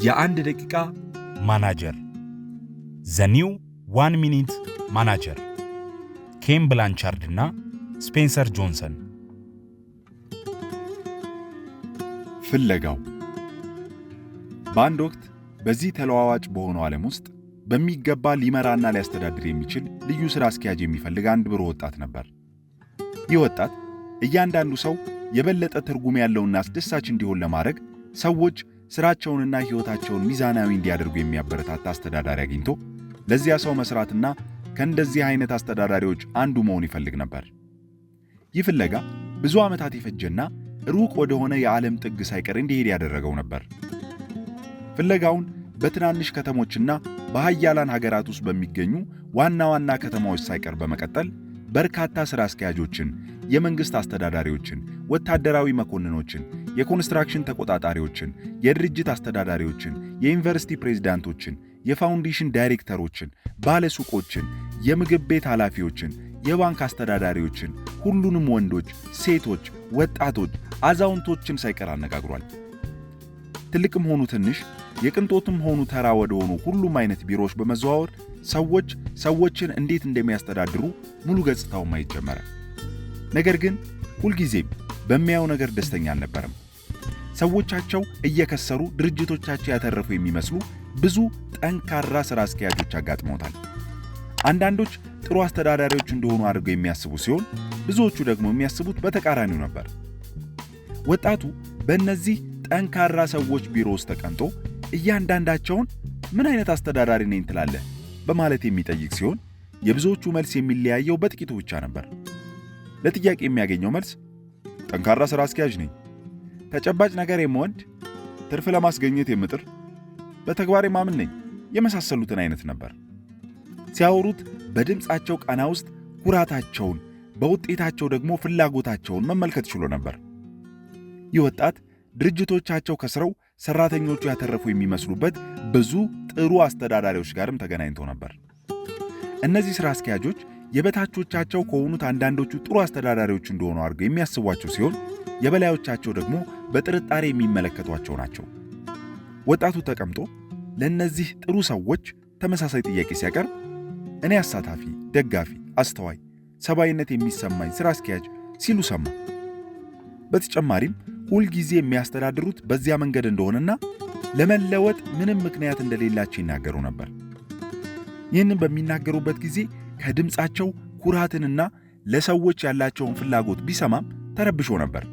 የአንድ ደቂቃ ማናጀር ዘ ኒው 1 ሚኒት ማናጀር ኬም ብላንቻርድ እና ስፔንሰር ጆንሰን። ፍለጋው በአንድ ወቅት በዚህ ተለዋዋጭ በሆነው ዓለም ውስጥ በሚገባ ሊመራና ሊያስተዳድር የሚችል ልዩ ሥራ አስኪያጅ የሚፈልግ አንድ ብሩህ ወጣት ነበር። ይህ ወጣት እያንዳንዱ ሰው የበለጠ ትርጉም ያለውና አስደሳች እንዲሆን ለማድረግ ሰዎች ሥራቸውንና ሕይወታቸውን ሚዛናዊ እንዲያደርጉ የሚያበረታታ አስተዳዳሪ አግኝቶ ለዚያ ሰው መሥራትና ከእንደዚህ አይነት አስተዳዳሪዎች አንዱ መሆን ይፈልግ ነበር። ይህ ፍለጋ ብዙ ዓመታት የፈጀና ሩቅ ወደሆነ የዓለም ጥግ ሳይቀር እንዲሄድ ያደረገው ነበር። ፍለጋውን በትናንሽ ከተሞችና በሃያላን ሀገራት ውስጥ በሚገኙ ዋና ዋና ከተማዎች ሳይቀር በመቀጠል በርካታ ሥራ አስኪያጆችን፣ የመንግሥት አስተዳዳሪዎችን፣ ወታደራዊ መኮንኖችን፣ የኮንስትራክሽን ተቆጣጣሪዎችን፣ የድርጅት አስተዳዳሪዎችን፣ የዩኒቨርሲቲ ፕሬዝዳንቶችን፣ የፋውንዴሽን ዳይሬክተሮችን፣ ባለሱቆችን፣ የምግብ ቤት ኃላፊዎችን፣ የባንክ አስተዳዳሪዎችን፣ ሁሉንም ወንዶች፣ ሴቶች፣ ወጣቶች፣ አዛውንቶችን ሳይቀር አነጋግሯል። ትልቅም ሆኑ ትንሽ፣ የቅንጦትም ሆኑ ተራ ወደሆኑ ሁሉም አይነት ቢሮዎች በመዘዋወር ሰዎችን እንዴት እንደሚያስተዳድሩ ሙሉ ገጽታውን ማየት ጀመረ። ነገር ግን ሁልጊዜም በሚያየው ነገር ደስተኛ አልነበረም። ሰዎቻቸው እየከሰሩ ድርጅቶቻቸው ያተረፉ የሚመስሉ ብዙ ጠንካራ ሥራ አስኪያጆች አጋጥመውታል። አንዳንዶች ጥሩ አስተዳዳሪዎች እንደሆኑ አድርገው የሚያስቡ ሲሆን፣ ብዙዎቹ ደግሞ የሚያስቡት በተቃራኒው ነበር። ወጣቱ በእነዚህ ጠንካራ ሰዎች ቢሮ ውስጥ ተቀምጦ እያንዳንዳቸውን ምን አይነት አስተዳዳሪ ነኝ ትላለህ በማለት የሚጠይቅ ሲሆን፣ የብዙዎቹ መልስ የሚለያየው በጥቂቱ ብቻ ነበር። ለጥያቄ የሚያገኘው መልስ ጠንካራ ሥራ አስኪያጅ ነኝ፣ ተጨባጭ ነገር የምወድ፣ ትርፍ ለማስገኘት የምጥር፣ በተግባር የማምን ነኝ የመሳሰሉትን አይነት ነበር። ሲያወሩት በድምፃቸው ቃና ውስጥ ኩራታቸውን፣ በውጤታቸው ደግሞ ፍላጎታቸውን መመልከት ችሎ ነበር። ይህ ወጣት ድርጅቶቻቸው ከስረው ሰራተኞቹ ያተረፉ የሚመስሉበት ብዙ ጥሩ አስተዳዳሪዎች ጋርም ተገናኝቶ ነበር። እነዚህ ሥራ አስኪያጆች የበታቾቻቸው ከሆኑት አንዳንዶቹ ጥሩ አስተዳዳሪዎች እንደሆኑ አድርገው የሚያስቧቸው ሲሆን፣ የበላዮቻቸው ደግሞ በጥርጣሬ የሚመለከቷቸው ናቸው። ወጣቱ ተቀምጦ ለእነዚህ ጥሩ ሰዎች ተመሳሳይ ጥያቄ ሲያቀርብ እኔ አሳታፊ፣ ደጋፊ፣ አስተዋይ፣ ሰብአዊነት የሚሰማኝ ሥራ አስኪያጅ ሲሉ ሰማ። በተጨማሪም ሁልጊዜ የሚያስተዳድሩት በዚያ መንገድ እንደሆነና ለመለወጥ ምንም ምክንያት እንደሌላቸው ይናገሩ ነበር። ይህንን በሚናገሩበት ጊዜ ከድምፃቸው ኩራትንና ለሰዎች ያላቸውን ፍላጎት ቢሰማም ተረብሾ ነበር።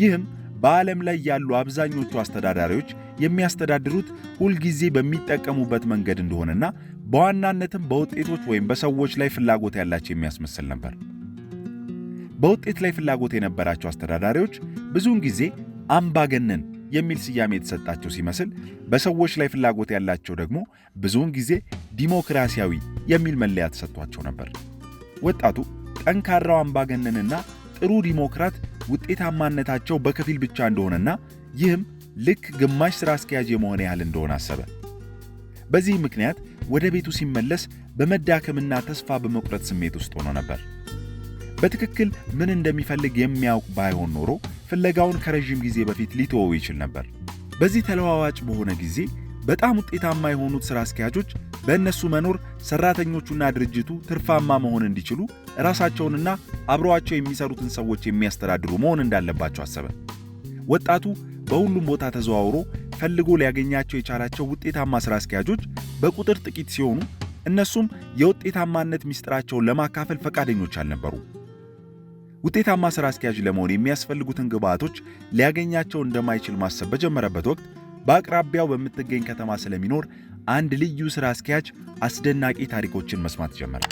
ይህም በዓለም ላይ ያሉ አብዛኞቹ አስተዳዳሪዎች የሚያስተዳድሩት ሁልጊዜ በሚጠቀሙበት መንገድ እንደሆነና በዋናነትም በውጤቶች ወይም በሰዎች ላይ ፍላጎት ያላቸው የሚያስመስል ነበር። በውጤት ላይ ፍላጎት የነበራቸው አስተዳዳሪዎች ብዙውን ጊዜ አምባገነን የሚል ስያሜ የተሰጣቸው ሲመስል፣ በሰዎች ላይ ፍላጎት ያላቸው ደግሞ ብዙውን ጊዜ ዲሞክራሲያዊ የሚል መለያ ተሰጥቷቸው ነበር። ወጣቱ ጠንካራው አምባገነንና ጥሩ ዲሞክራት ውጤታማነታቸው በከፊል ብቻ እንደሆነና ይህም ልክ ግማሽ ሥራ አስኪያጅ የመሆን ያህል እንደሆነ አሰበ። በዚህ ምክንያት ወደ ቤቱ ሲመለስ በመዳከምና ተስፋ በመቁረጥ ስሜት ውስጥ ሆኖ ነበር። በትክክል ምን እንደሚፈልግ የሚያውቅ ባይሆን ኖሮ ፍለጋውን ከረዥም ጊዜ በፊት ሊተወው ይችል ነበር። በዚህ ተለዋዋጭ በሆነ ጊዜ በጣም ውጤታማ የሆኑት ሥራ አስኪያጆች በእነሱ መኖር ሠራተኞቹና ድርጅቱ ትርፋማ መሆን እንዲችሉ ራሳቸውንና አብረዋቸው የሚሰሩትን ሰዎች የሚያስተዳድሩ መሆን እንዳለባቸው አሰበ። ወጣቱ በሁሉም ቦታ ተዘዋውሮ ፈልጎ ሊያገኛቸው የቻላቸው ውጤታማ ሥራ አስኪያጆች በቁጥር ጥቂት ሲሆኑ፣ እነሱም የውጤታማነት ምስጢራቸውን ለማካፈል ፈቃደኞች አልነበሩ። ውጤታማ ሥራ አስኪያጅ ለመሆን የሚያስፈልጉትን ግብዓቶች ሊያገኛቸው እንደማይችል ማሰብ በጀመረበት ወቅት በአቅራቢያው በምትገኝ ከተማ ስለሚኖር አንድ ልዩ ሥራ አስኪያጅ አስደናቂ ታሪኮችን መስማት ጀመረ።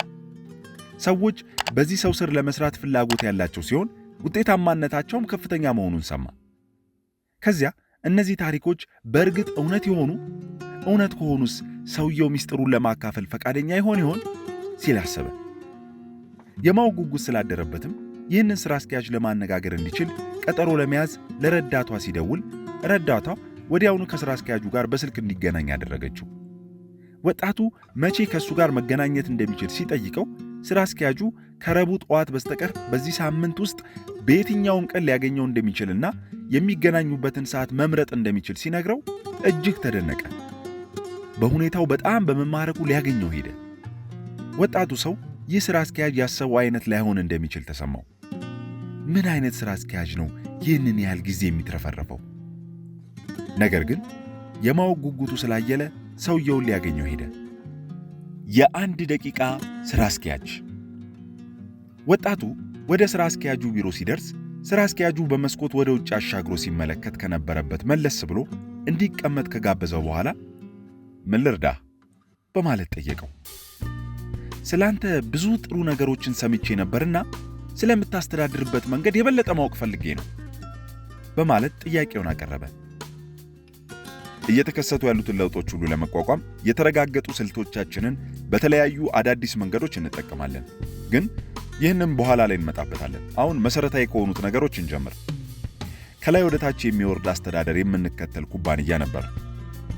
ሰዎች በዚህ ሰው ስር ለመስራት ፍላጎት ያላቸው ሲሆን፣ ውጤታማነታቸውም ከፍተኛ መሆኑን ሰማ። ከዚያ እነዚህ ታሪኮች በእርግጥ እውነት እውነት ከሆኑስ ሰውየው ምስጢሩን ለማካፈል ፈቃደኛ ይሆን ሲል አሰበ። የማወቅ ጉጉት ስላደረበትም ይህንን ሥራ አስኪያጅ ለማነጋገር እንዲችል ቀጠሮ ለመያዝ ለረዳቷ ሲደውል፣ ረዳቷ ወዲያውኑ ከሥራ አስኪያጁ ጋር በስልክ እንዲገናኝ ያደረገችው። ወጣቱ መቼ ከእሱ ጋር መገናኘት እንደሚችል ሲጠይቀው ሥራ አስኪያጁ ከረቡዕ ጠዋት በስተቀር በዚህ ሳምንት ውስጥ በየትኛውም ቀን ሊያገኘው እንደሚችልና የሚገናኙበትን ሰዓት መምረጥ እንደሚችል ሲነግረው እጅግ ተደነቀ። በሁኔታው በጣም በመማረኩ ሊያገኘው ሄደ። ወጣቱ ሰው ይህ ሥራ አስኪያጅ ያሰበው አይነት ላይሆን እንደሚችል ተሰማው። ምን አይነት ሥራ አስኪያጅ ነው ይህንን ያህል ጊዜ የሚትረፈረፈው? ነገር ግን የማወቅ ጉጉቱ ስላየለ ሰውየውን ሊያገኘው ሄደ። የ1 ደቂቃ ሥራ አስኪያጅ። ወጣቱ ወደ ሥራ አስኪያጁ ቢሮ ሲደርስ ሥራ አስኪያጁ በመስኮት ወደ ውጭ አሻግሮ ሲመለከት ከነበረበት መለስ ብሎ እንዲቀመጥ ከጋበዘው በኋላ ምን ልርዳህ በማለት ጠየቀው። ስላንተ ብዙ ጥሩ ነገሮችን ሰምቼ ነበርና ስለምታስተዳድርበት መንገድ የበለጠ ማወቅ ፈልጌ ነው በማለት ጥያቄውን አቀረበ። እየተከሰቱ ያሉትን ለውጦች ሁሉ ለመቋቋም የተረጋገጡ ስልቶቻችንን በተለያዩ አዳዲስ መንገዶች እንጠቀማለን። ግን ይህንን በኋላ ላይ እንመጣበታለን። አሁን መሰረታዊ ከሆኑት ነገሮች እንጀምር። ከላይ ወደ ታች የሚወርድ አስተዳደር የምንከተል ኩባንያ ነበር።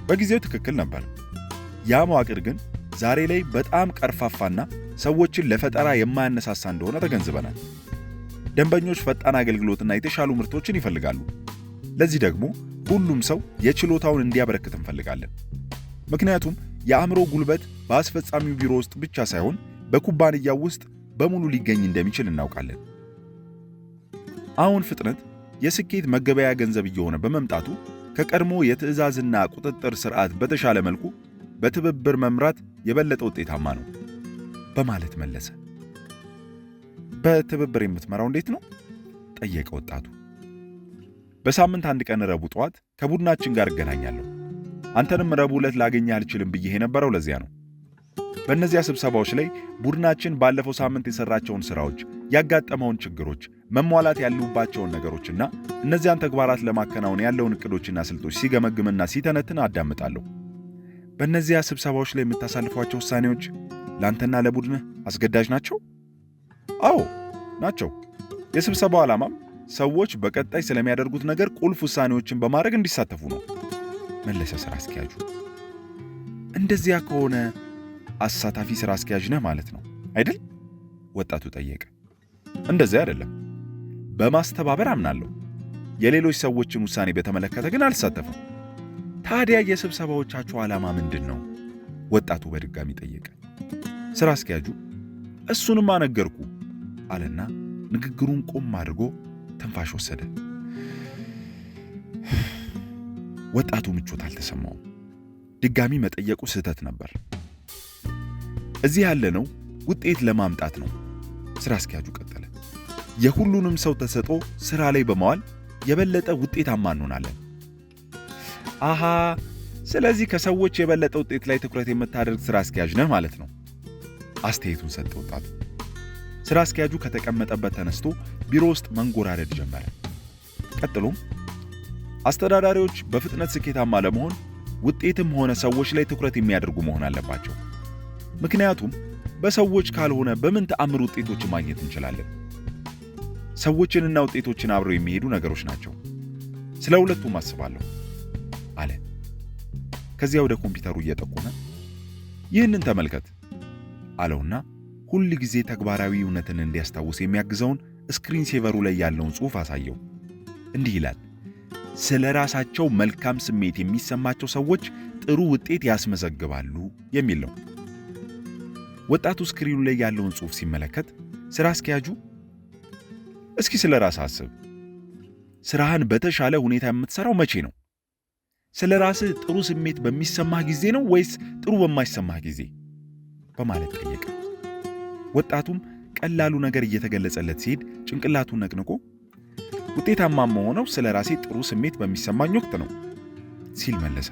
በጊዜው ትክክል ነበር። ያ መዋቅር ግን ዛሬ ላይ በጣም ቀርፋፋና ሰዎችን ለፈጠራ የማያነሳሳ እንደሆነ ተገንዝበናል። ደንበኞች ፈጣን አገልግሎትና የተሻሉ ምርቶችን ይፈልጋሉ። ለዚህ ደግሞ ሁሉም ሰው የችሎታውን እንዲያበረክት እንፈልጋለን። ምክንያቱም የአእምሮ ጉልበት በአስፈጻሚው ቢሮ ውስጥ ብቻ ሳይሆን በኩባንያው ውስጥ በሙሉ ሊገኝ እንደሚችል እናውቃለን። አሁን ፍጥነት የስኬት መገበያ ገንዘብ እየሆነ በመምጣቱ ከቀድሞ የትዕዛዝና ቁጥጥር ስርዓት በተሻለ መልኩ በትብብር መምራት የበለጠ ውጤታማ ነው በማለት መለሰ። በትብብር የምትመራው እንዴት ነው? ጠየቀ ወጣቱ። በሳምንት አንድ ቀን ረቡዕ ጠዋት ከቡድናችን ጋር እገናኛለሁ። አንተንም ረቡዕ ዕለት ላገኝህ አልችልም ብዬ የነበረው ለዚያ ነው። በእነዚያ ስብሰባዎች ላይ ቡድናችን ባለፈው ሳምንት የሰራቸውን ስራዎች፣ ያጋጠመውን ችግሮች፣ መሟላት ያሉባቸውን ነገሮችና እነዚያን ተግባራት ለማከናወን ያለውን እቅዶችና ስልቶች ሲገመግምና ሲተነትን አዳምጣለሁ። በእነዚያ ስብሰባዎች ላይ የምታሳልፏቸው ውሳኔዎች ለአንተና ለቡድንህ አስገዳጅ ናቸው? አዎ ናቸው። የስብሰባው ዓላማም ሰዎች በቀጣይ ስለሚያደርጉት ነገር ቁልፍ ውሳኔዎችን በማድረግ እንዲሳተፉ ነው መለሰ ሥራ አስኪያጁ። እንደዚያ ከሆነ አሳታፊ ሥራ አስኪያጅ ነህ ማለት ነው አይደል? ወጣቱ ጠየቀ። እንደዚያ አይደለም። በማስተባበር አምናለሁ። የሌሎች ሰዎችን ውሳኔ በተመለከተ ግን አልሳተፍም። ታዲያ የስብሰባዎቻችሁ ዓላማ ምንድን ነው? ወጣቱ በድጋሚ ጠየቀ። ሥራ አስኪያጁ እሱንማ ነገርኩ አለና ንግግሩን ቆም አድርጎ ትንፋሽ ወሰደ። ወጣቱ ምቾት አልተሰማውም። ድጋሚ መጠየቁ ስህተት ነበር። እዚህ ያለነው ውጤት ለማምጣት ነው። ሥራ አስኪያጁ ቀጠለ። የሁሉንም ሰው ተሰጥኦ ሥራ ላይ በማዋል የበለጠ ውጤታማ እንሆናለን። አሃ፣ ስለዚህ ከሰዎች የበለጠ ውጤት ላይ ትኩረት የምታደርግ ሥራ አስኪያጅ ነህ ማለት ነው። አስተያየቱን ሰጠ ወጣቱ። ሥራ አስኪያጁ ከተቀመጠበት ተነስቶ ቢሮ ውስጥ መንጎራደድ ጀመረ። ቀጥሎም አስተዳዳሪዎች በፍጥነት ስኬታማ ለመሆን ውጤትም ሆነ ሰዎች ላይ ትኩረት የሚያደርጉ መሆን አለባቸው። ምክንያቱም በሰዎች ካልሆነ በምን ተአምር ውጤቶችን ማግኘት እንችላለን? ሰዎችንና ውጤቶችን አብረው የሚሄዱ ነገሮች ናቸው። ስለ ሁለቱም አስባለሁ አለ። ከዚያ ወደ ኮምፒውተሩ እየጠቆመ ይህንን ተመልከት አለውና ሁል ጊዜ ተግባራዊ እውነትን እንዲያስታውስ የሚያግዘውን ስክሪን ሴቨሩ ላይ ያለውን ጽሑፍ አሳየው። እንዲህ ይላል፣ ስለ ራሳቸው መልካም ስሜት የሚሰማቸው ሰዎች ጥሩ ውጤት ያስመዘግባሉ የሚል ነው። ወጣቱ ስክሪኑ ላይ ያለውን ጽሑፍ ሲመለከት ሥራ አስኪያጁ እስኪ ስለ ራስህ አስብ። ሥራህን በተሻለ ሁኔታ የምትሠራው መቼ ነው? ስለ ራስህ ጥሩ ስሜት በሚሰማህ ጊዜ ነው ወይስ ጥሩ በማይሰማህ ጊዜ? በማለት ጠየቀ። ወጣቱም ቀላሉ ነገር እየተገለጸለት ሲሄድ ጭንቅላቱን ነቅንቆ ውጤታማ መሆነው ስለ ራሴ ጥሩ ስሜት በሚሰማኝ ወቅት ነው ሲል መለሰ።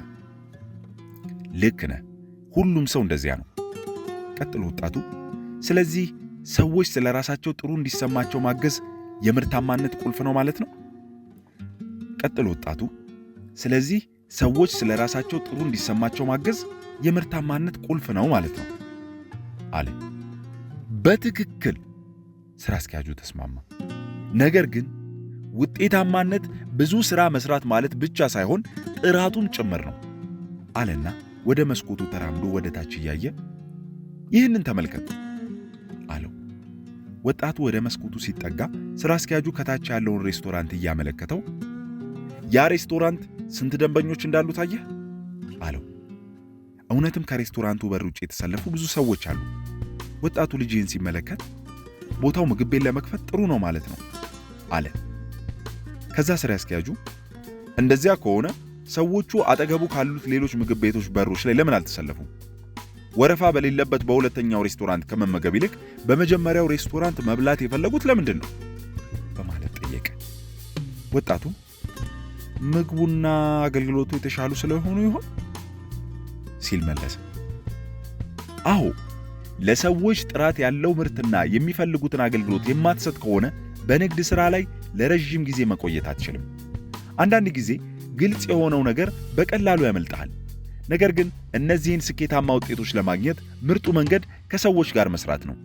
ልክ ነህ፣ ሁሉም ሰው እንደዚያ ነው። ቀጥሎ ወጣቱ ስለዚህ ሰዎች ስለ ራሳቸው ጥሩ እንዲሰማቸው ማገዝ የምርታማነት ቁልፍ ነው ማለት ነው። ቀጥሎ ወጣቱ ስለዚህ ሰዎች ስለ ራሳቸው ጥሩ እንዲሰማቸው ማገዝ የምርታማነት ቁልፍ ነው ማለት ነው አለ። በትክክል ሥራ አስኪያጁ ተስማማ። ነገር ግን ውጤታማነት ብዙ ሥራ መስራት ማለት ብቻ ሳይሆን ጥራቱም ጭምር ነው አለና ወደ መስኮቱ ተራምዶ ወደ ታች እያየ ይህንን ተመልከት አለው። ወጣቱ ወደ መስኮቱ ሲጠጋ ስራ አስኪያጁ ከታች ያለውን ሬስቶራንት እያመለከተው ያ ሬስቶራንት ስንት ደንበኞች እንዳሉት አየህ አለው። እውነትም ከሬስቶራንቱ በር ውጭ የተሰለፉ ብዙ ሰዎች አሉ። ወጣቱ ልጅን ሲመለከት ቦታው ምግብ ቤት ለመክፈት ጥሩ ነው ማለት ነው አለ። ከዛ ስራ አስኪያጁ እንደዚያ ከሆነ ሰዎቹ አጠገቡ ካሉት ሌሎች ምግብ ቤቶች በሮች ላይ ለምን አልተሰለፉም? ወረፋ በሌለበት በሁለተኛው ሬስቶራንት ከመመገብ ይልቅ በመጀመሪያው ሬስቶራንት መብላት የፈለጉት ለምንድን ነው? በማለት ጠየቀ። ወጣቱ ምግቡና አገልግሎቱ የተሻሉ ስለሆኑ ይሆን ሲል መለሰ። አዎ፣ ለሰዎች ጥራት ያለው ምርትና የሚፈልጉትን አገልግሎት የማትሰጥ ከሆነ በንግድ ሥራ ላይ ለረጅም ጊዜ መቆየት አትችልም። አንዳንድ ጊዜ ግልጽ የሆነው ነገር በቀላሉ ያመልጣል። ነገር ግን እነዚህን ስኬታማ ውጤቶች ለማግኘት ምርጡ መንገድ ከሰዎች ጋር መስራት ነው።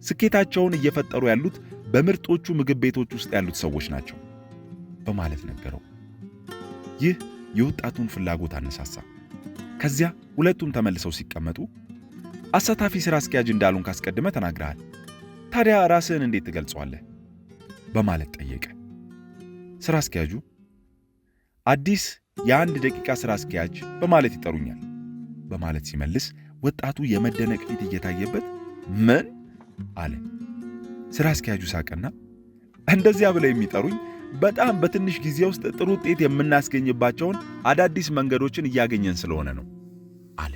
ስኬታቸውን እየፈጠሩ ያሉት በምርጦቹ ምግብ ቤቶች ውስጥ ያሉት ሰዎች ናቸው በማለት ነገረው። ይህ የወጣቱን ፍላጎት አነሳሳ። ከዚያ ሁለቱም ተመልሰው ሲቀመጡ አሳታፊ ሥራ አስኪያጅ እንዳሉን ካስቀድመ ተናግረሃል። ታዲያ ራስህን እንዴት ትገልጸዋለህ? በማለት ጠየቀ። ሥራ አስኪያጁ አዲስ የአንድ ደቂቃ ሥራ አስኪያጅ በማለት ይጠሩኛል በማለት ሲመልስ ወጣቱ የመደነቅ ፊት እየታየበት ምን አለ። ሥራ አስኪያጁ ሳቀና እንደዚያ ብለው የሚጠሩኝ በጣም በትንሽ ጊዜ ውስጥ ጥሩ ውጤት የምናስገኝባቸውን አዳዲስ መንገዶችን እያገኘን ስለሆነ ነው አለ።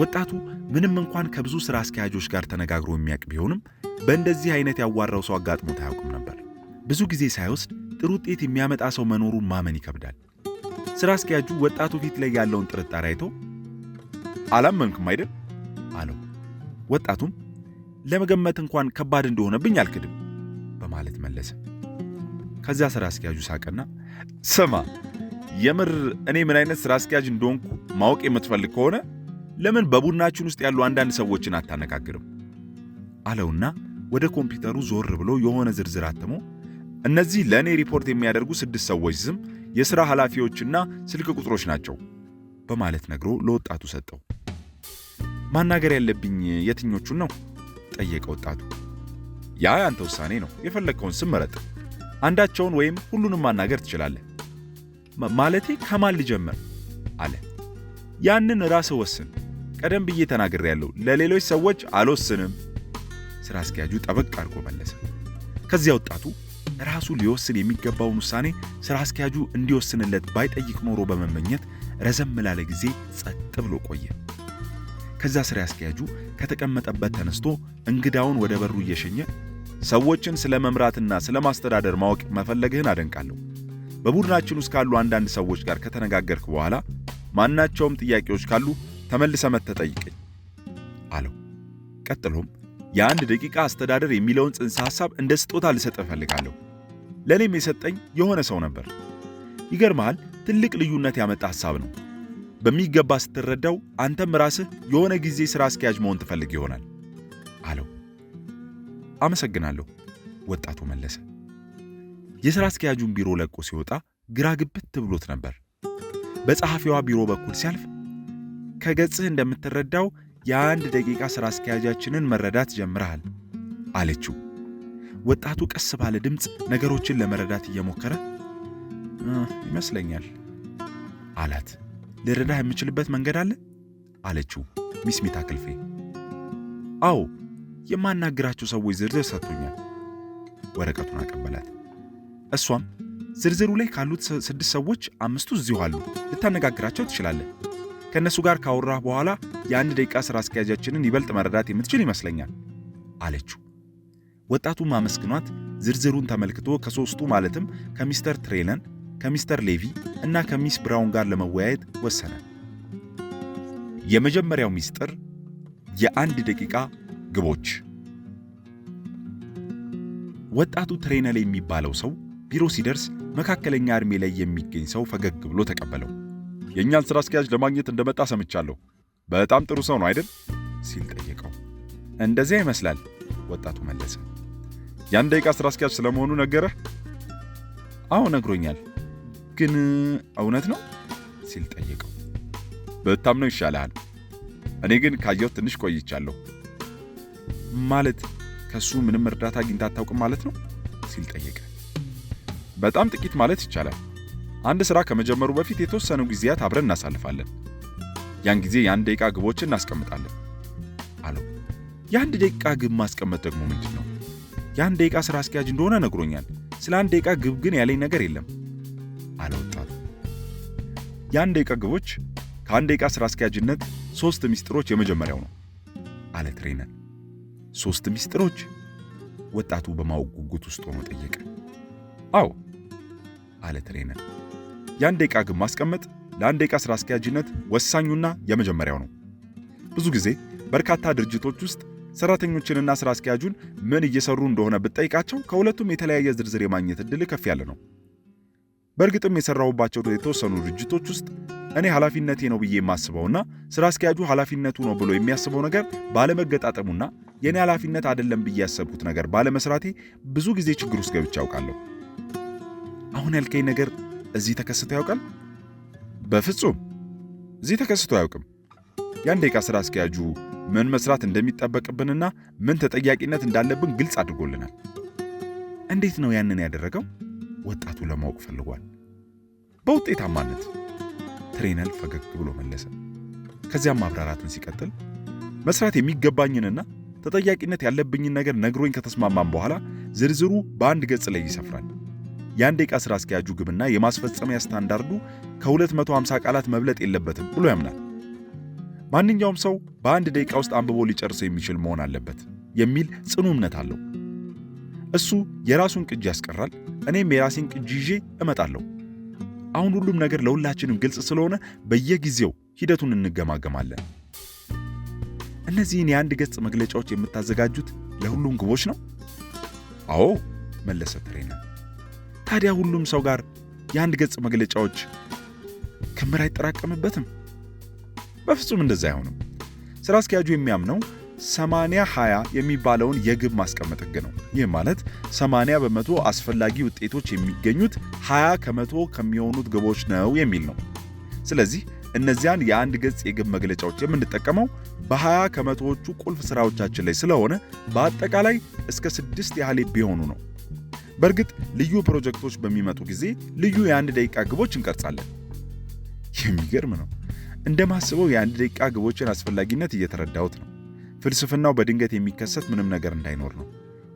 ወጣቱ ምንም እንኳን ከብዙ ሥራ አስኪያጆች ጋር ተነጋግሮ የሚያውቅ ቢሆንም በእንደዚህ አይነት ያዋራው ሰው አጋጥሞት አያውቅም ነበር። ብዙ ጊዜ ሳይወስድ ጥሩ ውጤት የሚያመጣ ሰው መኖሩን ማመን ይከብዳል። ሥራ አስኪያጁ ወጣቱ ፊት ላይ ያለውን ጥርጣሬ አይቶ አላመንክም አይደል አለው። ወጣቱም ለመገመት እንኳን ከባድ እንደሆነብኝ አልክድም በማለት መለሰ። ከዚያ ሥራ አስኪያጁ ሳቀና ስማ፣ የምር እኔ ምን አይነት ሥራ አስኪያጅ እንደሆንኩ ማወቅ የምትፈልግ ከሆነ ለምን በቡድናችን ውስጥ ያሉ አንዳንድ ሰዎችን አታነጋግርም አለውና ወደ ኮምፒውተሩ ዞር ብሎ የሆነ ዝርዝር አትሞ እነዚህ ለእኔ ሪፖርት የሚያደርጉ 6 ሰዎች ስም፣ የሥራ ኃላፊዎችና ስልክ ቁጥሮች ናቸው በማለት ነግሮ ለወጣቱ ሰጠው። ማናገር ያለብኝ የትኞቹን ነው ጠየቀ ወጣቱ። ያ ያንተ ውሳኔ ነው። የፈለግከውን ስም መረጥ። አንዳቸውን ወይም ሁሉንም ማናገር ትችላለህ። ማለቴ ከማን ልጀምር አለ። ያንን ራስህ ወስን። ቀደም ብዬ ተናግሬያለሁ። ለሌሎች ሰዎች አልወስንም። ሥራ አስኪያጁ ጠበቅ አድርጎ መለሰ። ከዚያ ወጣቱ ራሱ ሊወስን የሚገባውን ውሳኔ ሥራ አስኪያጁ እንዲወስንለት ባይጠይቅ ኖሮ በመመኘት ረዘም ላለ ጊዜ ጸጥ ብሎ ቆየ። ከዛ ሥራ አስኪያጁ ከተቀመጠበት ተነስቶ እንግዳውን ወደ በሩ እየሸኘ ሰዎችን ስለ መምራትና ስለ ማስተዳደር ማወቅ መፈለግህን አደንቃለሁ። በቡድናችን ውስጥ ካሉ አንዳንድ ሰዎች ጋር ከተነጋገርክ በኋላ ማናቸውም ጥያቄዎች ካሉ ተመልሰ መጥተህ ጠይቀኝ አለው። ቀጥሎም የአንድ ደቂቃ አስተዳደር የሚለውን ጽንሰ ሐሳብ እንደ ስጦታ ልሰጥህ እፈልጋለሁ። ለእኔም የሰጠኝ የሆነ ሰው ነበር። ይገርምሃል፣ ትልቅ ልዩነት ያመጣ ሐሳብ ነው። በሚገባ ስትረዳው አንተም ራስህ የሆነ ጊዜ ሥራ አስኪያጅ መሆን ትፈልግ ይሆናል አለው። አመሰግናለሁ ወጣቱ መለሰ። የሥራ አስኪያጁን ቢሮ ለቆ ሲወጣ ግራ ግብት ብሎት ነበር። በጸሐፊዋ ቢሮ በኩል ሲያልፍ ከገጽህ እንደምትረዳው የአንድ ደቂቃ ሥራ አስኪያጃችንን መረዳት ጀምረሃል አለችው። ወጣቱ ቀስ ባለ ድምፅ ነገሮችን ለመረዳት እየሞከረ ይመስለኛል አላት። ልረዳህ የምችልበት መንገድ አለ አለችው ሚስ ሚታ ክልፌ። አዎ፣ የማናግራቸው ሰዎች ዝርዝር ሰጥቶኛል። ወረቀቱን አቀበላት። እሷም ዝርዝሩ ላይ ካሉት 6 ሰዎች 5ቱ እዚሁ አሉ። ልታነጋግራቸው ትችላለህ። ከእነሱ ጋር ካወራህ በኋላ የአንድ ደቂቃ ሥራ አስኪያጃችንን ይበልጥ መረዳት የምትችል ይመስለኛል አለችው። ወጣቱም አመስግኗት ዝርዝሩን ተመልክቶ ከሦስቱ ማለትም ከሚስተር ትሬለን፣ ከሚስተር ሌቪ እና ከሚስ ብራውን ጋር ለመወያየት ወሰነ። የመጀመሪያው ሚስጥር የአንድ ደቂቃ ግቦች። ወጣቱ ትሬነል የሚባለው ሰው ቢሮ ሲደርስ መካከለኛ ዕድሜ ላይ የሚገኝ ሰው ፈገግ ብሎ ተቀበለው። የእኛን ሥራ አስኪያጅ ለማግኘት እንደመጣ ሰምቻለሁ። በጣም ጥሩ ሰው ነው አይደል? ሲል ጠየቀው። እንደዚያ ይመስላል ወጣቱ መለሰ። የአንድ ደቂቃ ሥራ አስኪያጅ ስለመሆኑ ነገረህ? አዎ ነግሮኛል። ግን እውነት ነው? ሲል ጠየቀው። ብታምነው ይሻልሃል። እኔ ግን ካየሁት ትንሽ ቆይቻለሁ። ማለት ከሱ ምንም እርዳታ አግኝታ አታውቅም ማለት ነው ሲል ጠየቀ። በጣም ጥቂት ማለት ይቻላል። አንድ ሥራ ከመጀመሩ በፊት የተወሰኑ ጊዜያት አብረን እናሳልፋለን። ያን ጊዜ የ1 ደቂቃ ግቦችን እናስቀምጣለን አለው። የ1 ደቂቃ ግብ ማስቀመጥ ደግሞ ምንድን ነው? የ1 ደቂቃ ሥራ አስኪያጅ እንደሆነ ነግሮኛል። ስለ 1 ደቂቃ ግብ ግን ያለኝ ነገር የለም አለ ወጣቱ። የ1 ደቂቃ ግቦች ከ1 ደቂቃ ሥራ አስኪያጅነት 3 ሚስጥሮች የመጀመሪያው ነው አለ ትሬነር። 3 ሚስጥሮች? ወጣቱ በማወቅ ጉጉት ውስጥ ሆኖ ጠየቀ። አዎ አለ ትሬነር። የ1 ደቂቃ ግብ ማስቀመጥ ለ1 ደቂቃ ሥራ አስኪያጅነት ወሳኙና የመጀመሪያው ነው። ብዙ ጊዜ በርካታ ድርጅቶች ውስጥ ሰራተኞችንና ሥራ አስኪያጁን ምን እየሰሩ እንደሆነ ብትጠይቃቸው ከሁለቱም የተለያየ ዝርዝር የማግኘት ዕድል ከፍ ያለ ነው። በእርግጥም የሰራሁባቸው የተወሰኑ ድርጅቶች ውስጥ እኔ ኃላፊነቴ ነው ብዬ የማስበውና ሥራ አስኪያጁ ኃላፊነቱ ነው ብሎ የሚያስበው ነገር ባለመገጣጠሙና የኔ ኃላፊነት አይደለም ብዬ ያሰብኩት ነገር ባለመስራቴ ብዙ ጊዜ ችግር ውስጥ ገብቼ አውቃለሁ። አሁን ያልከኝ ነገር እዚህ ተከስቶ ያውቃል? በፍጹም እዚህ ተከስቶ አያውቅም። የ1 ደቂቃ ሥራ አስኪያጁ ምን መስራት እንደሚጠበቅብንና ምን ተጠያቂነት እንዳለብን ግልጽ አድርጎልናል። እንዴት ነው ያንን ያደረገው? ወጣቱ ለማወቅ ፈልጓል። በውጤታማነት። ትሬነር ፈገግ ብሎ መለሰ። ከዚያም ማብራራቱን ሲቀጥል መስራት የሚገባኝንና ተጠያቂነት ያለብኝን ነገር ነግሮኝ ከተስማማም በኋላ ዝርዝሩ በአንድ ገጽ ላይ ይሰፍራል። የ1 ደቂቃ ሥራ አስኪያጁ ግብና የማስፈጸሚያ ስታንዳርዱ ከ250 ቃላት መብለጥ የለበትም ብሎ ያምናል። ማንኛውም ሰው በ1 ደቂቃ ውስጥ አንብቦ ሊጨርሰው የሚችል መሆን አለበት የሚል ጽኑ እምነት አለው። እሱ የራሱን ቅጂ ያስቀራል፣ እኔም የራሴን ቅጂ ይዤ እመጣለሁ። አሁን ሁሉም ነገር ለሁላችንም ግልጽ ስለሆነ በየጊዜው ሂደቱን እንገማገማለን። እነዚህን የ1 ገጽ መግለጫዎች የምታዘጋጁት ለሁሉም ግቦች ነው? አዎ መለሰ ትሬነር። ታዲያ ሁሉም ሰው ጋር የ1 ገጽ መግለጫዎች ክምር አይጠራቀምበትም? በፍጹም እንደዛ አይሆንም። ሥራ አስኪያጁ የሚያምነው 80-20 የሚባለውን የግብ ማስቀመጥ ሕግ ነው። ይህ ማለት 80% አስፈላጊ ውጤቶች የሚገኙት 20% ከሚሆኑት ግቦች ነው የሚል ነው። ስለዚህ እነዚያን የ1 ገጽ የግብ መግለጫዎች የምንጠቀመው በ20%ዎቹ ቁልፍ ሥራዎቻችን ላይ ስለሆነ በአጠቃላይ እስከ 6 ያህል ቢሆኑ ነው። በእርግጥ ልዩ ፕሮጀክቶች በሚመጡ ጊዜ ልዩ የ1 ደቂቃ ግቦች እንቀርጻለን። የሚገርም ነው። እንደማስበው የ1 ደቂቃ ግቦችን አስፈላጊነት እየተረዳሁት ነው። ፍልስፍናው በድንገት የሚከሰት ምንም ነገር እንዳይኖር ነው።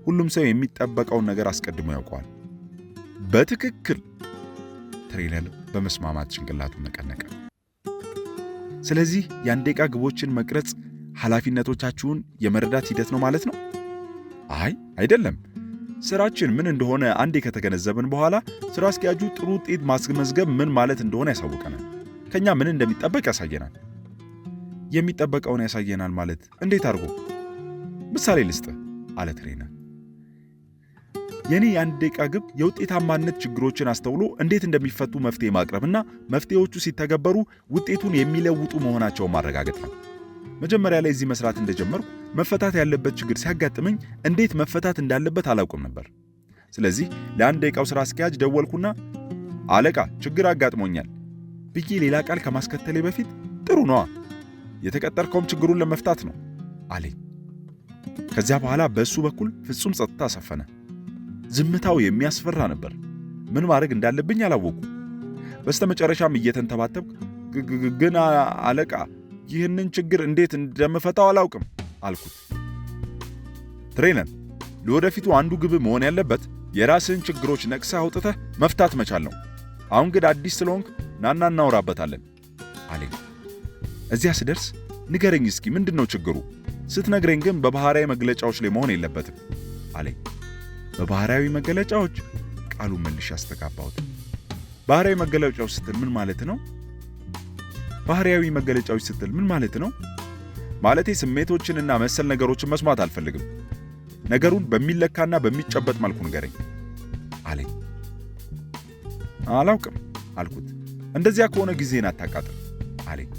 ሁሉም ሰው የሚጠበቀውን ነገር አስቀድሞ ያውቀዋል። በትክክል ትሬነር በመስማማት ጭንቅላቱን ነቀነቀ። ስለዚህ የ1 ደቂቃ ግቦችን መቅረጽ ኃላፊነቶቻችሁን የመረዳት ሂደት ነው ማለት ነው? አይ አይደለም። ስራችን ምን እንደሆነ አንዴ ከተገነዘብን በኋላ ሥራ አስኪያጁ ጥሩ ውጤት ማስመዝገብ ምን ማለት እንደሆነ ያሳውቀናል። ከኛ ምን እንደሚጠበቅ ያሳየናል። የሚጠበቀውን ያሳየናል ማለት እንዴት አድርጎ? ምሳሌ ልስጥህ አለ ትሬነር። የኔ የ1 ደቂቃ ግብ የውጤታማነት ችግሮችን አስተውሎ እንዴት እንደሚፈቱ መፍትሄ ማቅረብና መፍትሄዎቹ ሲተገበሩ ውጤቱን የሚለውጡ መሆናቸውን ማረጋገጥ ነው። መጀመሪያ ላይ እዚህ መስራት እንደጀመርኩ መፈታት ያለበት ችግር ሲያጋጥመኝ እንዴት መፈታት እንዳለበት አላውቅም ነበር። ስለዚህ ለ1 ደቂቃው ሥራ አስኪያጅ ደወልኩና አለቃ ችግር አጋጥሞኛል ብዬ ሌላ ቃል ከማስከተሌ በፊት ጥሩ ነዋ፣ የተቀጠርከውም ችግሩን ለመፍታት ነው አለኝ። ከዚያ በኋላ በእሱ በኩል ፍጹም ጸጥታ ሰፈነ። ዝምታው የሚያስፈራ ነበር። ምን ማድረግ እንዳለብኝ አላወኩም። በስተመጨረሻም እየተንተባተብኩ ግን አለቃ ይህንን ችግር እንዴት እንደምፈታው አላውቅም አልኩት። ትሬነር ለወደፊቱ አንዱ ግብ መሆን ያለበት የራስህን ችግሮች ነቅሰህ አውጥተህ መፍታት መቻል ነው። አሁን ግን አዲስ ስለሆንክ ናና እናወራበታለን አለኝ። እዚያ ስደርስ ንገረኝ እስኪ ምንድን ነው ችግሩ? ስትነግረኝ ግን በባህሪያዊ መግለጫዎች ላይ መሆን የለበትም አለኝ። በባህሪያዊ መገለጫዎች? ቃሉን መልሼ አስተጋባሁት። ባህሪያዊ መገለጫዎች ስትል ምን ማለት ነው? ባህሪያዊ መገለጫዎች ስትል ምን ማለት ነው? ማለቴ ስሜቶችንና መሰል ነገሮችን መስማት አልፈልግም። ነገሩን በሚለካና በሚጨበጥ መልኩ ንገረኝ አለኝ። አላውቅም አልኩት። እንደዚያ ከሆነ ጊዜን አታቃጥል አለኝ።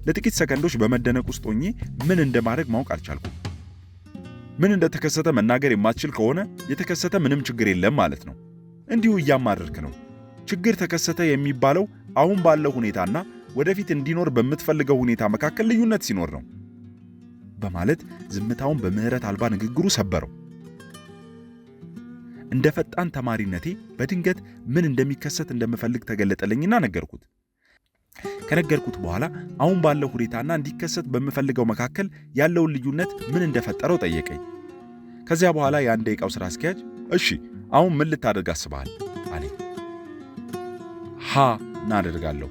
ለጥቂት ሰከንዶች በመደነቅ ውስጥ ሆኜ ምን እንደማድረግ ማወቅ አልቻልኩም። ምን እንደተከሰተ መናገር የማትችል ከሆነ የተከሰተ ምንም ችግር የለም ማለት ነው። እንዲሁ እያማረርክ ነው። ችግር ተከሰተ የሚባለው አሁን ባለው ሁኔታና ወደፊት እንዲኖር በምትፈልገው ሁኔታ መካከል ልዩነት ሲኖር ነው በማለት ዝምታውን በምህረት አልባ ንግግሩ ሰበረው። እንደ ፈጣን ተማሪነቴ በድንገት ምን እንደሚከሰት እንደምፈልግ ተገለጠልኝና ነገርኩት። ከነገርኩት በኋላ አሁን ባለው ሁኔታና እንዲከሰት በምፈልገው መካከል ያለውን ልዩነት ምን እንደፈጠረው ጠየቀኝ። ከዚያ በኋላ የ1 ደቂቃው ስራ አስኪያጅ እሺ አሁን ምን ልታደርግ አስበሃል አለኝ። ሃ እናደርጋለሁ።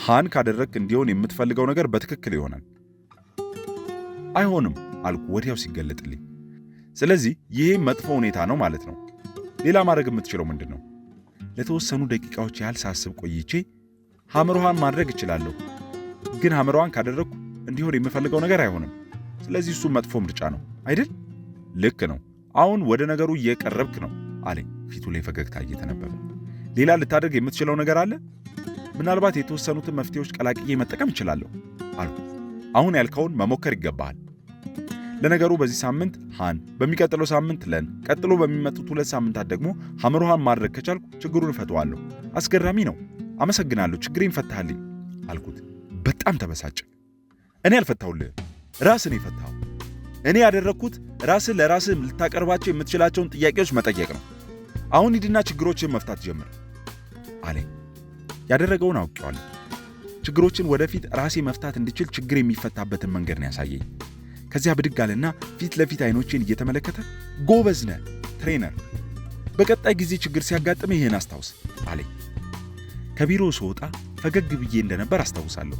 ሃን ካደረግክ እንዲሆን የምትፈልገው ነገር በትክክል ይሆናል። አይሆንም አልኩ ወዲያው ሲገለጥልኝ። ስለዚህ ይሄ መጥፎ ሁኔታ ነው ማለት ነው። ሌላ ማድረግ የምትችለው ምንድን ነው? ለተወሰኑ ደቂቃዎች ያህል ሳስብ ቆይቼ ሐመርሃን ማድረግ እችላለሁ፣ ግን ሐመርሃን ካደረግኩ እንዲሆን የምፈልገው ነገር አይሆንም። ስለዚህ እሱ መጥፎ ምርጫ ነው አይደል? ልክ ነው። አሁን ወደ ነገሩ እየቀረብክ ነው አለኝ፣ ፊቱ ላይ ፈገግታ እየተነበበ። ሌላ ልታደርግ የምትችለው ነገር አለ? ምናልባት የተወሰኑትን መፍትሄዎች ቀላቅዬ መጠቀም እችላለሁ አልኩ። አሁን ያልከውን መሞከር ይገባሃል። ለነገሩ በዚህ ሳምንት ሃን፣ በሚቀጥለው ሳምንት ለን፣ ቀጥሎ በሚመጡት 2 ሳምንታት ደግሞ ሐመርሃን ማድረግ ከቻልኩ ችግሩን እፈተዋለሁ። አስገራሚ ነው። አመሰግናለሁ፣ ችግሬን ፈታህልኝ አልኩት። በጣም ተበሳጨ። እኔ አልፈታሁልህ፣ ራስህ ነው የፈታኸው። እኔ ያደረግኩት ራስህ ለራስህ ልታቀርባቸው የምትችላቸውን ጥያቄዎች መጠየቅ ነው። አሁን ሂድና ችግሮችን መፍታት ጀምር አለኝ። ያደረገውን አውቄዋለሁ። ችግሮችን ወደፊት ራሴ መፍታት እንድችል ችግር የሚፈታበትን መንገድ ነው ያሳየኝ። ከዚያ ብድግ አለና ፊት ለፊት አይኖቼን እየተመለከተ ጎበዝ ነህ ትሬነር፣ በቀጣይ ጊዜ ችግር ሲያጋጥም ይህን አስታውስ አለኝ። ከቢሮ ስወጣ ፈገግ ብዬ እንደነበር አስታውሳለሁ።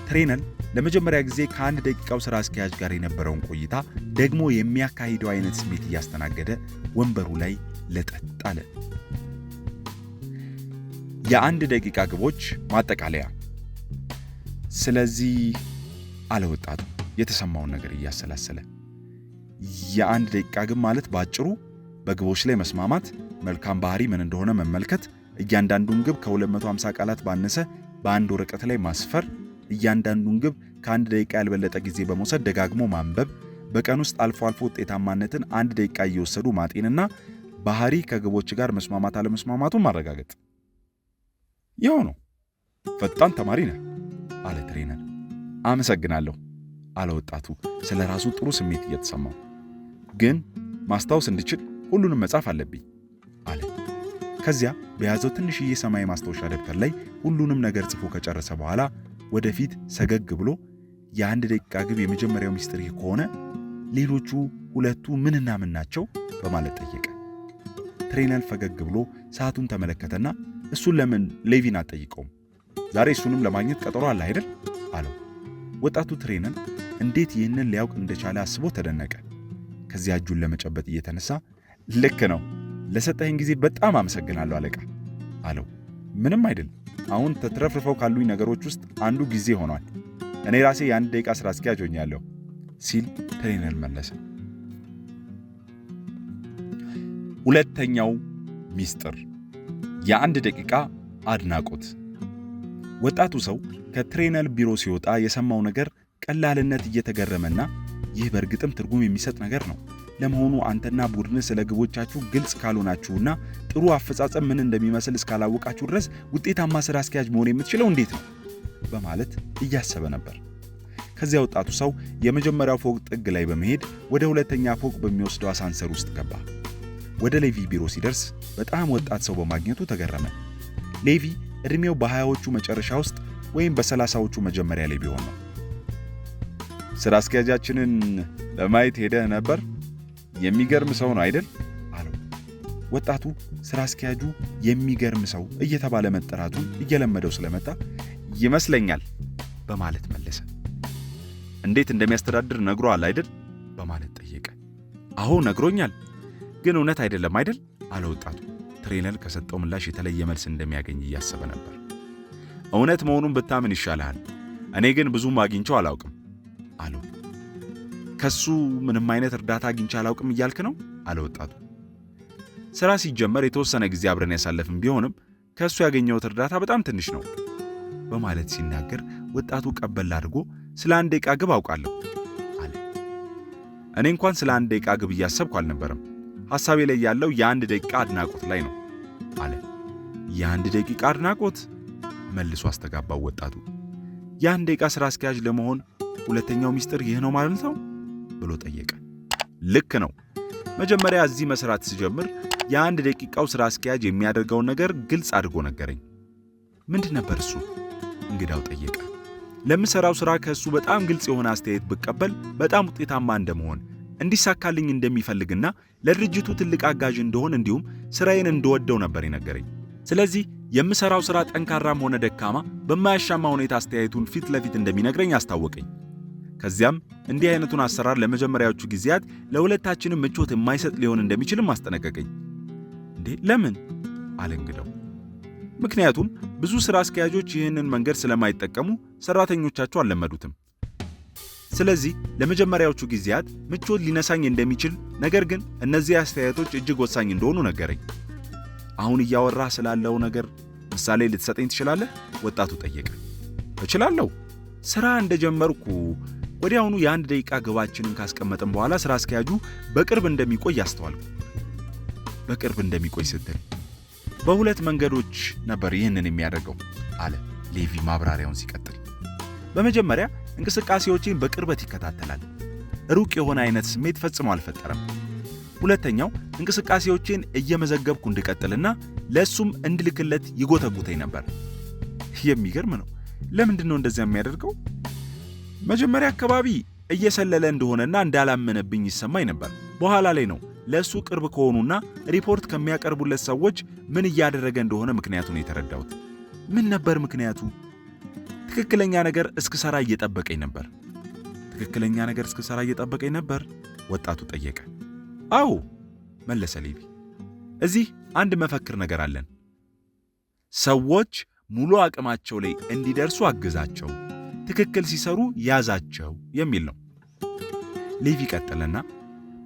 ትሬነር ለመጀመሪያ ጊዜ ከ1 ደቂቃው ስራ አስኪያጅ ጋር የነበረውን ቆይታ ደግሞ የሚያካሂደው አይነት ስሜት እያስተናገደ ወንበሩ ላይ ለጠጥ አለ። የ1 ደቂቃ ግቦች ማጠቃለያ። ስለዚህ አለ ወጣቱ የተሰማውን ነገር እያሰላሰለ። የ1 ደቂቃ ግብ ማለት ባጭሩ በግቦች ላይ መስማማት፣ መልካም ባህሪ ምን እንደሆነ መመልከት፣ እያንዳንዱን ግብ ከ250 ቃላት ባነሰ በአንድ ወረቀት ላይ ማስፈር፣ እያንዳንዱን ግብ ከ1 ደቂቃ ያልበለጠ ጊዜ በመውሰድ ደጋግሞ ማንበብ፣ በቀን ውስጥ አልፎ አልፎ ውጤታማነትን 1 ደቂቃ እየወሰዱ ማጤንና ባህሪ ከግቦች ጋር መስማማት አለመስማማቱን ማረጋገጥ። ያው ነው። ፈጣን ተማሪ ነህ አለ ትሬነር። አመሰግናለሁ አለ ወጣቱ ስለ ራሱ ጥሩ ስሜት እየተሰማው። ግን ማስታወስ እንድችል ሁሉንም መጻፍ አለብኝ አለ። ከዚያ በያዘው ትንሽዬ ሰማያዊ ማስታወሻ ደብተር ላይ ሁሉንም ነገር ጽፎ ከጨረሰ በኋላ ወደፊት ሰገግ ብሎ የ1 ደቂቃ ግብ የመጀመሪያው ሚስጥር ይህ ከሆነ ሌሎቹ 2ቱ ምንና ምን ናቸው በማለት ጠየቀ። ትሬነር ፈገግ ብሎ ሰዓቱን ተመለከተና እሱን ለምን ሌቪን አትጠይቀውም? ዛሬ እሱንም ለማግኘት ቀጠሮ አለ አይደል አለው። ወጣቱ ትሬነር እንዴት ይህንን ሊያውቅ እንደቻለ አስቦ ተደነቀ። ከዚያ እጁን ለመጨበጥ እየተነሳ ልክ ነው፣ ለሰጠኸኝ ጊዜ በጣም አመሰግናለሁ አለቃ አለው። ምንም አይደል፣ አሁን ተትረፍርፈው ካሉኝ ነገሮች ውስጥ አንዱ ጊዜ ሆኗል። እኔ ራሴ የ1 ደቂቃ ስራ አስኪያጅ ሆኛለሁ ሲል ትሬነር መለሰ። ሁለተኛው ሚስጥር የ1 ደቂቃ አድናቆት። ወጣቱ ሰው ከትሬነር ቢሮ ሲወጣ የሰማው ነገር ቀላልነት እየተገረመና ይህ በእርግጥም ትርጉም የሚሰጥ ነገር ነው። ለመሆኑ አንተና ቡድን ስለ ግቦቻችሁ ግልጽ ካልሆናችሁና ጥሩ አፈጻጸም ምን እንደሚመስል እስካላወቃችሁ ድረስ ውጤታማ ስራ አስኪያጅ መሆን የምትችለው እንዴት ነው? በማለት እያሰበ ነበር። ከዚያ ወጣቱ ሰው የመጀመሪያው ፎቅ ጥግ ላይ በመሄድ ወደ 2ኛ ፎቅ በሚወስደው አሳንሰር ውስጥ ገባ። ወደ ሌቪ ቢሮ ሲደርስ በጣም ወጣት ሰው በማግኘቱ ተገረመ። ሌቪ እድሜው በ20ዎቹ መጨረሻ ውስጥ ወይም በ30ዎቹ መጀመሪያ ላይ ቢሆን ነው። ስራ አስኪያጃችንን ለማየት ሄደህ ነበር? የሚገርም ሰው ነው አይደል? አለው። ወጣቱ ስራ አስኪያጁ የሚገርም ሰው እየተባለ መጠራቱን እየለመደው ስለመጣ ይመስለኛል በማለት መለሰ። እንዴት እንደሚያስተዳድር ነግሮሃል አይደል? በማለት ጠየቀ። አዎ ነግሮኛል፣ ግን እውነት አይደለም አይደል? አለ ወጣቱ። ትሬነር ከሰጠው ምላሽ የተለየ መልስ እንደሚያገኝ እያሰበ ነበር። እውነት መሆኑን ብታምን ይሻልሃል። እኔ ግን ብዙም አግኝቼው አላውቅም አለው። ከሱ ምንም አይነት እርዳታ አግኝቼ አላውቅም እያልክ ነው? አለ ወጣቱ። ስራ ሲጀመር የተወሰነ ጊዜ አብረን ያሳለፍን ቢሆንም ከሱ ያገኘሁት እርዳታ በጣም ትንሽ ነው በማለት ሲናገር ወጣቱ ቀበል አድርጎ ስለ 1 ደቂቃ ግብ አውቃለሁ አለ። እኔ እንኳን ስለ 1 ደቂቃ ግብ እያሰብኩ አልነበረም። ሐሳቤ ላይ ያለው የ1 ደቂቃ አድናቆት ላይ ነው አለ። የ1 ደቂቃ አድናቆት? መልሶ አስተጋባው ወጣቱ። የ1 ደቂቃ ስራ አስኪያጅ ለመሆን ሁለተኛው ሚስጥር ይህ ነው ማለት ነው ብሎ ጠየቀ። ልክ ነው። መጀመሪያ እዚህ መስራት ስጀምር የአንድ ደቂቃው ስራ አስኪያጅ የሚያደርገውን ነገር ግልጽ አድርጎ ነገረኝ። ምንድን ነበር እሱ? እንግዳው ጠየቀ። ለምሰራው ስራ ከእሱ በጣም ግልጽ የሆነ አስተያየት ብቀበል በጣም ውጤታማ እንደመሆን እንዲሳካልኝ እንደሚፈልግና ለድርጅቱ ትልቅ አጋዥ እንደሆን እንዲሁም ስራዬን እንደወደው ነበር የነገረኝ። ስለዚህ የምሰራው ስራ ጠንካራም ሆነ ደካማ በማያሻማ ሁኔታ አስተያየቱን ፊት ለፊት እንደሚነግረኝ አስታወቀኝ። ከዚያም እንዲህ አይነቱን አሰራር ለመጀመሪያዎቹ ጊዜያት ለሁለታችንም ምቾት የማይሰጥ ሊሆን እንደሚችልም አስጠነቀቀኝ። እንዴ ለምን? አለ እንግዳው። ምክንያቱም ብዙ ስራ አስኪያጆች ይህንን መንገድ ስለማይጠቀሙ ሰራተኞቻቸው አልለመዱትም። ስለዚህ ለመጀመሪያዎቹ ጊዜያት ምቾት ሊነሳኝ እንደሚችል፣ ነገር ግን እነዚህ አስተያየቶች እጅግ ወሳኝ እንደሆኑ ነገረኝ። አሁን እያወራህ ስላለው ነገር ምሳሌ ልትሰጠኝ ትችላለህ? ወጣቱ ጠየቀ። እችላለሁ። ስራ እንደጀመርኩ ወዲያውኑ የአንድ ደቂቃ ግባችንን ካስቀመጥን በኋላ ስራ አስኪያጁ በቅርብ እንደሚቆይ አስተዋልኩ። በቅርብ እንደሚቆይ ስትል? በሁለት መንገዶች ነበር ይህንን የሚያደርገው አለ ሌቪ ማብራሪያውን ሲቀጥል። በመጀመሪያ እንቅስቃሴዎቼን በቅርበት ይከታተላል። ሩቅ የሆነ አይነት ስሜት ፈጽሞ አልፈጠረም። ሁለተኛው እንቅስቃሴዎቼን እየመዘገብኩ እንድቀጥልና ለእሱም እንድልክለት ይጎተጉተኝ ነበር። የሚገርም ነው። ለምንድን ነው እንደዚያ የሚያደርገው? መጀመሪያ አካባቢ እየሰለለ እንደሆነና እንዳላመነብኝ ይሰማኝ ነበር። በኋላ ላይ ነው ለእሱ ቅርብ ከሆኑና ሪፖርት ከሚያቀርቡለት ሰዎች ምን እያደረገ እንደሆነ ምክንያቱን የተረዳሁት። ምን ነበር ምክንያቱ? ትክክለኛ ነገር እስክሰራ እየጠበቀኝ ነበር። ትክክለኛ ነገር እስክሰራ እየጠበቀኝ ነበር? ወጣቱ ጠየቀ። አዎ መለሰ ሌቪ። እዚህ አንድ መፈክር ነገር አለን። ሰዎች ሙሉ አቅማቸው ላይ እንዲደርሱ አግዛቸው፣ ትክክል ሲሰሩ ያዛቸው የሚል ነው። ሌቪ ቀጠለና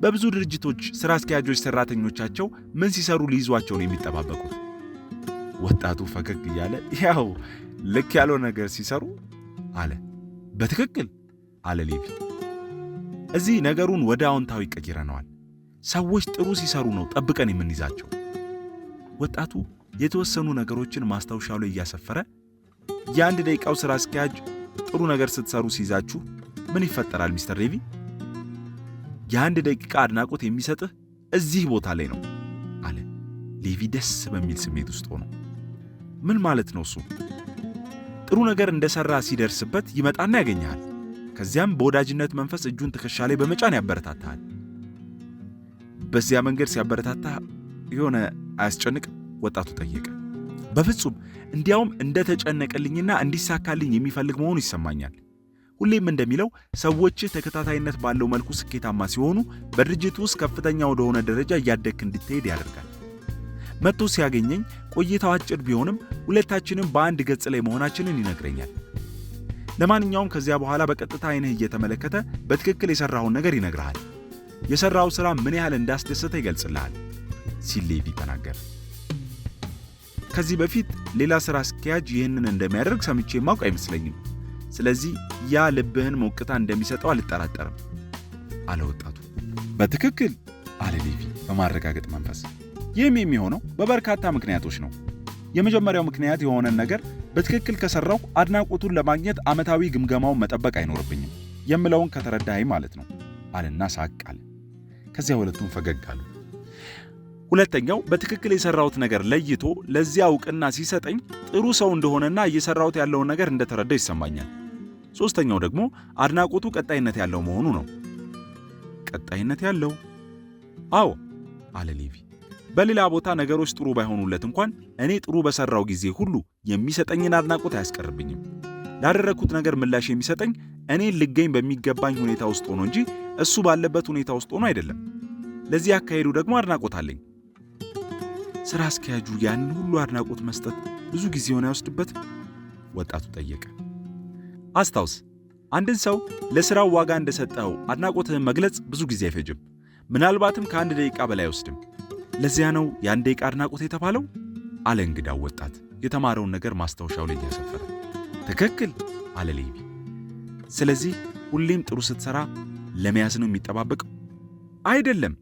በብዙ ድርጅቶች ስራ አስኪያጆች ሰራተኞቻቸው ምን ሲሰሩ ሊይዟቸው ነው የሚጠባበቁት? ወጣቱ ፈገግ እያለ ያው ልክ ያለው ነገር ሲሰሩ አለ። በትክክል አለ ሌቪ። እዚህ ነገሩን ወደ አዎንታዊ ቀይረነዋል። ሰዎች ጥሩ ሲሰሩ ነው ጠብቀን የምንይዛቸው። ወጣቱ የተወሰኑ ነገሮችን ማስታወሻው ላይ እያሰፈረ የአንድ ደቂቃው ስራ አስኪያጅ ጥሩ ነገር ስትሰሩ ሲይዛችሁ ምን ይፈጠራል ሚስተር ሌቪ? የአንድ ደቂቃ አድናቆት የሚሰጥህ እዚህ ቦታ ላይ ነው አለ ሌቪ ደስ በሚል ስሜት ውስጥ ሆኖ። ምን ማለት ነው እሱ? ጥሩ ነገር እንደሰራ ሲደርስበት ይመጣና ያገኘሃል። ከዚያም በወዳጅነት መንፈስ እጁን ትከሻ ላይ በመጫን ያበረታታሃል። በዚያ መንገድ ሲያበረታታህ የሆነ አያስጨንቅም? ወጣቱ ጠየቀ። በፍጹም፣ እንዲያውም እንደተጨነቀልኝና እንዲሳካልኝ የሚፈልግ መሆኑ ይሰማኛል። ሁሌም እንደሚለው ሰዎች ተከታታይነት ባለው መልኩ ስኬታማ ሲሆኑ በድርጅቱ ውስጥ ከፍተኛ ወደሆነ ደረጃ እያደግክ እንድትሄድ ያደርጋል። መጥቶ ሲያገኘኝ ቆይታው አጭር ቢሆንም ሁለታችንም በአንድ ገጽ ላይ መሆናችንን ይነግረኛል። ለማንኛውም ከዚያ በኋላ በቀጥታ ዓይንህ እየተመለከተ በትክክል የሰራውን ነገር ይነግርሃል። የሰራው ሥራ ምን ያህል እንዳስደሰተ ይገልጽልሃል ሲል ሌቪ ተናገረ። ከዚህ በፊት ሌላ ሥራ አስኪያጅ ይህንን እንደሚያደርግ ሰምቼ የማውቅ አይመስለኝም። ስለዚህ ያ ልብህን ሞቅታ እንደሚሰጠው አልጠራጠርም አለ ወጣቱ። በትክክል አለ ሌቪ በማረጋገጥ መንፈስ። ይህም የሚሆነው በበርካታ ምክንያቶች ነው። የመጀመሪያው ምክንያት የሆነን ነገር በትክክል ከሰራው አድናቆቱን ለማግኘት ዓመታዊ ግምገማውን መጠበቅ አይኖርብኝም የምለውን ከተረዳኸኝ ማለት ነው አለና ሳቅ አለ። ከዚያ ሁለቱም ፈገግ አሉ። ሁለተኛው በትክክል የሰራሁት ነገር ለይቶ ለዚያ እውቅና ሲሰጠኝ ጥሩ ሰው እንደሆነና እየሰራሁት ያለውን ነገር እንደተረዳው ይሰማኛል። ሶስተኛው ደግሞ አድናቆቱ ቀጣይነት ያለው መሆኑ ነው። ቀጣይነት ያለው? አዎ አለ ሌቪ። በሌላ ቦታ ነገሮች ጥሩ ባይሆኑለት እንኳን እኔ ጥሩ በሰራው ጊዜ ሁሉ የሚሰጠኝን አድናቆት አያስቀርብኝም። ላደረግኩት ነገር ምላሽ የሚሰጠኝ እኔን ልገኝ በሚገባኝ ሁኔታ ውስጥ ሆኖ እንጂ እሱ ባለበት ሁኔታ ውስጥ ሆኖ አይደለም። ለዚህ አካሄዱ ደግሞ አድናቆት አለኝ። ስራ አስኪያጁ ያንን ሁሉ አድናቆት መስጠት ብዙ ጊዜውን አይወስድበት? ወጣቱ ጠየቀ። አስታውስ፣ አንድን ሰው ለሥራው ዋጋ እንደሰጠው አድናቆትህን መግለጽ ብዙ ጊዜ አይፈጅም። ምናልባትም ከአንድ ደቂቃ በላይ አይወስድም። ለዚያ ነው የአንድ ደቂቃ አድናቆት የተባለው አለ እንግዳው ወጣት የተማረውን ነገር ማስታወሻው ላይ እያሰፈረ። ትክክል አለ ሌቪ። ስለዚህ ሁሌም ጥሩ ስትሰራ ለመያዝ ነው የሚጠባበቀው? አይደለም፣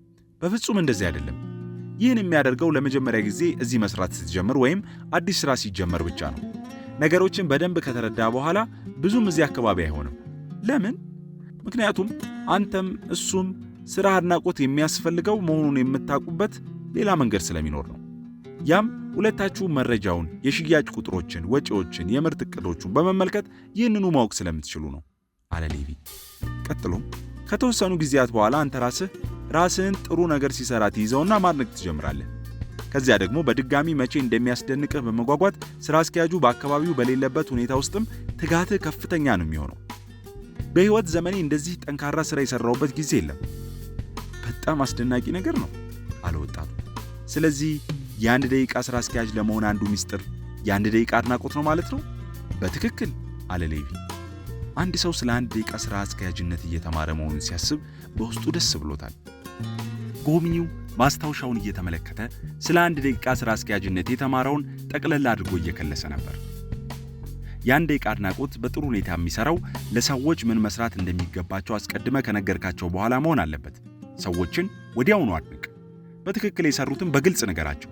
በፍጹም እንደዚህ አይደለም። ይህን የሚያደርገው ለመጀመሪያ ጊዜ እዚህ መስራት ስትጀምር ወይም አዲስ ሥራ ሲጀመር ብቻ ነው። ነገሮችን በደንብ ከተረዳ በኋላ ብዙም እዚህ አካባቢ አይሆንም። ለምን? ምክንያቱም አንተም እሱም ስራ አድናቆት የሚያስፈልገው መሆኑን የምታውቁበት ሌላ መንገድ ስለሚኖር ነው። ያም ሁለታችሁ መረጃውን፣ የሽያጭ ቁጥሮችን፣ ወጪዎችን፣ የምርት እቅዶቹን በመመልከት ይህንኑ ማወቅ ስለምትችሉ ነው አለ ሌቪ። ቀጥሎም ከተወሰኑ ጊዜያት በኋላ አንተ ራስህን ጥሩ ነገር ሲሰራ ትይዘውና ማድነቅ ትጀምራለህ። ከዚያ ደግሞ በድጋሚ መቼ እንደሚያስደንቅህ በመጓጓት ስራ አስኪያጁ በአካባቢው በሌለበት ሁኔታ ውስጥም ትጋትህ ከፍተኛ ነው የሚሆነው። በህይወት ዘመኔ እንደዚህ ጠንካራ ስራ የሰራሁበት ጊዜ የለም። በጣም አስደናቂ ነገር ነው አለ ወጣቱ። ስለዚህ የአንድ ደቂቃ ስራ አስኪያጅ ለመሆን አንዱ ሚስጥር የአንድ ደቂቃ አድናቆት ነው ማለት ነው? በትክክል አለ ሌቪ። አንድ ሰው ስለ አንድ ደቂቃ ስራ አስኪያጅነት እየተማረ መሆኑን ሲያስብ በውስጡ ደስ ብሎታል። ጎብኚው ማስታወሻውን እየተመለከተ ስለ አንድ ደቂቃ ስራ አስኪያጅነት የተማረውን ጠቅለል አድርጎ እየከለሰ ነበር። የአንድ ደቂቃ አድናቆት በጥሩ ሁኔታ የሚሰራው ለሰዎች ምን መስራት እንደሚገባቸው አስቀድመ ከነገርካቸው በኋላ መሆን አለበት። ሰዎችን ወዲያውኑ አድንቅ። በትክክል የሰሩትን በግልጽ ንገራቸው።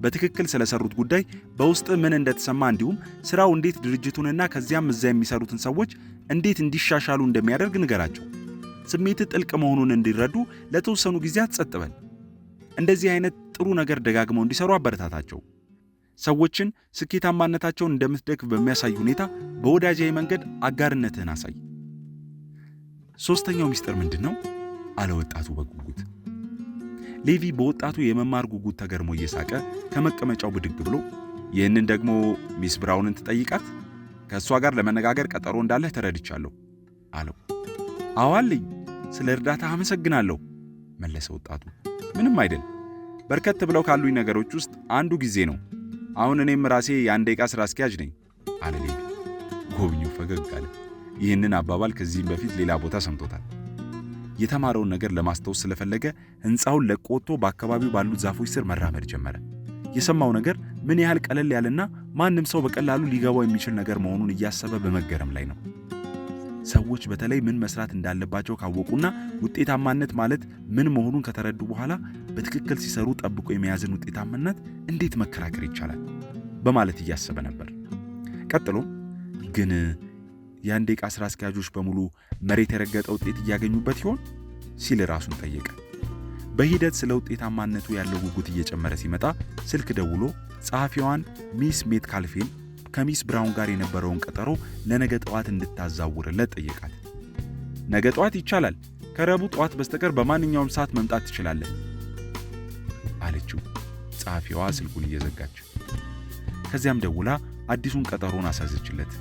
በትክክል ስለሰሩት ጉዳይ በውስጥ ምን እንደተሰማ እንዲሁም ስራው እንዴት ድርጅቱንና ከዚያም እዛ የሚሰሩትን ሰዎች እንዴት እንዲሻሻሉ እንደሚያደርግ ንገራቸው። ስሜት ጥልቅ መሆኑን እንዲረዱ ለተወሰኑ ጊዜያት ጸጥ በል። እንደዚህ አይነት ጥሩ ነገር ደጋግመው እንዲሰሩ አበረታታቸው። ሰዎችን ስኬታማነታቸውን እንደምትደግፍ በሚያሳይ ሁኔታ በወዳጃዊ መንገድ አጋርነትህን አሳይ። ሶስተኛው ሚስጥር ምንድነው? አለ ወጣቱ በጉጉት። ሌቪ በወጣቱ የመማር ጉጉት ተገርሞ እየሳቀ ከመቀመጫው ብድግ ብሎ ይህንን ደግሞ ሚስ ብራውንን ትጠይቃት፣ ከእሷ ጋር ለመነጋገር ቀጠሮ እንዳለህ ተረድቻለሁ አለው። አዋልኝ፣ ስለ እርዳታ አመሰግናለሁ መለሰ ወጣቱ። ምንም አይደል፣ በርከት ብለው ካሉኝ ነገሮች ውስጥ አንዱ ጊዜ ነው። አሁን እኔም ራሴ የአንድ ደቂቃ ስራ አስኪያጅ ነኝ አለ ሌቪ። ጎብኚው ፈገግ አለ። ይህንን አባባል ከዚህም በፊት ሌላ ቦታ ሰምቶታል። የተማረውን ነገር ለማስታወስ ስለፈለገ ሕንፃውን ለቆ ወጥቶ በአካባቢው ባሉት ዛፎች ስር መራመድ ጀመረ። የሰማው ነገር ምን ያህል ቀለል ያለና ማንም ሰው በቀላሉ ሊገባው የሚችል ነገር መሆኑን እያሰበ በመገረም ላይ ነው። ሰዎች በተለይ ምን መስራት እንዳለባቸው ካወቁና ውጤታማነት ማለት ምን መሆኑን ከተረዱ በኋላ በትክክል ሲሰሩ ጠብቆ የመያዝን ውጤታማነት እንዴት መከራከር ይቻላል በማለት እያሰበ ነበር። ቀጥሎም ግን የአንድ ደቂቃ ስራ አስኪያጆች በሙሉ መሬት የረገጠ ውጤት እያገኙበት ይሆን ሲል ራሱን ጠየቀ። በሂደት ስለ ውጤታማነቱ ያለው ጉጉት እየጨመረ ሲመጣ ስልክ ደውሎ ጸሐፊዋን ሚስ ሜትካልፌን ከሚስ ብራውን ጋር የነበረውን ቀጠሮ ለነገ ጠዋት እንድታዛውርለት ጠየቃት። ነገ ጠዋት ይቻላል፣ ከረቡዕ ጠዋት በስተቀር በማንኛውም ሰዓት መምጣት ትችላለህ አለችው ጸሐፊዋ ስልኩን እየዘጋች። ከዚያም ደውላ አዲሱን ቀጠሮን አሳዘችለት።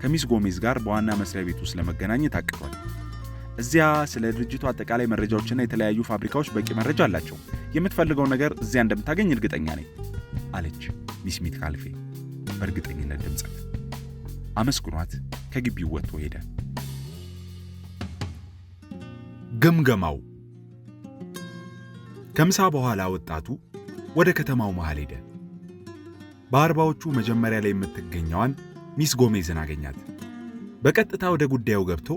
ከሚስ ጎሜዝ ጋር በዋና መስሪያ ቤት ውስጥ ለመገናኘት አቅዷል። እዚያ ስለ ድርጅቱ አጠቃላይ መረጃዎችና የተለያዩ ፋብሪካዎች በቂ መረጃ አላቸው። የምትፈልገው ነገር እዚያ እንደምታገኝ እርግጠኛ ነኝ አለች ሚስ ሜትካልፌ በእርግጠኝነት ድምጸት። አመስግኗት ከግቢው ወጥቶ ሄደ። ግምገማው። ከምሳ በኋላ ወጣቱ ወደ ከተማው መሃል ሄደ። በአርባዎቹ መጀመሪያ ላይ የምትገኘዋን ሚስ ጎሜዝን አገኛት። በቀጥታ ወደ ጉዳዩ ገብቶ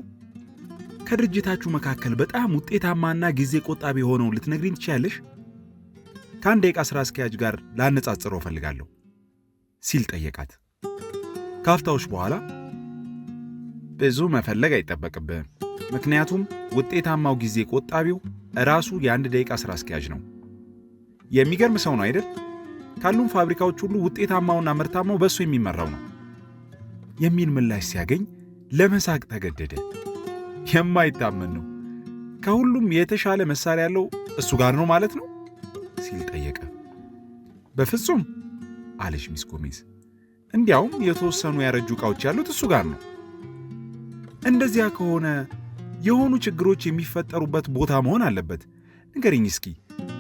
ከድርጅታችሁ መካከል በጣም ውጤታማና ጊዜ ቆጣቢ የሆነውን ልትነግሪኝ ትችያለሽ? ከአንድ ደቂቃ ስራ አስኪያጅ ጋር ላነጻጽረው እፈልጋለሁ ሲል ጠየቃት። ካፍታዎች በኋላ ብዙ መፈለግ አይጠበቅብህም፣ ምክንያቱም ውጤታማው ጊዜ ቆጣቢው ራሱ የአንድ ደቂቃ ስራ አስኪያጅ ነው። የሚገርም ሰው ነው አይደል? ካሉም ፋብሪካዎች ሁሉ ውጤታማውና ምርታማው በሱ የሚመራው ነው የሚል ምላሽ ሲያገኝ ለመሳቅ ተገደደ። የማይታመን ነው። ከሁሉም የተሻለ መሳሪያ ያለው እሱ ጋር ነው ማለት ነው ሲል ጠየቀ። በፍጹም አለች ሚስ ጎሜዝ። እንዲያውም የተወሰኑ ያረጁ ዕቃዎች ያሉት እሱ ጋር ነው። እንደዚያ ከሆነ የሆኑ ችግሮች የሚፈጠሩበት ቦታ መሆን አለበት። ንገሪኝ እስኪ፣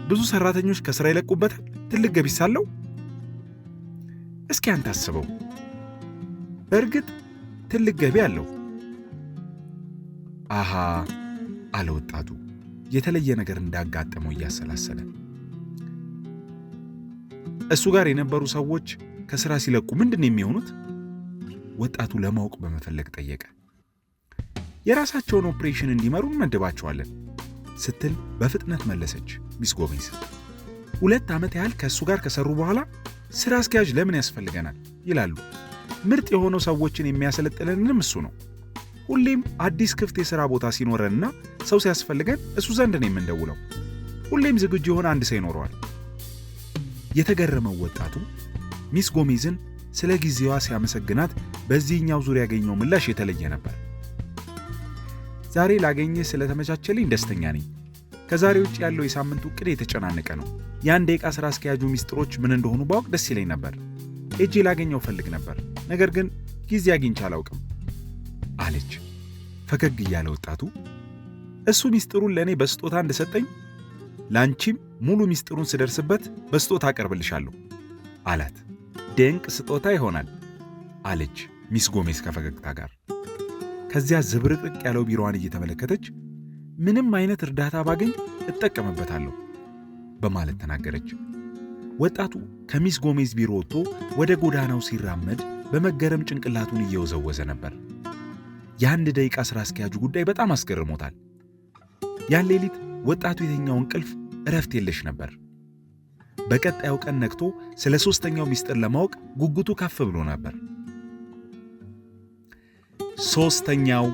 ብዙ ሰራተኞች ከስራ ይለቁበታል? ትልቅ ገቢስ አለው? እስኪ አንተ አስበው። በእርግጥ ትልቅ ገቢ አለው። አሃ አለ ወጣቱ የተለየ ነገር እንዳጋጠመው እያሰላሰለ። እሱ ጋር የነበሩ ሰዎች ከስራ ሲለቁ ምንድን ነው የሚሆኑት? ወጣቱ ለማወቅ በመፈለግ ጠየቀ። የራሳቸውን ኦፕሬሽን እንዲመሩ እንመድባቸዋለን ስትል በፍጥነት መለሰች ሚስ ጎሜዝ። 2 ዓመት ያህል ከእሱ ጋር ከሰሩ በኋላ ስራ አስኪያጅ ለምን ያስፈልገናል ይላሉ። ምርጥ የሆነው ሰዎችን የሚያሰለጥለንም እሱ ነው። ሁሌም አዲስ ክፍት የሥራ ቦታ ሲኖረንና ሰው ሲያስፈልገን እሱ ዘንድ ነው የምንደውለው። ሁሌም ዝግጁ የሆነ አንድ ሰው ይኖረዋል። የተገረመው ወጣቱ ሚስ ጎሜዝን ስለ ጊዜዋ ሲያመሰግናት በዚህኛው ዙሪያ ያገኘው ምላሽ የተለየ ነበር። ዛሬ ላገኘህ ስለተመቻቸልኝ ደስተኛ ነኝ። ከዛሬ ውጭ ያለው የሳምንቱ ዕቅድ የተጨናነቀ ነው። የ1 ደቂቃ ሥራ አስኪያጁ ሚስጥሮች ምን እንደሆኑ ባውቅ ደስ ይለኝ ነበር። ሄጄ ላገኘው ፈልግ ነበር፣ ነገር ግን ጊዜ አግኝቼ አላውቅም አለች። ፈገግ እያለ ወጣቱ እሱ ሚስጥሩን ለእኔ በስጦታ እንደሰጠኝ ለአንቺም ሙሉ ሚስጥሩን ስደርስበት በስጦታ አቀርብልሻለሁ አላት። ድንቅ ስጦታ ይሆናል አለች ሚስ ጎሜዝ ከፈገግታ ጋር። ከዚያ ዝብርቅርቅ ያለው ቢሮዋን እየተመለከተች ምንም አይነት እርዳታ ባገኝ እጠቀምበታለሁ በማለት ተናገረች። ወጣቱ ከሚስ ጎሜዝ ቢሮ ወጥቶ ወደ ጎዳናው ሲራመድ በመገረም ጭንቅላቱን እየወዘወዘ ነበር። የ1 ደቂቃ ሥራ አስኪያጁ ጉዳይ በጣም አስገርሞታል። ያን ሌሊት ወጣቱ የተኛው እንቅልፍ እረፍት የለሽ ነበር። በቀጣዩ ቀን ነግቶ ስለ 3ኛው ሚስጥር ለማወቅ ጉጉቱ ከፍ ብሎ ነበር። 3ኛው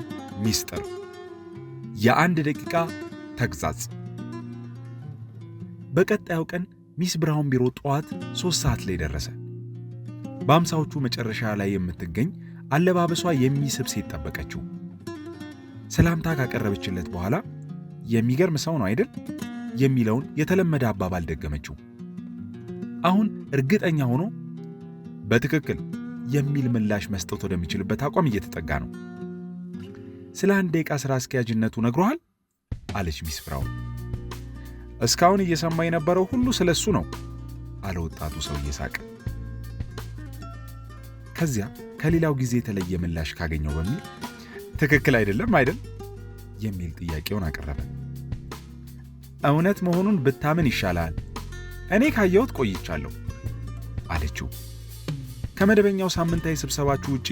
ሚስጥር የ1 ደቂቃ ተግሣጽ። በቀጣዩ ቀን ሚስ ብራውን ቢሮ ጠዋት 3 ሰዓት ላይ ደረሰ። በአምሳዎቹ መጨረሻ ላይ የምትገኝ አለባበሷ የሚስብ ሴት ጠበቀችው። ሰላምታ ካቀረበችለት በኋላ የሚገርም ሰው ነው አይደል የሚለውን የተለመደ አባባል ደገመችው። አሁን እርግጠኛ ሆኖ በትክክል የሚል ምላሽ መስጠት ወደሚችልበት አቋም እየተጠጋ ነው። ስለ 1 ደቂቃ ሥራ አስኪያጅነቱ ነግሮሃል አለች ሚስ ብራውን። እስካሁን እየሰማ የነበረው ሁሉ ስለሱ ነው አለ ወጣቱ ሰው እየሳቀ። ከዚያ ከሌላው ጊዜ የተለየ ምላሽ ካገኘው በሚል ትክክል አይደለም አይደል የሚል ጥያቄውን አቀረበ። እውነት መሆኑን ብታምን ይሻላል፣ እኔ ካየሁት ቆይቻለሁ አለችው። ከመደበኛው ሳምንታዊ ስብሰባችሁ ውጪ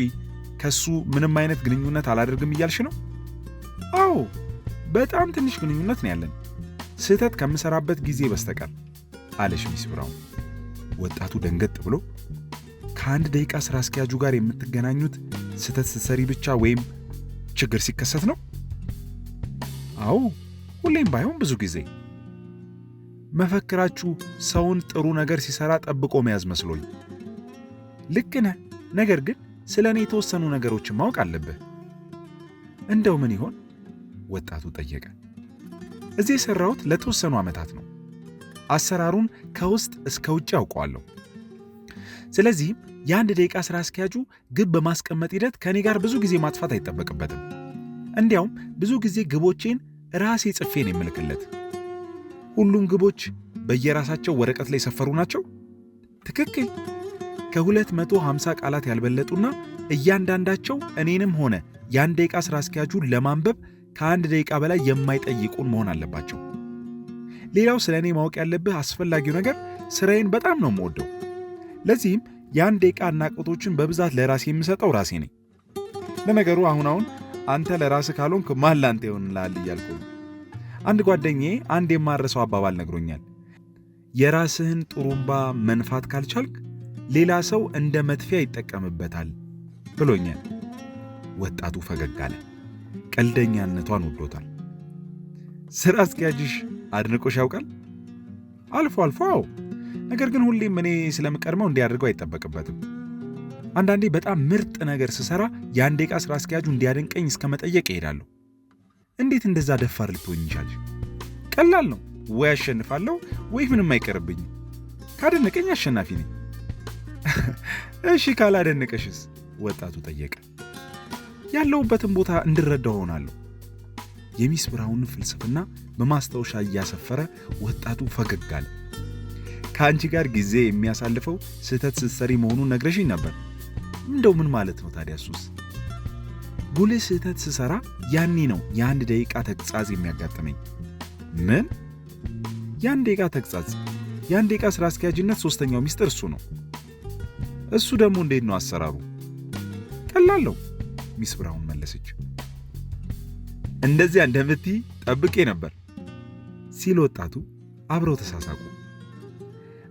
ከሱ ምንም አይነት ግንኙነት አላደርግም እያልሽ ነው? አዎ፣ በጣም ትንሽ ግንኙነት ነው ያለን፣ ስህተት ከምሰራበት ጊዜ በስተቀር አለች ሚስ ብራውን። ወጣቱ ደንገጥ ብሎ ከ1 ደቂቃ ሥራ አስኪያጁ ጋር የምትገናኙት ስህተት ስትሰሪ ብቻ ወይም ችግር ሲከሰት ነው? አዎ፣ ሁሌም ባይሆን ብዙ ጊዜ። መፈክራችሁ ሰውን ጥሩ ነገር ሲሰራ ጠብቆ መያዝ መስሎኝ። ልክ ነህ፣ ነገር ግን ስለ እኔ የተወሰኑ ነገሮችን ማወቅ አለብህ። እንደው ምን ይሆን? ወጣቱ ጠየቀ። እዚህ የሠራሁት ለተወሰኑ ዓመታት ነው። አሰራሩን ከውስጥ እስከ ውጭ ያውቀዋለሁ። ስለዚህም የ1 ደቂቃ ሥራ አስኪያጁ ግብ በማስቀመጥ ሂደት ከእኔ ጋር ብዙ ጊዜ ማጥፋት አይጠበቅበትም። እንዲያውም ብዙ ጊዜ ግቦቼን ራሴ ጽፌ ነው የምልክለት። ሁሉም ግቦች በየራሳቸው ወረቀት ላይ ሰፈሩ ናቸው? ትክክል። ከ250 ቃላት ያልበለጡና እያንዳንዳቸው እኔንም ሆነ የ1 ደቂቃ ሥራ አስኪያጁን ለማንበብ ከ1 ደቂቃ በላይ የማይጠይቁን መሆን አለባቸው። ሌላው ስለ እኔ ማወቅ ያለብህ አስፈላጊው ነገር ሥራዬን በጣም ነው የምወደው። ለዚህም የ1 ደቂቃ አድናቆቶችን በብዛት ለራሴ የምሰጠው ራሴ ነኝ። ለነገሩ አሁን አንተ ለራስህ ካልሆንክ ማን ላንተ ይሆንልሃል እያልኩ ነው። አንድ ጓደኛዬ አንድ የማረሰው አባባል ነግሮኛል። የራስህን ጥሩምባ መንፋት ካልቻልክ ሌላ ሰው እንደ መጥፊያ ይጠቀምበታል ብሎኛል። ወጣቱ ፈገግ አለ። ቀልደኛነቷን ወዶታል። ሥራ አስኪያጅሽ አድንቆሽ ያውቃል? አልፎ አልፎ አዎ። ነገር ግን ሁሌም እኔ ስለምቀድመው እንዲያደርገው አይጠበቅበትም። አንዳንዴ በጣም ምርጥ ነገር ስሰራ የ1 ደቂቃ ሥራ አስኪያጁ እንዲያደንቀኝ እስከ መጠየቅ እሄዳለሁ። እንዴት እንደዛ ደፋር ልትሆኝ ይቻልሽ? ቀላል ነው። ወይ አሸንፋለሁ ወይ ምንም አይቀርብኝም። ካደነቀኝ አሸናፊ ነኝ። እሺ ካላደነቀሽስ? ወጣቱ ጠየቀ። ያለውበትን ቦታ እንድረዳው ሆናለሁ። የሚስ ብራውንን ፍልስፍና በማስታወሻ እያሰፈረ ወጣቱ ፈገግ አለ። ከአንቺ ጋር ጊዜ የሚያሳልፈው ስህተት ስትሰሪ መሆኑን ነግረሽኝ ነበር። እንደው ምን ማለት ነው ታዲያ? እሱስ ጉልህ ስህተት ስሰራ ያኔ ነው የ1 ደቂቃ ተግሣጽ የሚያጋጥመኝ። ምን? የ1 ደቂቃ ተግሣጽ? የ1 ደቂቃ ሥራ አስኪያጅነት 3ኛው ሚስጥር እሱ ነው። እሱ ደግሞ እንዴት ነው አሰራሩ? ቀላል ነው፣ ሚስ ብራውን መለሰች። እንደዚያ እንደምትይ ጠብቄ ነበር ሲል ወጣቱ አብረው ተሳሳቁ።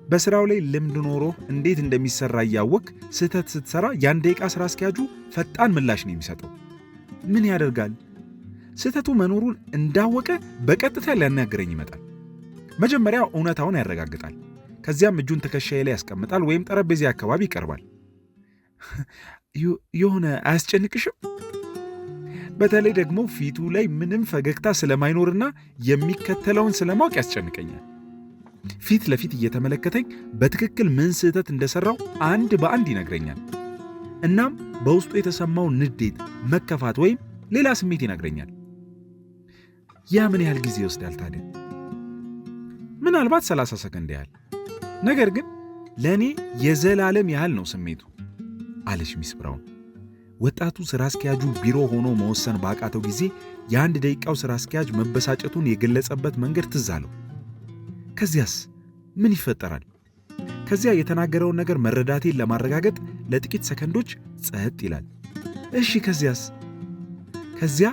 በሥራው ላይ ልምድ ኖሮህ እንዴት እንደሚሰራ እያወቅ ስህተት ስትሰራ የ1 ደቂቃ ሥራ አስኪያጁ ፈጣን ምላሽ ነው የሚሰጠው። ምን ያደርጋል? ስህተቱ መኖሩን እንዳወቀ በቀጥታ ሊያናግረኝ ይመጣል። መጀመሪያ እውነታውን ያረጋግጣል። ከዚያም እጁን ትከሻዬ ላይ ያስቀምጣል ወይም ጠረጴዛ አካባቢ ይቀርባል። የሆነ አያስጨንቅሽም? በተለይ ደግሞ ፊቱ ላይ ምንም ፈገግታ ስለማይኖርና የሚከተለውን ስለማወቅ ያስጨንቀኛል። ፊት ለፊት እየተመለከተኝ በትክክል ምን ስህተት እንደሰራው አንድ በአንድ ይነግረኛል። እናም በውስጡ የተሰማው ንዴት፣ መከፋት ወይም ሌላ ስሜት ይነግረኛል። ያ ምን ያህል ጊዜ ይወስዳል ታዲያ? ምናልባት 30 ሰከንድ ያህል። ነገር ግን ለእኔ የዘላለም ያህል ነው ስሜቱ አለች ሚስ ብራውን። ወጣቱ ሥራ አስኪያጁ ቢሮ ሆኖ መወሰን ባቃተው ጊዜ የ1 ደቂቃው ሥራ አስኪያጅ መበሳጨቱን የገለጸበት መንገድ ትዝ አለው። ከዚያስ ምን ይፈጠራል? ከዚያ የተናገረውን ነገር መረዳቴን ለማረጋገጥ ለጥቂት ሰከንዶች ጸጥ ይላል። እሺ ከዚያስ? ከዚያ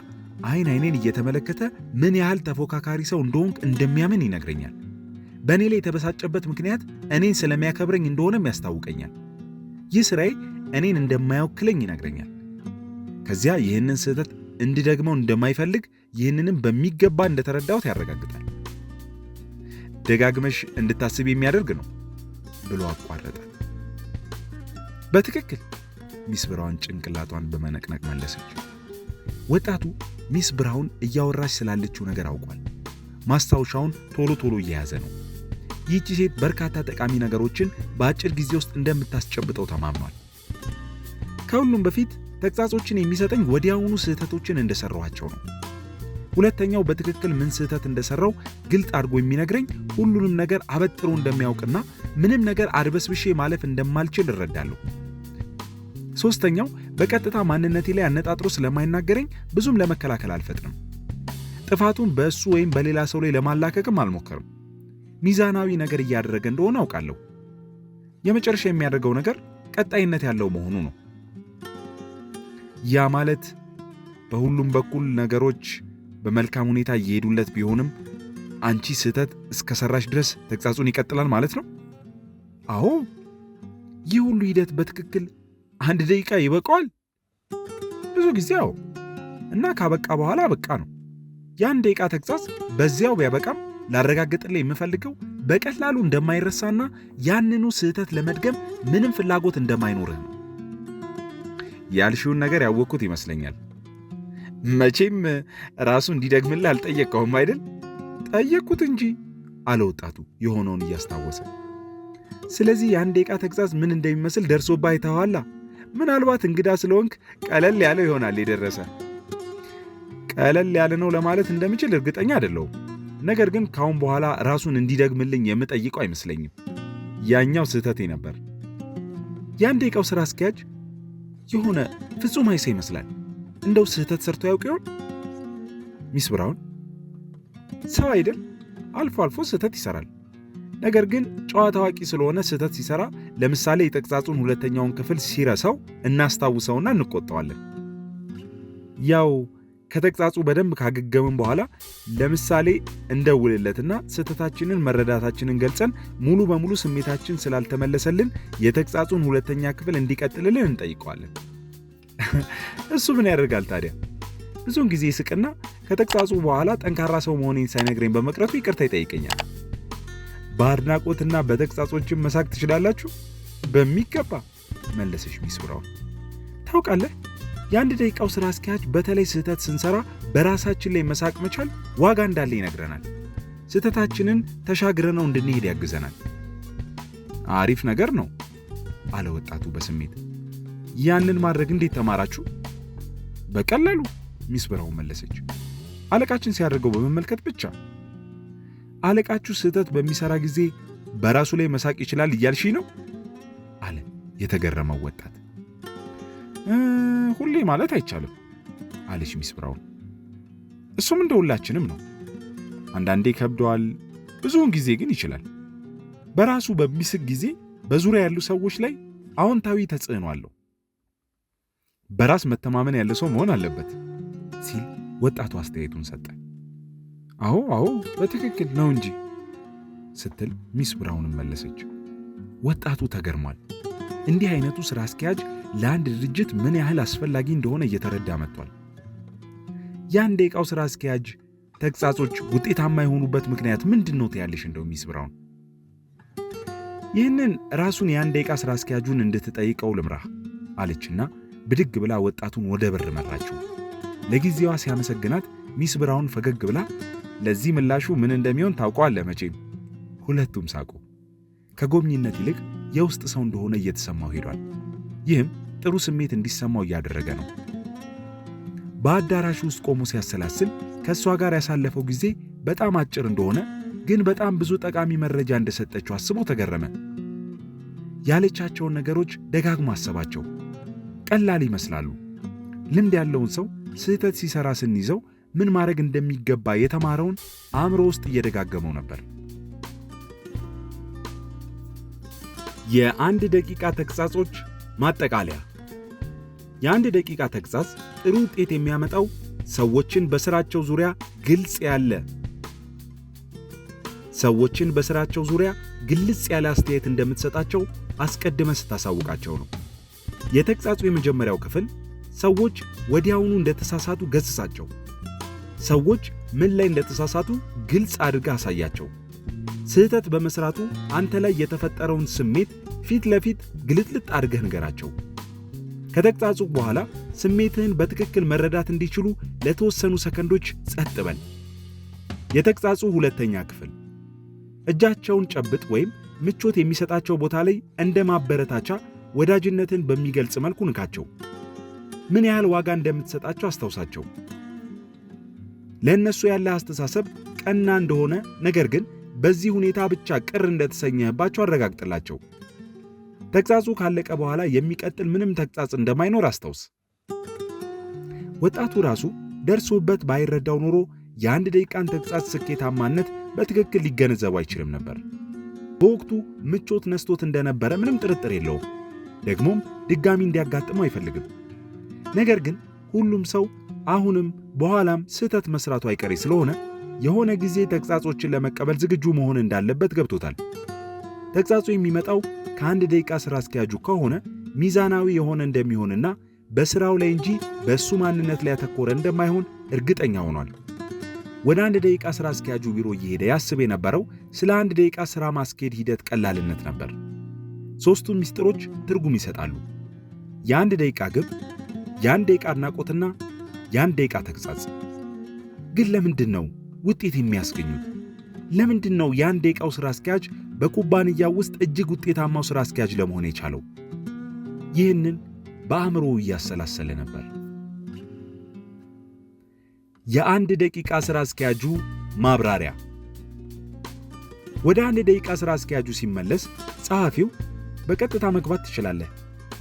አይኔን እየተመለከተ ምን ያህል ተፎካካሪ ሰው እንደሆንክ እንደሚያምን ይነግረኛል። በእኔ ላይ የተበሳጨበት ምክንያት እኔን ስለሚያከብረኝ እንደሆነም ያስታውቀኛል። ይህ ሥራዬ እኔን እንደማይወክለኝ ይነግረኛል። ከዚያ ይህንን ስህተት እንድደግመው እንደማይፈልግ ይህንንም በሚገባ እንደተረዳሁት ያረጋግጣል። ደጋግመሽ እንድታስብ የሚያደርግ ነው ብሎ አቋረጠ። በትክክል ሚስ ብራውን ጭንቅላቷን በመነቅነቅ መለሰች። ወጣቱ ሚስ ብራውን እያወራች ስላለችው ነገር አውቋል። ማስታወሻውን ቶሎ ቶሎ እየያዘ ነው። ይህቺ ሴት በርካታ ጠቃሚ ነገሮችን በአጭር ጊዜ ውስጥ እንደምታስጨብጠው ተማምኗል። ከሁሉም በፊት ተግሳጾችን የሚሰጠኝ ወዲያውኑ ስህተቶችን እንደሰራኋቸው ነው። ሁለተኛው በትክክል ምን ስህተት እንደሰራው ግልጥ አድርጎ የሚነግረኝ ሁሉንም ነገር አበጥሮ እንደሚያውቅና ምንም ነገር አድበስብሼ ማለፍ እንደማልችል እረዳለሁ። ሶስተኛው በቀጥታ ማንነቴ ላይ አነጣጥሮ ስለማይናገረኝ ብዙም ለመከላከል አልፈጥንም። ጥፋቱን በእሱ ወይም በሌላ ሰው ላይ ለማላከክም አልሞከርም። ሚዛናዊ ነገር እያደረገ እንደሆነ አውቃለሁ። የመጨረሻ የሚያደርገው ነገር ቀጣይነት ያለው መሆኑ ነው። ያ ማለት በሁሉም በኩል ነገሮች በመልካም ሁኔታ እየሄዱለት ቢሆንም አንቺ ስህተት እስከሰራሽ ድረስ ተግሳጹን ይቀጥላል ማለት ነው? አዎ። ይህ ሁሉ ሂደት በትክክል 1 ደቂቃ ይበቃዋል? ብዙ ጊዜ አዎ። እና ካበቃ በኋላ በቃ ነው። የ1 ደቂቃ ተግሳጽ በዚያው ቢያበቃም ላረጋግጥልህ የምፈልገው በቀላሉ እንደማይረሳና ያንኑ ስህተት ለመድገም ምንም ፍላጎት እንደማይኖርህ ነው። ያልሽውን ነገር ያወቅኩት ይመስለኛል። መቼም ራሱ እንዲደግምልህ አልጠየቀውም አይደል? ጠየቅኩት እንጂ አለ ወጣቱ የሆነውን እያስታወሰ። ስለዚህ የ1 ደቂቃ ተግሳጽ ምን እንደሚመስል ደርሶብህ አይተኸዋላ። ምናልባት እንግዳ ስለሆንክ ቀለል ያለው ይሆናል የደረሰ። ቀለል ያለ ነው ለማለት እንደምችል እርግጠኛ አይደለሁም። ነገር ግን ካሁን በኋላ ራሱን እንዲደግምልኝ የምጠይቀው አይመስለኝም። ያኛው ስህተቴ ነበር። የ1 ደቂቃው ሥራ አስኪያጅ የሆነ ፍጹም አይሰ ይመስላል። እንደው ስህተት ሰርቶ ያውቅ ይሆን? ሚስ ብራውን ሰው አይደል? አልፎ አልፎ ስህተት ይሰራል። ነገር ግን ጨዋ ታዋቂ ስለሆነ ስህተት ሲሰራ፣ ለምሳሌ የተግሳጹን 2ኛውን ክፍል ሲረሳው እናስታውሰውና እንቆጣዋለን። ያው ከተግሳጹ በደንብ ካገገምን በኋላ ለምሳሌ እንደውልለትና ስህተታችንን መረዳታችንን ገልጸን ሙሉ በሙሉ ስሜታችን ስላልተመለሰልን የተግሳጹን 2ኛ ክፍል እንዲቀጥልልን እንጠይቀዋለን። እሱ ምን ያደርጋል ታዲያ? ብዙውን ጊዜ ይስቅና ከተግሳጹ በኋላ ጠንካራ ሰው መሆኔን ሳይነግረኝ በመቅረቱ ይቅርታ ይጠይቀኛል። በአድናቆትና በተግሳጾችን መሳቅ ትችላላችሁ? በሚገባ መለሰች ሚስ ብራውን። ታውቃለህ፣ የ1 ደቂቃው ሥራ አስኪያጅ በተለይ ስህተት ስንሰራ በራሳችን ላይ መሳቅ መቻል ዋጋ እንዳለ ይነግረናል። ስህተታችንን ተሻግረነው እንድንሄድ ያግዘናል። አሪፍ ነገር ነው አለ ወጣቱ በስሜት። ያንን ማድረግ እንዴት ተማራችሁ? በቀላሉ ሚስ ብራውን መለሰች። አለቃችን ሲያደርገው በመመልከት ብቻ። አለቃችሁ ስህተት በሚሰራ ጊዜ በራሱ ላይ መሳቅ ይችላል እያልሽኝ ነው? አለ የተገረመው ወጣት። ሁሌ ማለት አይቻልም አለች ሚስ ብራውን። እሱም እንደ ሁላችንም ነው። አንዳንዴ ከብደዋል፣ ብዙውን ጊዜ ግን ይችላል። በራሱ በሚስቅ ጊዜ በዙሪያ ያሉ ሰዎች ላይ አዎንታዊ ተጽዕኖ አለው። በራስ መተማመን ያለ ሰው መሆን አለበት ሲል ወጣቱ አስተያየቱን ሰጠ። አዎ በትክክል ነው እንጂ ስትል ሚስ ብራውንም መለሰች። ወጣቱ ተገርሟል። እንዲህ አይነቱ ሥራ አስኪያጅ ለአንድ ድርጅት ምን ያህል አስፈላጊ እንደሆነ እየተረዳ መጥቷል። የአንድ ደቂቃው ሥራ አስኪያጅ ተግሳጾች ውጤታማ የሆኑበት ምክንያት ምንድን ነው ትያለሽ? እንደው ሚስ ብራውን ይህንን ራሱን የአንድ ደቂቃ ሥራ አስኪያጁን እንድትጠይቀው ልምራህ አለችና ብድግ ብላ ወጣቱን ወደ በር መራችው። ለጊዜዋ ሲያመሰግናት ሚስ ብራውን ፈገግ ብላ ለዚህ ምላሹ ምን እንደሚሆን ታውቀዋለህ መቼም። ሁለቱም ሳቁ። ከጎብኝነት ይልቅ የውስጥ ሰው እንደሆነ እየተሰማው ሄዷል። ይህም ጥሩ ስሜት እንዲሰማው እያደረገ ነው። በአዳራሹ ውስጥ ቆሞ ሲያሰላስል ከእሷ ጋር ያሳለፈው ጊዜ በጣም አጭር እንደሆነ ግን በጣም ብዙ ጠቃሚ መረጃ እንደሰጠችው አስቦ ተገረመ። ያለቻቸውን ነገሮች ደጋግሞ አሰባቸው። ቀላል ይመስላሉ። ልምድ ያለውን ሰው ስህተት ሲሰራ ስንይዘው ምን ማድረግ እንደሚገባ የተማረውን አእምሮ ውስጥ እየደጋገመው ነበር። የአንድ ደቂቃ ተግሳጾች ማጠቃለያ። የአንድ ደቂቃ ተግሳጽ ጥሩ ውጤት የሚያመጣው ሰዎችን በስራቸው ዙሪያ ግልጽ ያለ አስተያየት እንደምትሰጣቸው አስቀድመ ስታሳውቃቸው ነው። የተግሳጹ የመጀመሪያው ክፍል ሰዎች ወዲያውኑ እንደተሳሳቱ ገስጻቸው። ሰዎች ምን ላይ እንደተሳሳቱ ግልጽ አድርጋ አሳያቸው። ስህተት በመስራቱ አንተ ላይ የተፈጠረውን ስሜት ፊት ለፊት ግልጥልጥ አድርገህ ንገራቸው። ከተግሳጹ በኋላ ስሜትህን በትክክል መረዳት እንዲችሉ ለተወሰኑ ሰከንዶች ጸጥ በል። የተግሳጹ ሁለተኛ ክፍል እጃቸውን ጨብጥ ወይም ምቾት የሚሰጣቸው ቦታ ላይ እንደ ማበረታቻ ወዳጅነትን በሚገልጽ መልኩ ንካቸው። ምን ያህል ዋጋ እንደምትሰጣቸው አስታውሳቸው። ለእነሱ ያለ አስተሳሰብ ቀና እንደሆነ ነገር ግን በዚህ ሁኔታ ብቻ ቅር እንደተሰኘህባቸው አረጋግጥላቸው። ተግሳጹ ካለቀ በኋላ የሚቀጥል ምንም ተግሳጽ እንደማይኖር አስታውስ። ወጣቱ ራሱ ደርሶበት ባይረዳው ኖሮ የአንድ ደቂቃን ተግሳጽ ስኬታማነት በትክክል ሊገነዘቡ አይችልም ነበር። በወቅቱ ምቾት ነስቶት እንደነበረ ምንም ጥርጥር የለውም። ደግሞም ድጋሚ እንዲያጋጥመው አይፈልግም። ነገር ግን ሁሉም ሰው አሁንም በኋላም ስህተት መስራቱ አይቀሬ ስለሆነ የሆነ ጊዜ ተግሳጾችን ለመቀበል ዝግጁ መሆን እንዳለበት ገብቶታል። ተግሳጹ የሚመጣው ከአንድ ደቂቃ ሥራ አስኪያጁ ከሆነ ሚዛናዊ የሆነ እንደሚሆንና በሥራው ላይ እንጂ በእሱ ማንነት ላይ ያተኮረ እንደማይሆን እርግጠኛ ሆኗል። ወደ አንድ ደቂቃ ሥራ አስኪያጁ ቢሮ እየሄደ ያስብ የነበረው ስለ አንድ ደቂቃ ሥራ ማስኬድ ሂደት ቀላልነት ነበር። ሦስቱም ምስጢሮች ትርጉም ይሰጣሉ። የአንድ ደቂቃ ግብ፣ የአንድ ደቂቃ አድናቆትና የአንድ ደቂቃ ተግሳጽ። ግን ለምንድን ነው ውጤት የሚያስገኙት? ለምንድን ነው የአንድ ደቂቃው ሥራ አስኪያጅ በኩባንያው ውስጥ እጅግ ውጤታማው ሥራ አስኪያጅ ለመሆን የቻለው? ይህንን በአእምሮ እያሰላሰለ ነበር። የአንድ ደቂቃ ሥራ አስኪያጁ ማብራሪያ። ወደ አንድ ደቂቃ ሥራ አስኪያጁ ሲመለስ ጸሐፊው በቀጥታ መግባት ትችላለህ፣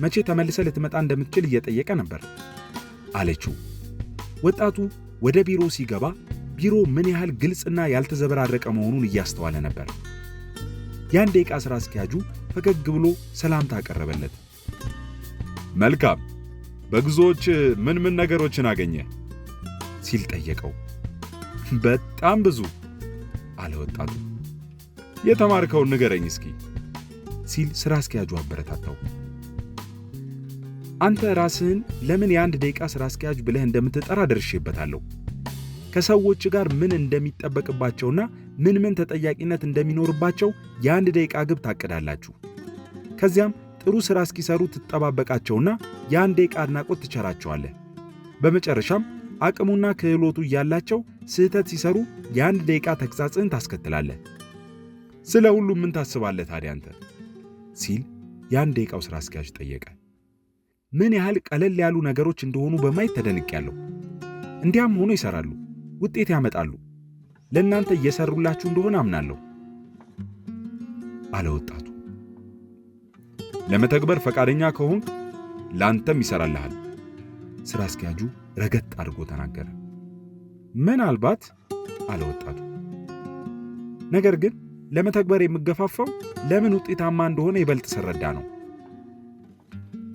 መቼ ተመልሰ ልትመጣ እንደምትችል እየጠየቀ ነበር አለችው። ወጣቱ ወደ ቢሮ ሲገባ ቢሮ ምን ያህል ግልጽና ያልተዘበራረቀ መሆኑን እያስተዋለ ነበር። የአንድ ደቂቃ ሥራ አስኪያጁ ፈገግ ብሎ ሰላምታ አቀረበለት። መልካም፣ በጉዞዎች ምን ነገሮችን አገኘ ሲል ጠየቀው። በጣም ብዙ አለ ወጣቱ። የተማርከውን ንገረኝ እስኪ ሲል ሥራ አስኪያጁ አበረታታው። አንተ ራስህን ለምን የአንድ ደቂቃ ሥራ አስኪያጅ ብለህ እንደምትጠራ ደርሼበታለሁ። ከሰዎች ጋር ምን እንደሚጠበቅባቸውና ምን ተጠያቂነት እንደሚኖርባቸው የአንድ ደቂቃ ግብ ታቅዳላችሁ። ከዚያም ጥሩ ሥራ እስኪሰሩ ትጠባበቃቸውና የአንድ ደቂቃ አድናቆት ትቸራቸዋለህ። በመጨረሻም አቅሙና ክህሎቱ እያላቸው ስህተት ሲሰሩ የአንድ ደቂቃ ተግሳጽን ታስከትላለህ። ስለ ሁሉም ምን ታስባለህ ታዲያ አንተ? ሲል የአንድ ደቂቃው ሥራ አስኪያጅ ጠየቀ። ምን ያህል ቀለል ያሉ ነገሮች እንደሆኑ በማየት ተደንቄያለሁ። እንዲያም ሆኖ ይሰራሉ፣ ውጤት ያመጣሉ። ለእናንተ እየሰሩላችሁ እንደሆነ አምናለሁ አለ ወጣቱ። ለመተግበር ፈቃደኛ ከሆንክ ለአንተም ይሰራልሃል፣ ሥራ አስኪያጁ ረገጥ አድርጎ ተናገረ። ምናልባት አለ ወጣቱ። ነገር ግን ለመተግበር የምገፋፋው ለምን ውጤታማ እንደሆነ ይበልጥ ስረዳ ነው።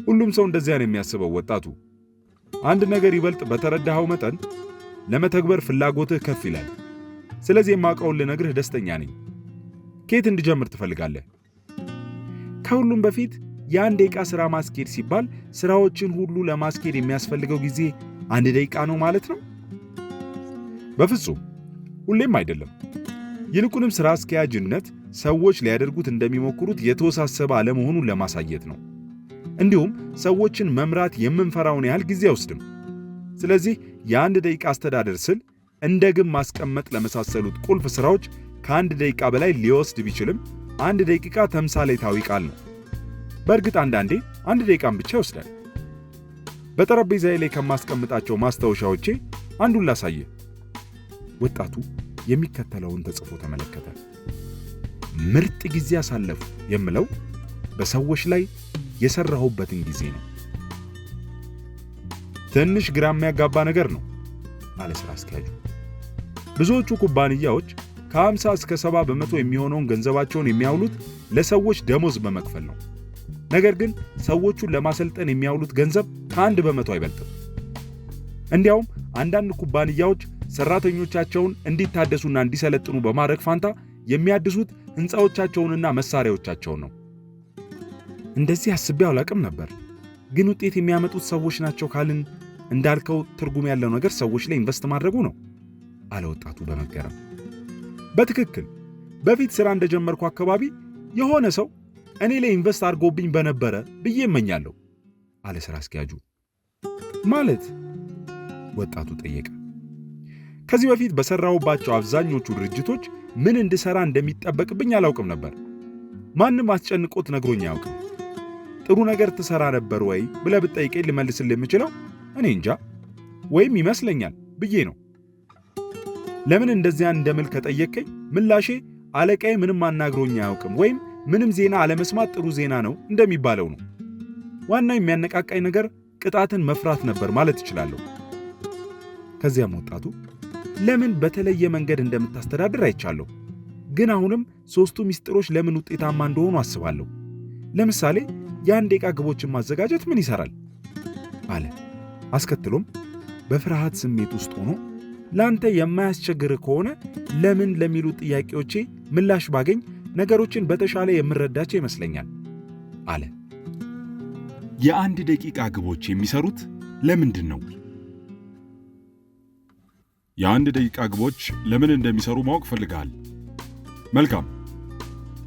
ሁሉም ሰው እንደዚያ ነው የሚያስበው ወጣቱ። አንድ ነገር ይበልጥ በተረዳኸው መጠን ለመተግበር ፍላጎትህ ከፍ ይላል። ስለዚህ የማውቀውን ልነግርህ ደስተኛ ነኝ። ከየት እንድጀምር ትፈልጋለህ? ከሁሉም በፊት የአንድ ደቂቃ ሥራ ማስኬድ ሲባል ሥራዎችን ሁሉ ለማስኬድ የሚያስፈልገው ጊዜ አንድ ደቂቃ ነው ማለት ነው በፍጹም ሁሌም አይደለም። ይልቁንም ሥራ አስኪያጅነት ሰዎች ሊያደርጉት እንደሚሞክሩት የተወሳሰበ አለመሆኑን ለማሳየት ነው። እንዲሁም ሰዎችን መምራት የምንፈራውን ያህል ጊዜ አይወስድም። ስለዚህ የ1 ደቂቃ አስተዳደር ስል እንደ ግብ ማስቀመጥ ለመሳሰሉት ቁልፍ ሥራዎች ከ1 ደቂቃ በላይ ሊወስድ ቢችልም 1 ደቂቃ ተምሳሌታዊ ቃል ነው። በእርግጥ አንዳንዴ 1 ደቂቃን ብቻ ይወስዳል። በጠረጴዛዬ ላይ ከማስቀምጣቸው ማስታወሻዎቼ አንዱን ላሳየ። ወጣቱ የሚከተለውን ተጽፎ ተመለከተ። ምርጥ ጊዜ አሳለፉ የምለው በሰዎች ላይ የሰራሁበትን ጊዜ ነው። ትንሽ ግራ የሚያጋባ ነገር ነው አለ ሥራ አስኪያጁ። ብዙዎቹ ኩባንያዎች ከ50 እስከ 70 በመቶ የሚሆነውን ገንዘባቸውን የሚያውሉት ለሰዎች ደሞዝ በመክፈል ነው። ነገር ግን ሰዎቹን ለማሰልጠን የሚያውሉት ገንዘብ ከ1 በመቶ አይበልጥም። እንዲያውም አንዳንድ ኩባንያዎች ሰራተኞቻቸውን እንዲታደሱና እንዲሰለጥኑ በማድረግ ፋንታ የሚያድሱት ሕንፃዎቻቸውንና መሳሪያዎቻቸውን ነው። እንደዚህ አስቤ አላቅም ነበር። ግን ውጤት የሚያመጡት ሰዎች ናቸው ካልን እንዳልከው ትርጉም ያለው ነገር ሰዎች ላይ ኢንቨስት ማድረጉ ነው አለ ወጣቱ በመገረም። በትክክል በፊት ሥራ እንደጀመርኩ አካባቢ የሆነ ሰው እኔ ላይ ኢንቨስት አድርጎብኝ በነበረ ብዬ እመኛለሁ አለ ሥራ አስኪያጁ። ማለት ወጣቱ ጠየቀ። ከዚህ በፊት በሠራሁባቸው አብዛኞቹ ድርጅቶች ምን እንድሠራ እንደሚጠበቅብኝ አላውቅም ነበር። ማንም አስጨንቆት ነግሮኝ አያውቅም። ጥሩ ነገር ትሠራ ነበር ወይ ብለህ ብትጠይቀኝ ልመልስልህ የምችለው እኔ እንጃ ወይም ይመስለኛል ብዬ ነው። ለምን እንደዚያ እንደምል ከጠየቀኝ ምላሼ አለቃዬ ምንም አናግሮኝ አያውቅም ወይም ምንም ዜና አለመስማት ጥሩ ዜና ነው እንደሚባለው ነው። ዋናው የሚያነቃቃኝ ነገር ቅጣትን መፍራት ነበር ማለት እችላለሁ። ከዚያም ወጣቱ ለምን በተለየ መንገድ እንደምታስተዳድር አይቻለሁ። ግን አሁንም 3ቱ ሚስጥሮች ለምን ውጤታማ እንደሆኑ አስባለሁ። ለምሳሌ የ1 ደቂቃ ግቦችን ማዘጋጀት ምን ይሰራል አለ። አስከትሎም በፍርሃት ስሜት ውስጥ ሆኖ ላንተ የማያስቸግር ከሆነ ለምን ለሚሉ ጥያቄዎቼ ምላሽ ባገኝ ነገሮችን በተሻለ የምረዳቸው ይመስለኛል አለ። የ1 ደቂቃ ግቦች የሚሰሩት ለምንድን ነው? የ1 ደቂቃ ግቦች ለምን እንደሚሰሩ ማወቅ ፈልጋል? መልካም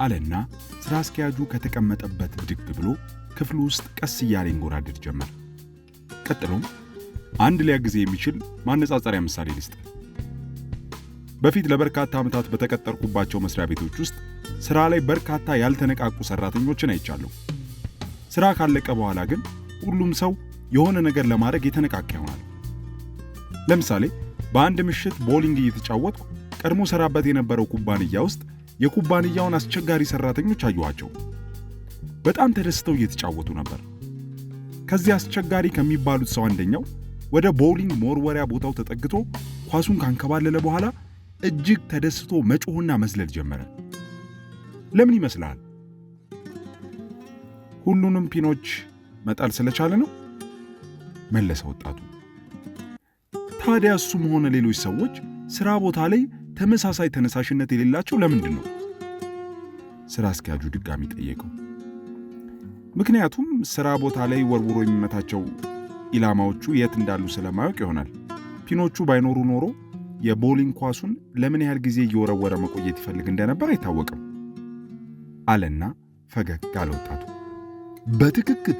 አለና ሥራ አስኪያጁ ከተቀመጠበት ብድግ ብሎ ክፍሉ ውስጥ ቀስ እያለ ይንጎራደድ ጀመር። ቀጥሎም አንድ ሊያግዝ የሚችል ማነጻጸሪያ ምሳሌ ልስጥ። በፊት ለበርካታ ዓመታት በተቀጠርኩባቸው መስሪያ ቤቶች ውስጥ ሥራ ላይ በርካታ ያልተነቃቁ ሰራተኞችን አይቻለሁ። ሥራ ካለቀ በኋላ ግን ሁሉም ሰው የሆነ ነገር ለማድረግ የተነቃቃ ይሆናል። ለምሳሌ በአንድ ምሽት ቦሊንግ እየተጫወትኩ ቀድሞ ሰራበት የነበረው ኩባንያ ውስጥ የኩባንያውን አስቸጋሪ ሰራተኞች አየኋቸው። በጣም ተደስተው እየተጫወቱ ነበር። ከዚህ አስቸጋሪ ከሚባሉት ሰው አንደኛው ወደ ቦሊንግ መወርወሪያ ቦታው ተጠግቶ ኳሱን ካንከባለለ በኋላ እጅግ ተደስቶ መጮህና መዝለል ጀመረ። ለምን ይመስላል? ሁሉንም ፒኖች መጣል ስለቻለ ነው መለሰ ወጣቱ። ታዲያ እሱም ሆነ ሌሎች ሰዎች ሥራ ቦታ ላይ ተመሳሳይ ተነሳሽነት የሌላቸው ለምንድን ነው? ሥራ አስኪያጁ ድጋሚ ጠየቀው። ምክንያቱም ሥራ ቦታ ላይ ወርውሮ የሚመታቸው ኢላማዎቹ የት እንዳሉ ስለማያውቅ ይሆናል። ፒኖቹ ባይኖሩ ኖሮ የቦሊንግ ኳሱን ለምን ያህል ጊዜ እየወረወረ መቆየት ይፈልግ እንደነበር አይታወቅም አለና ፈገግ አለ ወጣቱ። በትክክል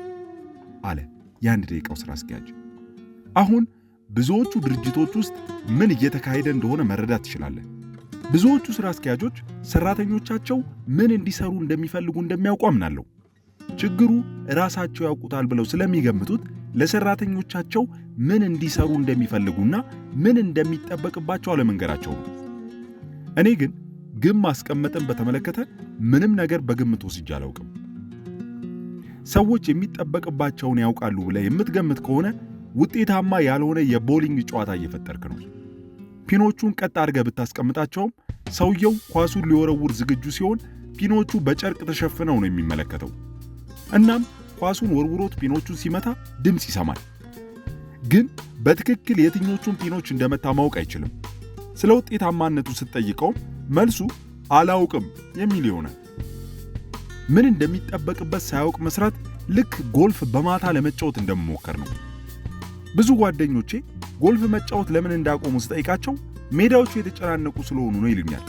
አለ የ1 ደቂቃው ሥራ አስኪያጅ። አሁን ብዙዎቹ ድርጅቶች ውስጥ ምን እየተካሄደ እንደሆነ መረዳት ትችላለህ። ብዙዎቹ ሥራ አስኪያጆች ሰራተኞቻቸው ምን እንዲሰሩ እንደሚፈልጉ እንደሚያውቁ አምናለሁ። ችግሩ ራሳቸው ያውቁታል ብለው ስለሚገምቱት ለሰራተኞቻቸው ምን እንዲሰሩ እንደሚፈልጉና ምን እንደሚጠበቅባቸው አለመንገራቸው ነው። እኔ ግን ግብ ማስቀመጥን በተመለከተ ምንም ነገር በግምት ወስጄ አላውቅም። ሰዎች የሚጠበቅባቸውን ያውቃሉ ብለህ የምትገምት ከሆነ ውጤታማ ያልሆነ የቦሊንግ ጨዋታ እየፈጠርክ ነው። ፒኖቹን ቀጥ አድርገህ ብታስቀምጣቸውም ሰውየው ኳሱን ሊወረውር ዝግጁ ሲሆን ፒኖቹ በጨርቅ ተሸፍነው ነው የሚመለከተው። እናም ኳሱን ወርውሮት ፒኖቹን ሲመታ ድምፅ ይሰማል። ግን በትክክል የትኞቹን ፒኖች እንደመታ ማወቅ አይችልም። ስለ ውጤታማነቱ ስትጠይቀውም መልሱ አላውቅም የሚል ይሆናል። ምን እንደሚጠበቅበት ሳያውቅ መስራት ልክ ጎልፍ በማታ ለመጫወት እንደመሞከር ነው። ብዙ ጓደኞቼ ጎልፍ መጫወት ለምን እንዳቆሙ ስጠይቃቸው ሜዳዎቹ የተጨናነቁ ስለሆኑ ነው ይሉኛል።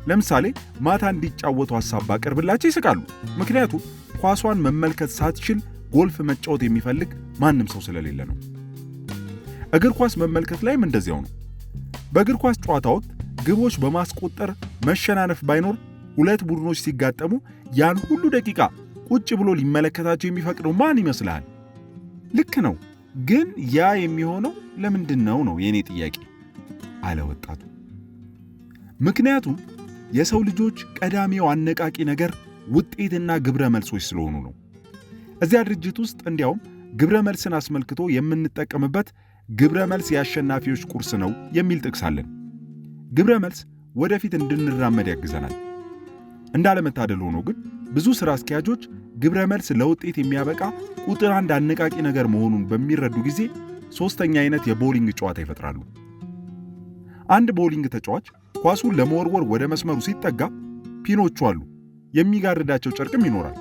ለምሳሌ ማታ እንዲጫወቱ ሐሳብ ባቀርብላቸው ይስቃሉ። ምክንያቱም ኳሷን መመልከት ሳትችል ጎልፍ መጫወት የሚፈልግ ማንም ሰው ስለሌለ ነው። እግር ኳስ መመልከት ላይም እንደዚያው ነው። በእግር ኳስ ጨዋታ ወቅት ግቦች በማስቆጠር መሸናነፍ ባይኖር ሁለት ቡድኖች ሲጋጠሙ ያን ሁሉ ደቂቃ ቁጭ ብሎ ሊመለከታቸው የሚፈቅደው ማን ይመስልሃል? ልክ ነው፣ ግን ያ የሚሆነው ለምንድን ነው የኔ ጥያቄ አለ ወጣቱ። ምክንያቱም የሰው ልጆች ቀዳሚው አነቃቂ ነገር ውጤትና ግብረ መልሶች ስለሆኑ ነው። እዚያ ድርጅት ውስጥ እንዲያውም ግብረ መልስን አስመልክቶ የምንጠቀምበት ግብረ መልስ የአሸናፊዎች ቁርስ ነው የሚል ጥቅስ አለን። ግብረ መልስ ወደፊት እንድንራመድ ያግዘናል። እንዳለመታደል ሆኖ ግን ብዙ ሥራ አስኪያጆች ግብረ መልስ ለውጤት የሚያበቃ ቁጥር አንድ አነቃቂ ነገር መሆኑን በሚረዱ ጊዜ ሦስተኛ አይነት የቦሊንግ ጨዋታ ይፈጥራሉ። አንድ ቦሊንግ ተጫዋች ኳሱን ለመወርወር ወደ መስመሩ ሲጠጋ ፒኖቹ አሉ፣ የሚጋርዳቸው ጨርቅም ይኖራል።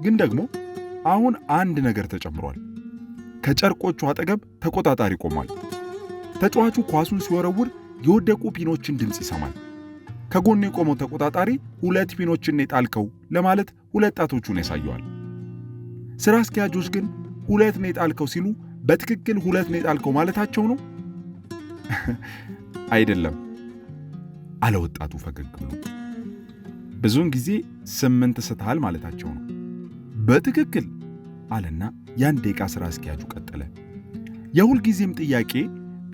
ግን ደግሞ አሁን አንድ ነገር ተጨምሯል። ከጨርቆቹ አጠገብ ተቆጣጣሪ ቆሟል። ተጫዋቹ ኳሱን ሲወረውር የወደቁ ፒኖችን ድምፅ ይሰማል። ከጎኑ የቆመው ተቆጣጣሪ 2 ፒኖችን የጣልከው ለማለት 2 ጣቶቹን ያሳየዋል። ሥራ አስኪያጆች ግን 2 ነው የጣልከው ሲሉ በትክክል 2 ነው የጣልከው ማለታቸው ነው? አይደለም አለ ወጣቱ ፈገግ ብሎ። ብዙውን ጊዜ 8 ስተሃል ማለታቸው ነው። በትክክል አለና ያን ደቂቃ ሥራ አስኪያጁ ቀጠለ። የሁልጊዜም ጥያቄ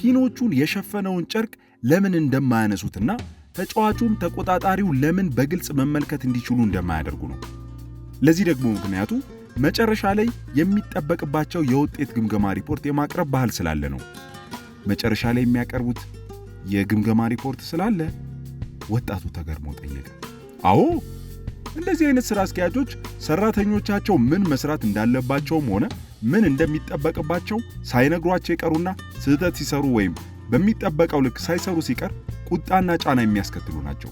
ፒኖቹን የሸፈነውን ጨርቅ ለምን እንደማያነሱትና ተጫዋቹም ተቆጣጣሪው ለምን በግልጽ መመልከት እንዲችሉ እንደማያደርጉ ነው። ለዚህ ደግሞ ምክንያቱ መጨረሻ ላይ የሚጠበቅባቸው የውጤት ግምገማ ሪፖርት የማቅረብ ባህል ስላለ ነው። መጨረሻ ላይ የሚያቀርቡት የግምገማ ሪፖርት ስላለ? ወጣቱ ተገርሞ ጠየቀ። አዎ፣ እንደዚህ አይነት ሥራ አስኪያጆች ሠራተኞቻቸው ምን መስራት እንዳለባቸውም ሆነ ምን እንደሚጠበቅባቸው ሳይነግሯቸው ይቀሩና ስህተት ሲሰሩ ወይም በሚጠበቀው ልክ ሳይሰሩ ሲቀር ቁጣና ጫና የሚያስከትሉ ናቸው።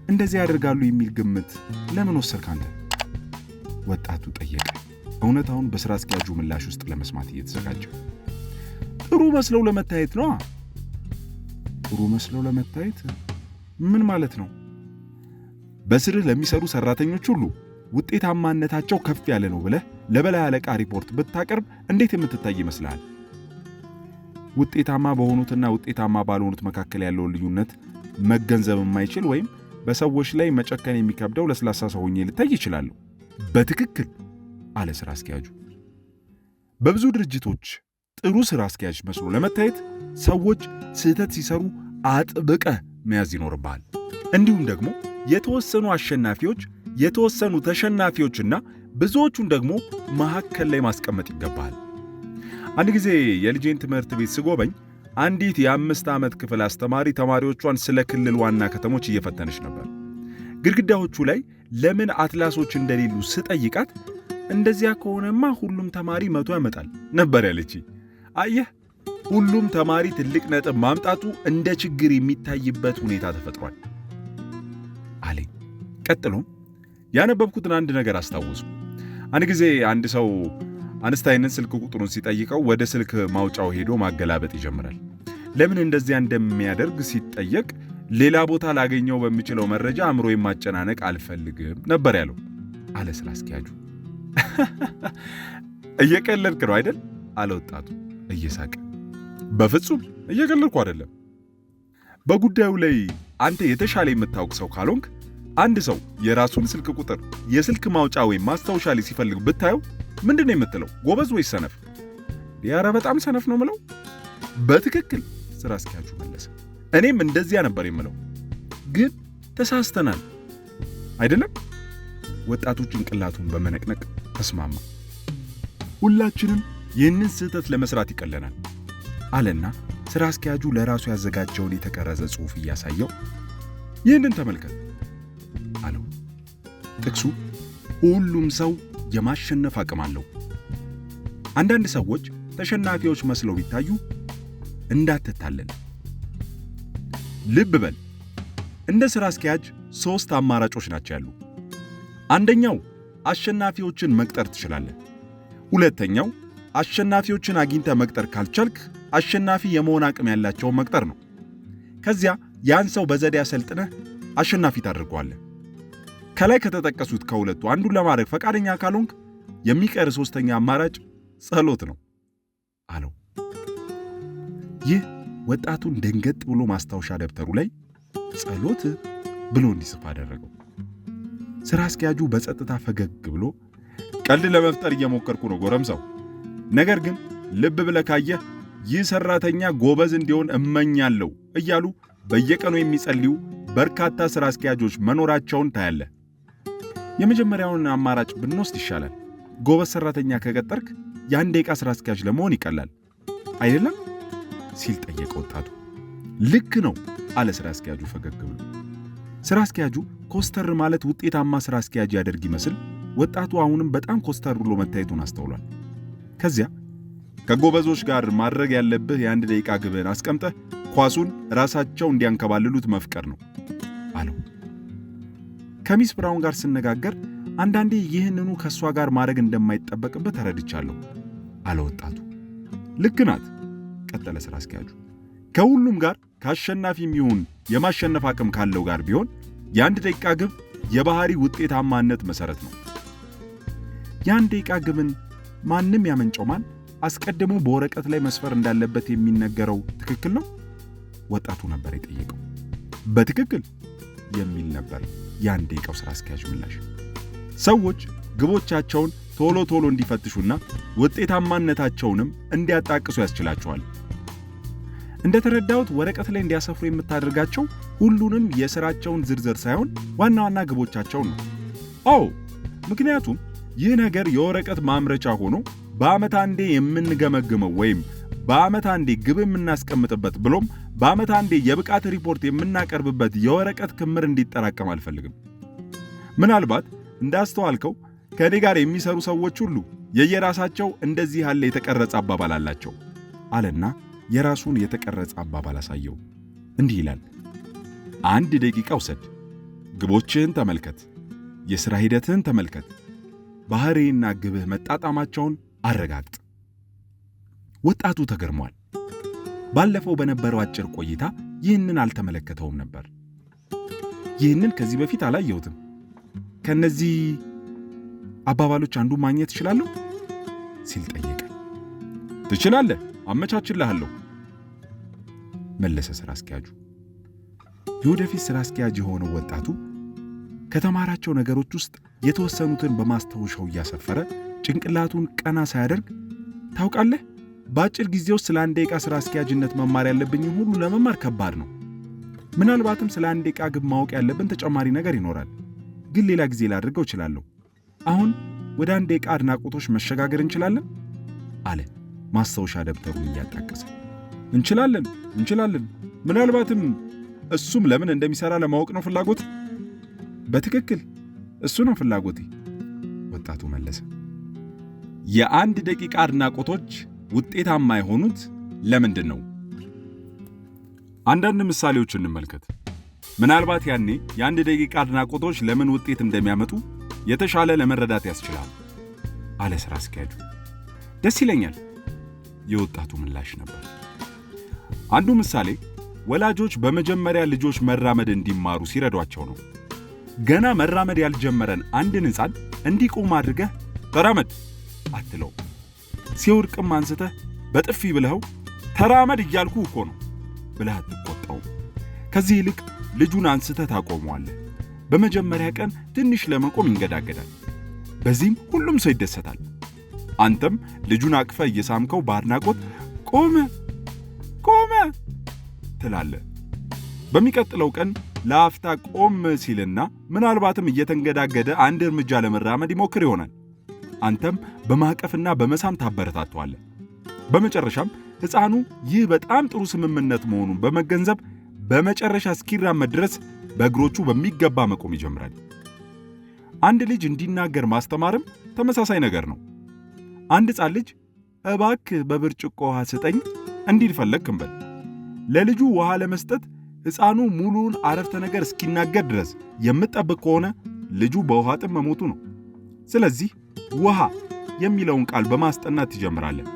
እንደዚህ ያደርጋሉ የሚል ግምት ለምን ወሰድክ አንተ? ወጣቱ ጠየቀ፣ እውነታውን በሥራ አስኪያጁ ምላሽ ውስጥ ለመስማት እየተዘጋጀ። ጥሩ መስለው ለመታየት ነው። ጥሩ መስለው ለመታየት ምን ማለት ነው? በስርህ ለሚሰሩ ሠራተኞች ሁሉ ውጤታማነታቸው ከፍ ያለ ነው ብለህ ለበላይ አለቃ ሪፖርት ብታቀርብ እንዴት የምትታይ ይመስልሃል? ውጤታማ በሆኑትና ውጤታማ ባልሆኑት መካከል ያለውን ልዩነት መገንዘብ የማይችል ወይም በሰዎች ላይ መጨከን የሚከብደው ለስላሳ ሰው ሆኜ ልታይ ይችላለሁ። በትክክል አለ ሥራ አስኪያጁ። በብዙ ድርጅቶች ጥሩ ሥራ አስኪያጅ መስሎ ለመታየት ሰዎች ስህተት ሲሰሩ አጥብቀህ መያዝ ይኖርብሃል። እንዲሁም ደግሞ የተወሰኑ አሸናፊዎች፣ የተወሰኑ ተሸናፊዎችና ብዙዎቹን ደግሞ መካከል ላይ ማስቀመጥ ይገባሃል። አንድ ጊዜ የልጄን ትምህርት ቤት ስጎበኝ አንዲት የ5 ዓመት ክፍል አስተማሪ ተማሪዎቿን ስለ ክልል ዋና ከተሞች እየፈተነች ነበር። ግድግዳዎቹ ላይ ለምን አትላሶች እንደሌሉ ስጠይቃት እንደዚያ ከሆነማ ሁሉም ተማሪ 100 ያመጣል ነበር ያለች። አየህ፣ ሁሉም ተማሪ ትልቅ ነጥብ ማምጣቱ እንደ ችግር የሚታይበት ሁኔታ ተፈጥሯል አለኝ። ቀጥሎም ያነበብኩትን አንድ ነገር አስታወሱ። አንድ ጊዜ አንድ ሰው አንስታይንን ስልክ ቁጥሩን ሲጠይቀው ወደ ስልክ ማውጫው ሄዶ ማገላበጥ ይጀምራል። ለምን እንደዚያ እንደሚያደርግ ሲጠየቅ ሌላ ቦታ ላገኘው በሚችለው መረጃ አእምሮዬን ማጨናነቅ አልፈልግም ነበር ያለው አለ ሥራ አስኪያጁ። እየቀለድክ ነው አይደል? አለ ወጣቱ እየሳቀ። በፍጹም እየቀለድኩ አይደለም። በጉዳዩ ላይ አንተ የተሻለ የምታውቅ ሰው ካልሆንክ አንድ ሰው የራሱን ስልክ ቁጥር የስልክ ማውጫ ወይም ማስታወሻ ላይ ሲፈልግ ብታየው ምንድነው የምትለው? ጎበዝ ወይስ ሰነፍ? ኧረ በጣም ሰነፍ ነው ምለው። በትክክል ሥራ አስኪያጁ መለሰ። እኔም እንደዚያ ነበር የምለው፣ ግን ተሳስተናል አይደለም? ወጣቱ ጭንቅላቱን በመነቅነቅ ተስማማ። ሁላችንም ይህንን ስህተት ለመስራት ይቀለናል አለና ሥራ አስኪያጁ ለራሱ ያዘጋጀውን የተቀረጸ ጽሑፍ እያሳየው ይህንን ተመልከት አለው። ጥቅሱ ሁሉም ሰው የማሸነፍ አቅም አለው። አንዳንድ ሰዎች ተሸናፊዎች መስለው ቢታዩ እንዳትታለል። ልብ በል፣ እንደ ሥራ አስኪያጅ 3 አማራጮች ናቸው ያሉ። አንደኛው አሸናፊዎችን መቅጠር ትችላለህ። ሁለተኛው አሸናፊዎችን አግኝተህ መቅጠር ካልቻልክ አሸናፊ የመሆን አቅም ያላቸውን መቅጠር ነው። ከዚያ ያን ሰው በዘዴ አሰልጥነህ አሸናፊ ታደርገዋለህ። ከላይ ከተጠቀሱት ከሁለቱ አንዱን ለማድረግ ፈቃደኛ ካልሆንክ የሚቀር ሶስተኛ አማራጭ ጸሎት ነው አለው። ይህ ወጣቱን ደንገጥ ብሎ ማስታወሻ ደብተሩ ላይ ጸሎት ብሎ እንዲጽፍ አደረገው። ስራ አስኪያጁ በጸጥታ ፈገግ ብሎ ቀልድ ለመፍጠር እየሞከርኩ ነው ጎረምሳው፣ ነገር ግን ልብ ብለህ ካየህ ይህ ሰራተኛ ጎበዝ እንዲሆን እመኛለሁ እያሉ በየቀኑ የሚጸልዩ በርካታ ስራ አስኪያጆች መኖራቸውን ታያለህ። የመጀመሪያውን አማራጭ ብንወስድ ይሻላል። ጎበዝ ሰራተኛ ከቀጠርክ የ1 ደቂቃ ስራ አስኪያጅ ለመሆን ይቀላል አይደለም ሲል ጠየቀ ወጣቱ። ልክ ነው አለ ስራ አስኪያጁ ፈገግ ብሎ። ስራ አስኪያጁ ኮስተር ማለት ውጤታማ ስራ አስኪያጅ ያደርግ ይመስል ወጣቱ አሁንም በጣም ኮስተር ብሎ መታየቱን አስተውሏል። ከዚያ ከጎበዞች ጋር ማድረግ ያለብህ የ1 ደቂቃ ግብህን አስቀምጠህ ኳሱን ራሳቸው እንዲያንከባልሉት መፍቀር ነው አለው። ከሚስ ብራውን ጋር ስነጋገር አንዳንዴ ይህንኑ ከሷ ጋር ማድረግ እንደማይጠበቅበት ተረድቻለሁ አለ ወጣቱ። ልክ ናት ቀጠለ ስራ አስኪያጁ። ከሁሉም ጋር ከአሸናፊም ይሁን የማሸነፍ አቅም ካለው ጋር ቢሆን የ1 ደቂቃ ግብ የባህሪ ውጤታማነት መሰረት ነው። የ1 ደቂቃ ግብን ማንም ያመንጨው ማን አስቀድሞ በወረቀት ላይ መስፈር እንዳለበት የሚነገረው ትክክል ነው? ወጣቱ ነበር የጠየቀው። በትክክል የሚል ነበር የ1 ደቂቃው ስራ አስኪያጅ ምላሽ። ሰዎች ግቦቻቸውን ቶሎ ቶሎ እንዲፈትሹና ውጤታማነታቸውንም እንዲያጣቅሱ ያስችላቸዋል። እንደተረዳሁት ወረቀት ላይ እንዲያሰፍሩ የምታደርጋቸው ሁሉንም የሥራቸውን ዝርዝር ሳይሆን ዋና ዋና ግቦቻቸውን ነው። አዎ፣ ምክንያቱም ይህ ነገር የወረቀት ማምረቻ ሆኖ በዓመት አንዴ የምንገመግመው ወይም በዓመት አንዴ ግብ የምናስቀምጥበት ብሎም በዓመት አንዴ የብቃት ሪፖርት የምናቀርብበት የወረቀት ክምር እንዲጠራቀም አልፈልግም። ምናልባት እንዳስተዋልከው ከእኔ ጋር የሚሰሩ ሰዎች ሁሉ የየራሳቸው እንደዚህ ያለ የተቀረጸ አባባል አላቸው አለና የራሱን የተቀረጸ አባባል አሳየው። እንዲህ ይላል: 1 ደቂቃ ውሰድ፣ ግቦችህን ተመልከት፣ የሥራ ሂደትህን ተመልከት፣ ባህሪና ግብህ መጣጣማቸውን አረጋግጥ። ወጣቱ ተገርሟል። ባለፈው በነበረው አጭር ቆይታ ይህንን አልተመለከተውም ነበር። ይህንን ከዚህ በፊት አላየሁትም። ከነዚህ አባባሎች አንዱ ማግኘት እችላለሁ ሲል ጠየቀ። ትችላለህ፣ አመቻችልሃለሁ መለሰ ስራ አስኪያጁ። የወደፊት ስራ አስኪያጅ የሆነው ወጣቱ ከተማራቸው ነገሮች ውስጥ የተወሰኑትን በማስታወሻው እያሰፈረ ጭንቅላቱን ቀና ሳያደርግ ታውቃለህ፣ በአጭር ጊዜ ውስጥ ስለ 1 ደቂቃ ስራ አስኪያጅነት መማር ያለብኝን ሁሉ ለመማር ከባድ ነው። ምናልባትም ስለ 1 ደቂቃ ግብ ማወቅ ያለብን ተጨማሪ ነገር ይኖራል፣ ግን ሌላ ጊዜ ላድርገው እችላለሁ። አሁን ወደ 1 ደቂቃ አድናቆቶች መሸጋገር እንችላለን አለ ማስታወሻ ደብተሩን እያጣቀሰ። እንችላለን። ምናልባትም እሱም ለምን እንደሚሰራ ለማወቅ ነው ፍላጎት? በትክክል እሱ ነው ፍላጎቴ ወጣቱ መለሰ። የ1 ደቂቃ አድናቆቶች ውጤታማ የሆኑት ለምንድን ነው? አንዳንድ ምሳሌዎች እንመልከት። ምናልባት ያኔ የ1 ደቂቃ አድናቆቶች ለምን ውጤት እንደሚያመጡ የተሻለ ለመረዳት ያስችላል አለ ስራ አስኪያጁ። ደስ ይለኛል የወጣቱ ምላሽ ነበር። አንዱ ምሳሌ ወላጆች በመጀመሪያ ልጆች መራመድ እንዲማሩ ሲረዷቸው ነው። ገና መራመድ ያልጀመረን አንድን ሕፃን እንዲቆም አድርገህ ተራመድ አትለው። ሲወድቅም አንስተህ በጥፊ ብለኸው ተራመድ እያልኩ እኮ ነው ብለህ አትቆጣው። ከዚህ ይልቅ ልጁን አንስተህ ታቆመዋለህ። በመጀመሪያ ቀን ትንሽ ለመቆም ይንገዳገዳል። በዚህም ሁሉም ሰው ይደሰታል። አንተም ልጁን አቅፈህ እየሳምከው በአድናቆት ቆመ ትላለህ። በሚቀጥለው ቀን ለአፍታ ቆም ሲልና ምናልባትም እየተንገዳገደ አንድ እርምጃ ለመራመድ ይሞክር ይሆናል። አንተም በማቀፍና በመሳም ታበረታተዋለህ። በመጨረሻም ሕፃኑ ይህ በጣም ጥሩ ስምምነት መሆኑን በመገንዘብ በመጨረሻ እስኪራመድ ድረስ በእግሮቹ በሚገባ መቆም ይጀምራል። አንድ ልጅ እንዲናገር ማስተማርም ተመሳሳይ ነገር ነው። አንድ ሕፃን ልጅ እባክህ በብርጭቆ ውሃ ስጠኝ እንዲል ፈለግክ እንበል። ለልጁ ውሃ ለመስጠት ሕፃኑ ሙሉውን አረፍተ ነገር እስኪናገር ድረስ የምትጠብቅ ከሆነ ልጁ በውሃ ጥም መሞቱ ነው። ስለዚህ ውሃ የሚለውን ቃል በማስጠናት ትጀምራለህ።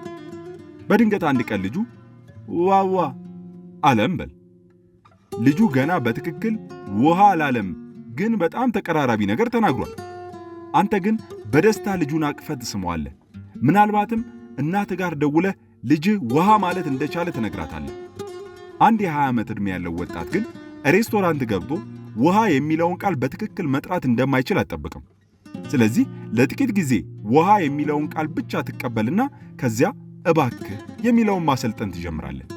በድንገት አንድ ቀን ልጁ ዋዋ አለ እንበል። ልጁ ገና በትክክል ውሃ አላለም፣ ግን በጣም ተቀራራቢ ነገር ተናግሯል። አንተ ግን በደስታ ልጁን አቅፈህ ትስመዋለህ። ምናልባትም እናትህ ጋር ደውለህ ልጅህ ውሃ ማለት እንደቻለ ትነግራታለህ። አንድ የ20 ዓመት ዕድሜ ያለው ወጣት ግን ሬስቶራንት ገብቶ ውሃ የሚለውን ቃል በትክክል መጥራት እንደማይችል አትጠብቅም። ስለዚህ ለጥቂት ጊዜ ውሃ የሚለውን ቃል ብቻ ትቀበልና ከዚያ እባክህ የሚለውን ማሰልጠን ትጀምራለህ።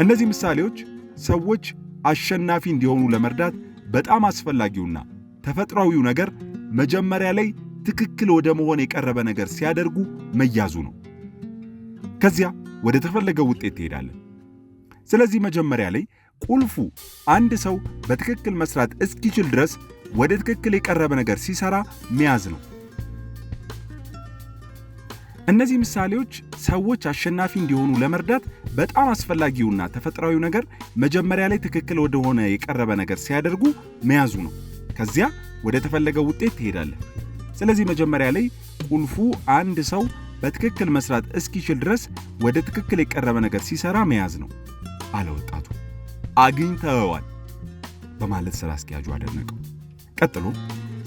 እነዚህ ምሳሌዎች ሰዎች አሸናፊ እንዲሆኑ ለመርዳት በጣም አስፈላጊውና ተፈጥሯዊው ነገር መጀመሪያ ላይ ትክክል ወደ መሆን የቀረበ ነገር ሲያደርጉ መያዙ ነው። ከዚያ ወደ ተፈለገው ውጤት ትሄዳለህ። ስለዚህ መጀመሪያ ላይ ቁልፉ አንድ ሰው በትክክል መስራት እስኪችል ድረስ ወደ ትክክል የቀረበ ነገር ሲሰራ መያዝ ነው። እነዚህ ምሳሌዎች ሰዎች አሸናፊ እንዲሆኑ ለመርዳት በጣም አስፈላጊውና ተፈጥሯዊው ነገር መጀመሪያ ላይ ትክክል ወደሆነ የቀረበ ነገር ሲያደርጉ መያዙ ነው። ከዚያ ወደ ተፈለገው ውጤት ትሄዳለህ። ስለዚህ መጀመሪያ ላይ ቁልፉ አንድ ሰው በትክክል መስራት እስኪችል ድረስ ወደ ትክክል የቀረበ ነገር ሲሰራ መያዝ ነው አለ ወጣቱ። አግኝተኸዋል በማለት ስራ አስኪያጁ አደነቀው። ቀጥሎ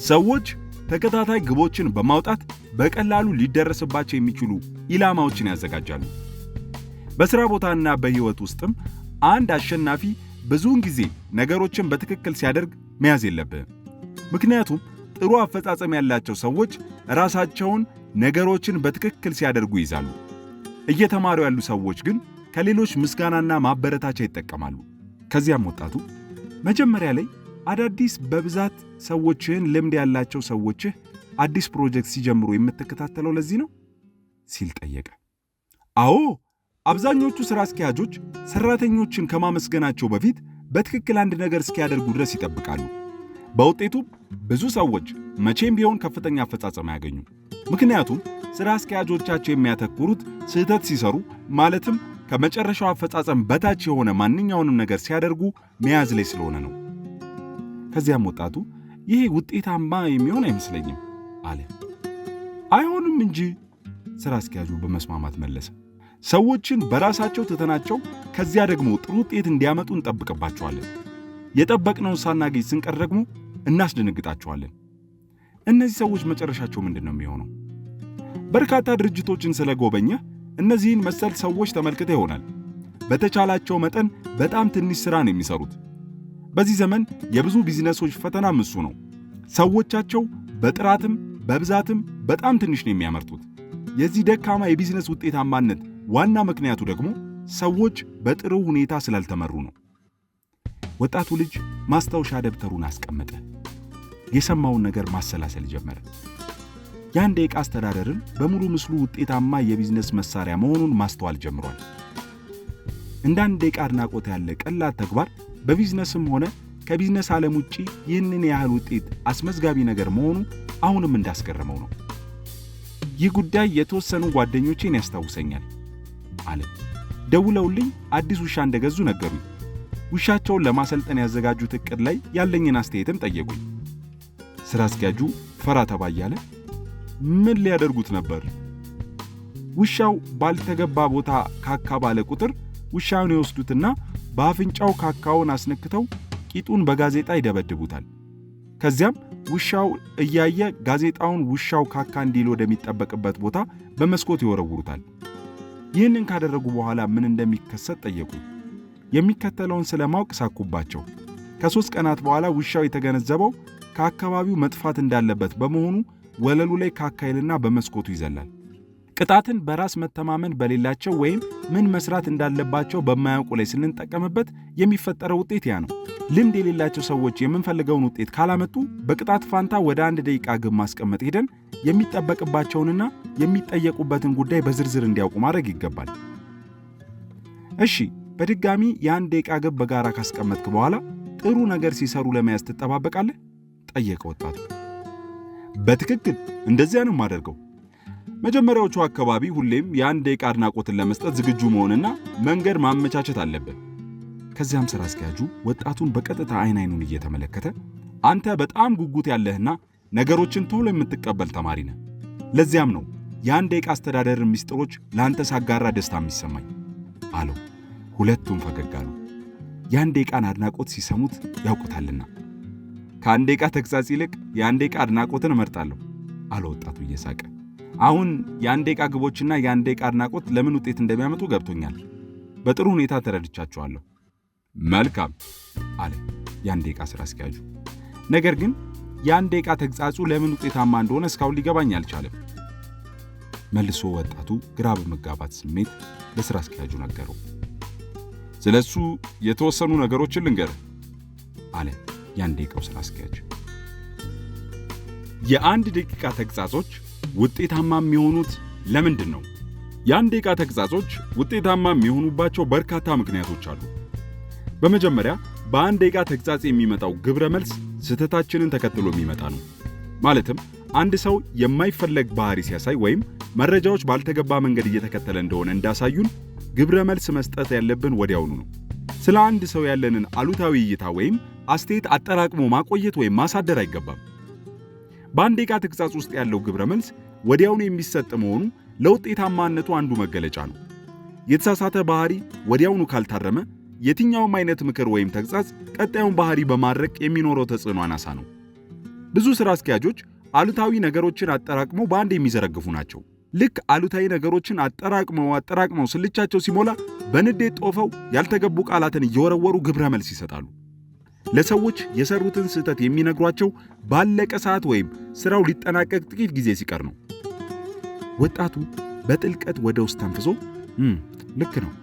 ሰዎች ተከታታይ ግቦችን በማውጣት በቀላሉ ሊደረስባቸው የሚችሉ ኢላማዎችን ያዘጋጃሉ። በሥራ ቦታና በሕይወት ውስጥም አንድ አሸናፊ ብዙውን ጊዜ ነገሮችን በትክክል ሲያደርግ መያዝ የለብህም። ምክንያቱም ጥሩ አፈጻጸም ያላቸው ሰዎች ራሳቸውን ነገሮችን በትክክል ሲያደርጉ ይይዛሉ። እየተማሩ ያሉ ሰዎች ግን ከሌሎች ምስጋናና ማበረታቻ ይጠቀማሉ። ከዚያም ወጣቱ መጀመሪያ ላይ አዳዲስ በብዛት ሰዎችህን ልምድ ያላቸው ሰዎችህ አዲስ ፕሮጀክት ሲጀምሩ የምትከታተለው ለዚህ ነው ሲል ጠየቀ። አዎ፣ አብዛኞቹ ሥራ አስኪያጆች ሠራተኞችን ከማመስገናቸው በፊት በትክክል አንድ ነገር እስኪያደርጉ ድረስ ይጠብቃሉ። በውጤቱም ብዙ ሰዎች መቼም ቢሆን ከፍተኛ አፈጻጸም አያገኙ። ምክንያቱም ሥራ አስኪያጆቻቸው የሚያተኩሩት ስህተት ሲሰሩ ማለትም ከመጨረሻው አፈጻጸም በታች የሆነ ማንኛውንም ነገር ሲያደርጉ መያዝ ላይ ስለሆነ ነው። ከዚያም ወጣቱ ይሄ ውጤታማ የሚሆን አይመስለኝም አለ። አይሆንም እንጂ ሥራ አስኪያጁ በመስማማት መለሰ። ሰዎችን በራሳቸው ትተናቸው ከዚያ ደግሞ ጥሩ ውጤት እንዲያመጡ እንጠብቅባቸዋለን። የጠበቅነውን ሳናገኝ ስንቀር ደግሞ እናስደነግጣቸዋለን። እነዚህ ሰዎች መጨረሻቸው ምንድን ነው የሚሆነው? በርካታ ድርጅቶችን ስለጎበኘህ እነዚህን መሰል ሰዎች ተመልክተህ ይሆናል። በተቻላቸው መጠን በጣም ትንሽ ሥራ ነው የሚሰሩት። በዚህ ዘመን የብዙ ቢዝነሶች ፈተናም እሱ ነው። ሰዎቻቸው በጥራትም በብዛትም በጣም ትንሽ ነው የሚያመርቱት። የዚህ ደካማ የቢዝነስ ውጤታማነት ዋና ምክንያቱ ደግሞ ሰዎች በጥሩ ሁኔታ ስላልተመሩ ነው። ወጣቱ ልጅ ማስታወሻ ደብተሩን አስቀመጠ። የሰማውን ነገር ማሰላሰል ጀመረ። የአንድ ደቂቃ አስተዳደርን በሙሉ ምስሉ ውጤታማ የቢዝነስ መሳሪያ መሆኑን ማስተዋል ጀምሯል። እንደ አንድ ደቂቃ አድናቆት ያለ ቀላል ተግባር በቢዝነስም ሆነ ከቢዝነስ ዓለም ውጪ ይህንን ያህል ውጤት አስመዝጋቢ ነገር መሆኑ አሁንም እንዳስገረመው ነው። ይህ ጉዳይ የተወሰኑ ጓደኞቼን ያስታውሰኛል አለ። ደውለውልኝ አዲስ ውሻ እንደገዙ ነገሩኝ። ውሻቸውን ለማሰልጠን ያዘጋጁት ዕቅድ ላይ ያለኝን አስተያየትም ጠየቁኝ። ሥራ አስኪያጁ ፈራ ተባ እያለ ምን ሊያደርጉት ነበር? ውሻው ባልተገባ ቦታ ካካ ባለ ቁጥር ውሻውን ይወስዱትና በአፍንጫው ካካውን አስነክተው ቂጡን በጋዜጣ ይደበድቡታል። ከዚያም ውሻው እያየ ጋዜጣውን ውሻው ካካ እንዲል ወደሚጠበቅበት ቦታ በመስኮት ይወረውሩታል። ይህንን ካደረጉ በኋላ ምን እንደሚከሰት ጠየቁ። የሚከተለውን ስለማወቅ ሳኩባቸው። ከ3 ቀናት በኋላ ውሻው የተገነዘበው ከአካባቢው መጥፋት እንዳለበት በመሆኑ ወለሉ ላይ ካካይልና በመስኮቱ ይዘላል። ቅጣትን በራስ መተማመን በሌላቸው ወይም ምን መስራት እንዳለባቸው በማያውቁ ላይ ስንጠቀምበት የሚፈጠረው ውጤት ያ ነው። ልምድ የሌላቸው ሰዎች የምንፈልገውን ውጤት ካላመጡ በቅጣት ፋንታ ወደ 1 ደቂቃ ግብ ማስቀመጥ ሄደን የሚጠበቅባቸውንና የሚጠየቁበትን ጉዳይ በዝርዝር እንዲያውቁ ማድረግ ይገባል። እሺ፣ በድጋሚ የ1 ደቂቃ ግብ በጋራ ካስቀመጥክ በኋላ ጥሩ ነገር ሲሰሩ ለመያዝ ትጠባበቃለህ? ጠየቀ ወጣቱ። በትክክል እንደዚያ ነው የማደርገው። መጀመሪያዎቹ አካባቢ ሁሌም የ1 ደቂቃ አድናቆትን ለመስጠት ዝግጁ መሆንና መንገድ ማመቻቸት አለብን። ከዚያም ሥራ አስኪያጁ ወጣቱን በቀጥታ አይኑን እየተመለከተ አንተ በጣም ጉጉት ያለህና ነገሮችን ቶሎ የምትቀበል ተማሪ ነህ። ለዚያም ነው የ1 ደቂቃ አስተዳደርን ምስጢሮች ለአንተ ሳጋራ ደስታ የሚሰማኝ አለው። ሁለቱም ፈገግ አሉ። የአንድ ደቂቃን አድናቆት ሲሰሙት ያውቁታልና። ከአንድ ደቂቃ ተግሣጽ ይልቅ የአንድ ደቂቃ አድናቆትን እመርጣለሁ አለ ወጣቱ እየሳቀ። አሁን የአንድ ደቂቃ ግቦችና የአንድ ደቂቃ አድናቆት ለምን ውጤት እንደሚያመጡ ገብቶኛል። በጥሩ ሁኔታ ተረድቻቸዋለሁ። መልካም አለ የአንድ ደቂቃ ሥራ አስኪያጁ። ነገር ግን የአንድ ደቂቃ ተግሣጹ ለምን ውጤታማ እንደሆነ እስካሁን ሊገባኝ አልቻለም። መልሶ ወጣቱ ግራ በመጋባት ስሜት ለሥራ አስኪያጁ ነገረው። ስለሱ የተወሰኑ ነገሮችን ልንገርህ አለ የአንድ ደቂቃው ሥራ አስኪያጅ። የአንድ ደቂቃ ተግሣጾች ውጤታማ የሚሆኑት ለምንድን ነው? የአንድ ደቂቃ ተግሣጾች ውጤታማ የሚሆኑባቸው በርካታ ምክንያቶች አሉ። በመጀመሪያ በአንድ ደቂቃ ተግሣጽ የሚመጣው ግብረ መልስ ስህተታችንን ተከትሎ የሚመጣ ነው። ማለትም አንድ ሰው የማይፈለግ ባህሪ ሲያሳይ ወይም መረጃዎች ባልተገባ መንገድ እየተከተለ እንደሆነ እንዳሳዩን ግብረ መልስ መስጠት ያለብን ወዲያውኑ ነው። ስለ አንድ ሰው ያለንን አሉታዊ እይታ ወይም አስተያየት አጠራቅሞ ማቆየት ወይም ማሳደር አይገባም። በአንድ ደቂቃ ተግሣጽ ውስጥ ያለው ግብረ መልስ ወዲያውኑ የሚሰጥ መሆኑ ለውጤታማነቱ አንዱ መገለጫ ነው። የተሳሳተ ባህሪ ወዲያውኑ ካልታረመ የትኛውም አይነት ምክር ወይም ተግሣጽ ቀጣዩን ባህሪ በማድረቅ የሚኖረው ተጽዕኖ አናሳ ነው። ብዙ ሥራ አስኪያጆች አሉታዊ ነገሮችን አጠራቅመው በአንድ የሚዘረግፉ ናቸው። ልክ አሉታዊ ነገሮችን አጠራቅመው ስልቻቸው ሲሞላ በንዴት ጦፈው ያልተገቡ ቃላትን እየወረወሩ ግብረ መልስ ይሰጣሉ። ለሰዎች የሰሩትን ስህተት የሚነግሯቸው ባለቀ ሰዓት ወይም ሥራው ሊጠናቀቅ ጥቂት ጊዜ ሲቀር ነው። ወጣቱ በጥልቀት ወደ ውስጥ ተንፍሶ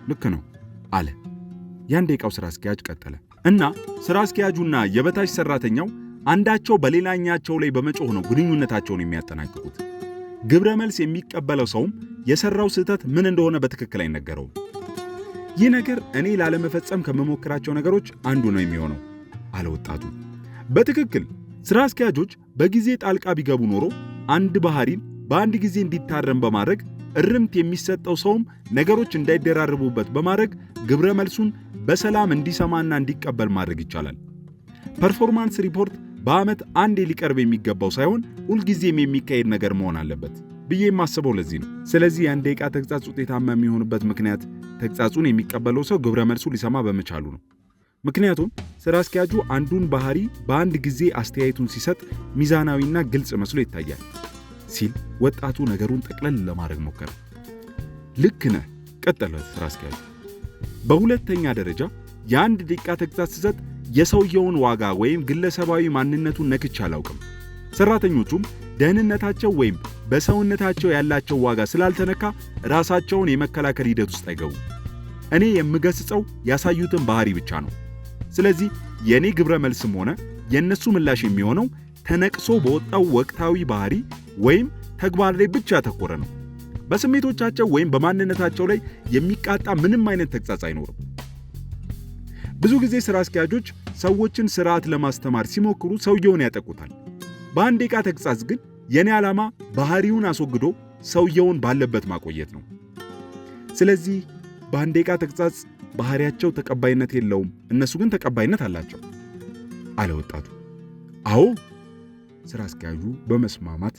ልክ ነው አለ። የአንድ ደቂቃው ሥራ አስኪያጅ ቀጠለ እና ሥራ አስኪያጁና የበታች ሠራተኛው አንዳቸው በሌላኛቸው ላይ በመጮህ ነው ግንኙነታቸውን የሚያጠናቅቁት። ግብረ መልስ የሚቀበለው ሰውም የሠራው ስህተት ምን እንደሆነ በትክክል አይነገረውም። ይህ ነገር እኔ ላለመፈጸም ከመሞክራቸው ነገሮች አንዱ ነው የሚሆነው አለ ወጣቱ። በትክክል ሥራ አስኪያጆች በጊዜ ጣልቃ ቢገቡ ኖሮ አንድ ባህሪን በአንድ ጊዜ እንዲታረም በማድረግ እርምት የሚሰጠው ሰውም ነገሮች እንዳይደራረቡበት በማድረግ ግብረ መልሱን በሰላም እንዲሰማና እንዲቀበል ማድረግ ይቻላል። ፐርፎርማንስ ሪፖርት በዓመት አንዴ ሊቀርብ የሚገባው ሳይሆን ሁልጊዜም የሚካሄድ ነገር መሆን አለበት ብዬ የማስበው ለዚህ ነው። ስለዚህ የአንድ ደቂቃ ተግሣጽ ውጤታማ የሚሆንበት ምክንያት ተግሣጹን የሚቀበለው ሰው ግብረ መልሱ ሊሰማ በመቻሉ ነው። ምክንያቱም ሥራ አስኪያጁ አንዱን ባህሪ በአንድ ጊዜ አስተያየቱን ሲሰጥ ሚዛናዊና ግልጽ መስሎ ይታያል ሲል ወጣቱ ነገሩን ጠቅለል ለማድረግ ሞከረ። ልክ ነህ ቀጠለ ሥራ አስኪያጁ። በሁለተኛ ደረጃ የአንድ ደቂቃ ተግሣጽ ስሰጥ የሰውየውን ዋጋ ወይም ግለሰባዊ ማንነቱን ነክቼ አላውቅም። ሠራተኞቹም ደህንነታቸው ወይም በሰውነታቸው ያላቸው ዋጋ ስላልተነካ ራሳቸውን የመከላከል ሂደት ውስጥ አይገቡም። እኔ የምገስጸው ያሳዩትን ባህሪ ብቻ ነው። ስለዚህ የእኔ ግብረ መልስም ሆነ የእነሱ ምላሽ የሚሆነው ተነቅሶ በወጣው ወቅታዊ ባህሪ ወይም ተግባር ላይ ብቻ ያተኮረ ነው። በስሜቶቻቸው ወይም በማንነታቸው ላይ የሚቃጣ ምንም አይነት ተግሣጽ አይኖርም። ብዙ ጊዜ ሥራ አስኪያጆች ሰዎችን ሥርዓት ለማስተማር ሲሞክሩ ሰውየውን ያጠቁታል። በአንድ ደቂቃ ተግሣጽ ግን የኔ ዓላማ ባህሪውን አስወግዶ ሰውየውን ባለበት ማቆየት ነው። ስለዚህ በአንድ ደቂቃ ተግሣጽ ባህሪያቸው ተቀባይነት የለውም፣ እነሱ ግን ተቀባይነት አላቸው አለ ወጣቱ። አዎ ሥራ አስኪያጁ በመስማማት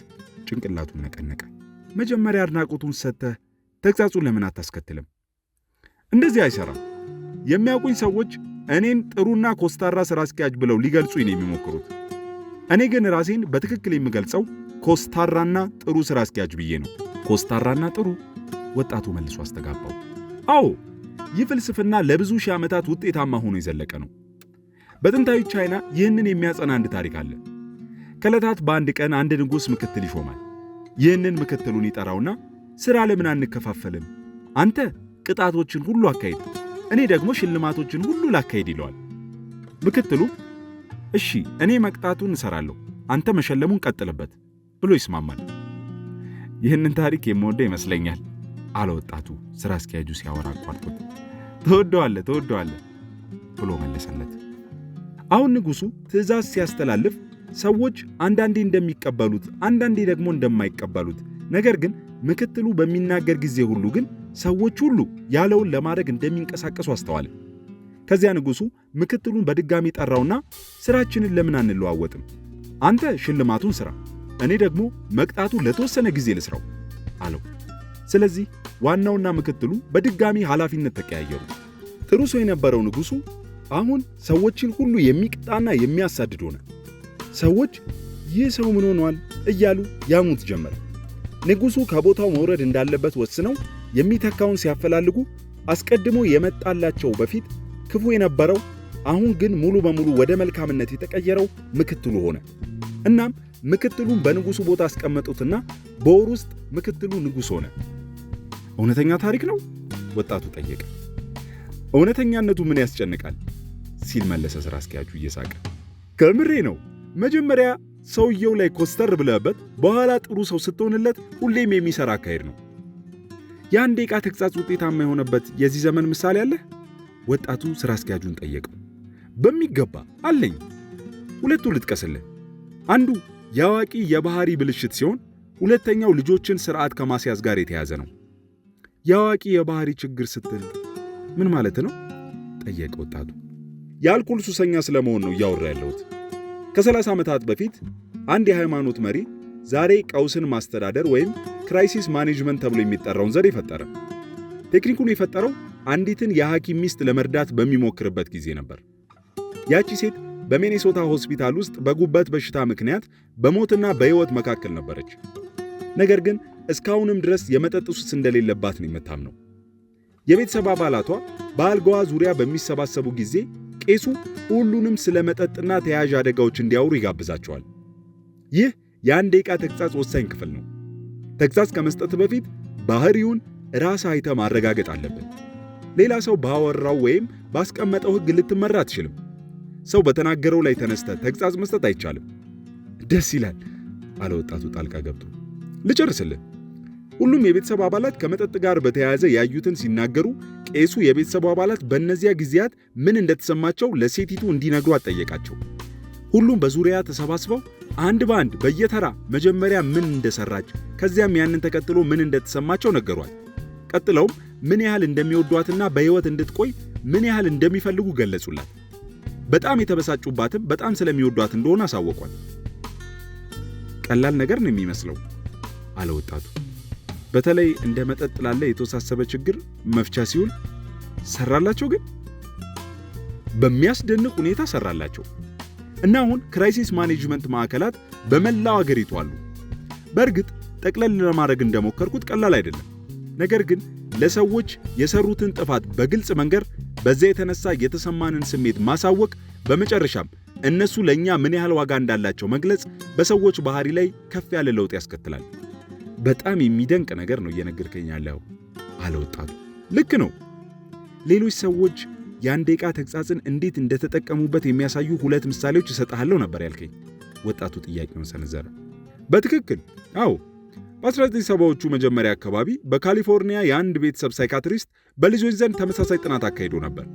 ጭንቅላቱን ነቀነቀ። መጀመሪያ አድናቆቱን ሰጥተህ ተግሣጹን ለምን አታስከትልም? እንደዚህ አይሰራም። የሚያውቁኝ ሰዎች እኔን ጥሩና ኮስታራ ሥራ አስኪያጅ ብለው ሊገልጹኝ ነው የሚሞክሩት። እኔ ግን ራሴን በትክክል የምገልጸው ኮስታራና ጥሩ ሥራ አስኪያጅ ብዬ ነው። ኮስታራና ጥሩ? ወጣቱ መልሶ አስተጋባው። አዎ ይህ ፍልስፍና ለብዙ ሺህ ዓመታት ውጤታማ ሆኖ የዘለቀ ነው። በጥንታዊ ቻይና ይህንን የሚያጸና አንድ ታሪክ አለ። ከዕለታት በአንድ ቀን አንድ ንጉሥ ምክትል ይሾማል። ይህንን ምክትሉን ይጠራውና ሥራ ለምን አንከፋፈልም? አንተ ቅጣቶችን ሁሉ አካሄድ፣ እኔ ደግሞ ሽልማቶችን ሁሉ ላካሄድ ይለዋል። ምክትሉ እሺ እኔ መቅጣቱን እሰራለሁ፣ አንተ መሸለሙን ቀጥልበት ብሎ ይስማማል። ይህንን ታሪክ የምወደው ይመስለኛል አለ ወጣቱ ሥራ አስኪያጁ ሲያወራ አቋርጦት። ተወደዋለህ ብሎ መለሰለት። አሁን ንጉሡ ትዕዛዝ ሲያስተላልፍ ሰዎች አንዳንዴ እንደሚቀበሉት አንዳንዴ ደግሞ እንደማይቀበሉት፣ ነገር ግን ምክትሉ በሚናገር ጊዜ ሁሉ ግን ሰዎች ሁሉ ያለውን ለማድረግ እንደሚንቀሳቀሱ አስተዋለ። ከዚያ ንጉሡ ምክትሉን በድጋሚ ጠራውና ሥራችንን ለምን አንለዋወጥም? አንተ ሽልማቱን ሥራ፣ እኔ ደግሞ መቅጣቱ ለተወሰነ ጊዜ ልስራው አለው። ስለዚህ ዋናውና ምክትሉ በድጋሚ ኃላፊነት ተቀያየሩ። ጥሩ ሰው የነበረው ንጉሡ አሁን ሰዎችን ሁሉ የሚቀጣና የሚያሳድድ ሆነ። ሰዎች ይህ ሰው ምን ሆኗል እያሉ ያሙት ጀመረ። ንጉሡ ከቦታው መውረድ እንዳለበት ወስነው የሚተካውን ሲያፈላልጉ አስቀድሞ የመጣላቸው በፊት ክፉ የነበረው አሁን ግን ሙሉ በሙሉ ወደ መልካምነት የተቀየረው ምክትሉ ሆነ። እናም ምክትሉን በንጉሡ ቦታ አስቀመጡትና በወር ውስጥ ምክትሉ ንጉሥ ሆነ። እውነተኛ ታሪክ ነው? ወጣቱ ጠየቀ። እውነተኛነቱ ምን ያስጨንቃል? ሲል መለሰ ሥራ አስኪያጁ እየሳቀ። ከምሬ ነው። መጀመሪያ ሰውየው ላይ ኮስተር ብለበት በኋላ ጥሩ ሰው ስትሆንለት ሁሌም የሚሰራ አካሄድ ነው። የአንድ ደቂቃ ተግሣጽ ውጤታማ የሆነበት የዚህ ዘመን ምሳሌ አለ? ወጣቱ ሥራ አስኪያጁን ጠየቀው። በሚገባ አለኝ። ሁለቱ ልጥቀስልህ። አንዱ የአዋቂ የባህሪ ብልሽት ሲሆን ሁለተኛው ልጆችን ሥርዓት ከማስያዝ ጋር የተያዘ ነው። የአዋቂ የባህሪ ችግር ስትል ምን ማለት ነው? ጠየቀ ወጣቱ። የአልኮል ሱሰኛ ስለመሆን ነው እያወራ ያለሁት። ከ30 ዓመታት በፊት አንድ የሃይማኖት መሪ ዛሬ ቀውስን ማስተዳደር ወይም ክራይሲስ ማኔጅመንት ተብሎ የሚጠራውን ዘዴ ፈጠረ። ቴክኒኩን የፈጠረው አንዲትን የሐኪም ሚስት ለመርዳት በሚሞክርበት ጊዜ ነበር። ያቺ ሴት በሚኔሶታ ሆስፒታል ውስጥ በጉበት በሽታ ምክንያት በሞትና በሕይወት መካከል ነበረች። ነገር ግን እስካሁንም ድረስ የመጠጥ ሱስ እንደሌለባት ነው የምታምነው። የቤተሰብ አባላቷ በአልጋዋ ዙሪያ በሚሰባሰቡ ጊዜ ቄሱ ሁሉንም ስለ መጠጥና ተያያዥ አደጋዎች እንዲያወሩ ይጋብዛቸዋል። ይህ የአንድ ደቂቃ ተግሣጽ ወሳኝ ክፍል ነው። ተግሣጽ ከመስጠት በፊት ባህሪውን ራስህ አይተህ ማረጋገጥ አለብን። ሌላ ሰው ባወራው ወይም ባስቀመጠው ሕግ ልትመራ አትችልም። ሰው በተናገረው ላይ ተነስተህ ተግሣጽ መስጠት አይቻልም። ደስ ይላል አለ ወጣቱ ጣልቃ ገብቶ። ልጨርስልህ። ሁሉም የቤተሰብ አባላት ከመጠጥ ጋር በተያያዘ ያዩትን ሲናገሩ ቄሱ የቤተሰቡ አባላት በእነዚያ ጊዜያት ምን እንደተሰማቸው ለሴቲቱ እንዲነግሯት ጠየቃቸው። ሁሉም በዙሪያ ተሰባስበው አንድ በአንድ በየተራ መጀመሪያ ምን እንደሰራች ከዚያም ያንን ተከትሎ ምን እንደተሰማቸው ነገሯት። ቀጥለውም ምን ያህል እንደሚወዷትና በሕይወት እንድትቆይ ምን ያህል እንደሚፈልጉ ገለጹላት። በጣም የተበሳጩባትም በጣም ስለሚወዷት እንደሆነ አሳወቋት። ቀላል ነገር ነው የሚመስለው አለ ወጣቱ። በተለይ እንደ መጠጥ ላለ የተወሳሰበ ችግር መፍቻ ሲውል ሰራላቸው። ግን በሚያስደንቅ ሁኔታ ሰራላቸው እና አሁን ክራይሲስ ማኔጅመንት ማዕከላት በመላው አገሪቱ አሉ። በእርግጥ ጠቅለል ለማድረግ እንደሞከርኩት ቀላል አይደለም። ነገር ግን ለሰዎች የሰሩትን ጥፋት በግልጽ መንገር፣ በዚያ የተነሳ የተሰማንን ስሜት ማሳወቅ፣ በመጨረሻም እነሱ ለእኛ ምን ያህል ዋጋ እንዳላቸው መግለጽ በሰዎች ባህሪ ላይ ከፍ ያለ ለውጥ ያስከትላል። በጣም የሚደንቅ ነገር ነው እየነገርከኝ ያለው አለ ወጣቱ። ልክ ነው። ሌሎች ሰዎች የአንድ ደቂቃ ተግሣጽን እንዴት እንደተጠቀሙበት የሚያሳዩ 2 ምሳሌዎች እሰጥሃለሁ ነበር ያልከኝ። ወጣቱ ጥያቄውን ሰነዘረ። በትክክል አዎ። በ1970ዎቹ መጀመሪያ አካባቢ በካሊፎርኒያ የአንድ ቤተሰብ ሳይካትሪስት በልጆች ዘንድ ተመሳሳይ ጥናት አካሂዶ ነበር።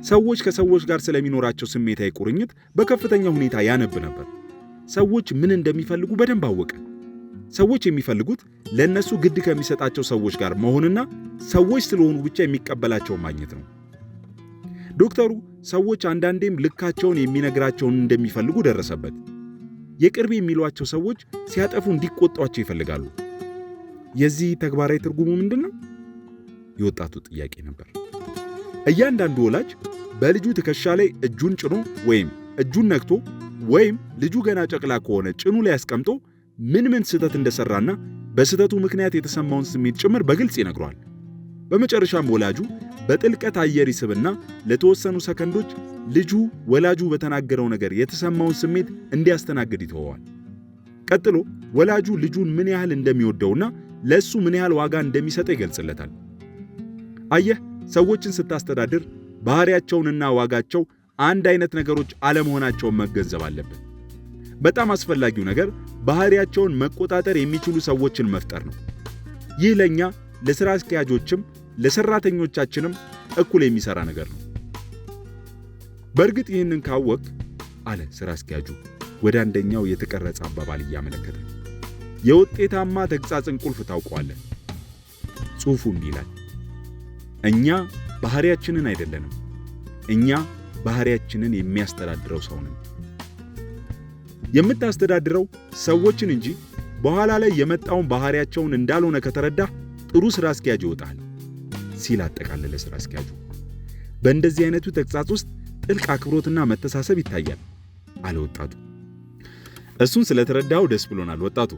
ሰዎች ከሰዎች ጋር ስለሚኖራቸው ስሜታዊ ቁርኝት በከፍተኛ ሁኔታ ያነብ ነበር። ሰዎች ምን እንደሚፈልጉ በደንብ አወቀ። ሰዎች የሚፈልጉት ለእነሱ ግድ ከሚሰጣቸው ሰዎች ጋር መሆንና ሰዎች ስለሆኑ ብቻ የሚቀበላቸውን ማግኘት ነው። ዶክተሩ ሰዎች አንዳንዴም ልካቸውን የሚነግራቸውን እንደሚፈልጉ ደረሰበት። የቅርብ የሚሏቸው ሰዎች ሲያጠፉ እንዲቆጧቸው ይፈልጋሉ። የዚህ ተግባራዊ ትርጉሙ ምንድን ነው? የወጣቱ ጥያቄ ነበር። እያንዳንዱ ወላጅ በልጁ ትከሻ ላይ እጁን ጭኖ ወይም እጁን ነክቶ ወይም ልጁ ገና ጨቅላ ከሆነ ጭኑ ላይ አስቀምጦ ምን ስህተት እንደሰራና በስህተቱ ምክንያት የተሰማውን ስሜት ጭምር በግልጽ ይነግሯል። በመጨረሻም ወላጁ በጥልቀት አየር ይስብና ለተወሰኑ ሰከንዶች ልጁ ወላጁ በተናገረው ነገር የተሰማውን ስሜት እንዲያስተናግድ ይተወዋል። ቀጥሎ ወላጁ ልጁን ምን ያህል እንደሚወደውና ለእሱ ምን ያህል ዋጋ እንደሚሰጠው ይገልጽለታል። አየህ፣ ሰዎችን ስታስተዳድር ባህሪያቸውንና ዋጋቸው አንድ አይነት ነገሮች አለመሆናቸውን መገንዘብ አለብን። በጣም አስፈላጊው ነገር ባህሪያቸውን መቆጣጠር የሚችሉ ሰዎችን መፍጠር ነው። ይህ ለኛ ለሥራ አስኪያጆችም ለሰራተኞቻችንም እኩል የሚሰራ ነገር ነው። በእርግጥ ይህንን ካወቅ አለ ሥራ አስኪያጁ ወደ አንደኛው የተቀረጸ አባባል እያመለከተ፣ የውጤታማ ተግሣጽን ቁልፍ ታውቀዋለህ። ጽሑፉ እንዲህ ይላል፣ እኛ ባህሪያችንን አይደለንም፣ እኛ ባህሪያችንን የሚያስተዳድረው ሰው ነን። የምታስተዳድረው ሰዎችን እንጂ በኋላ ላይ የመጣውን ባህሪያቸውን እንዳልሆነ ከተረዳህ ጥሩ ሥራ አስኪያጅ ይወጣል ሲል አጠቃለለ ሥራ አስኪያጁ። በእንደዚህ አይነቱ ተግሣጽ ውስጥ ጥልቅ አክብሮትና መተሳሰብ ይታያል አለ ወጣቱ። እሱን ስለተረዳው ደስ ብሎናል ወጣቱ።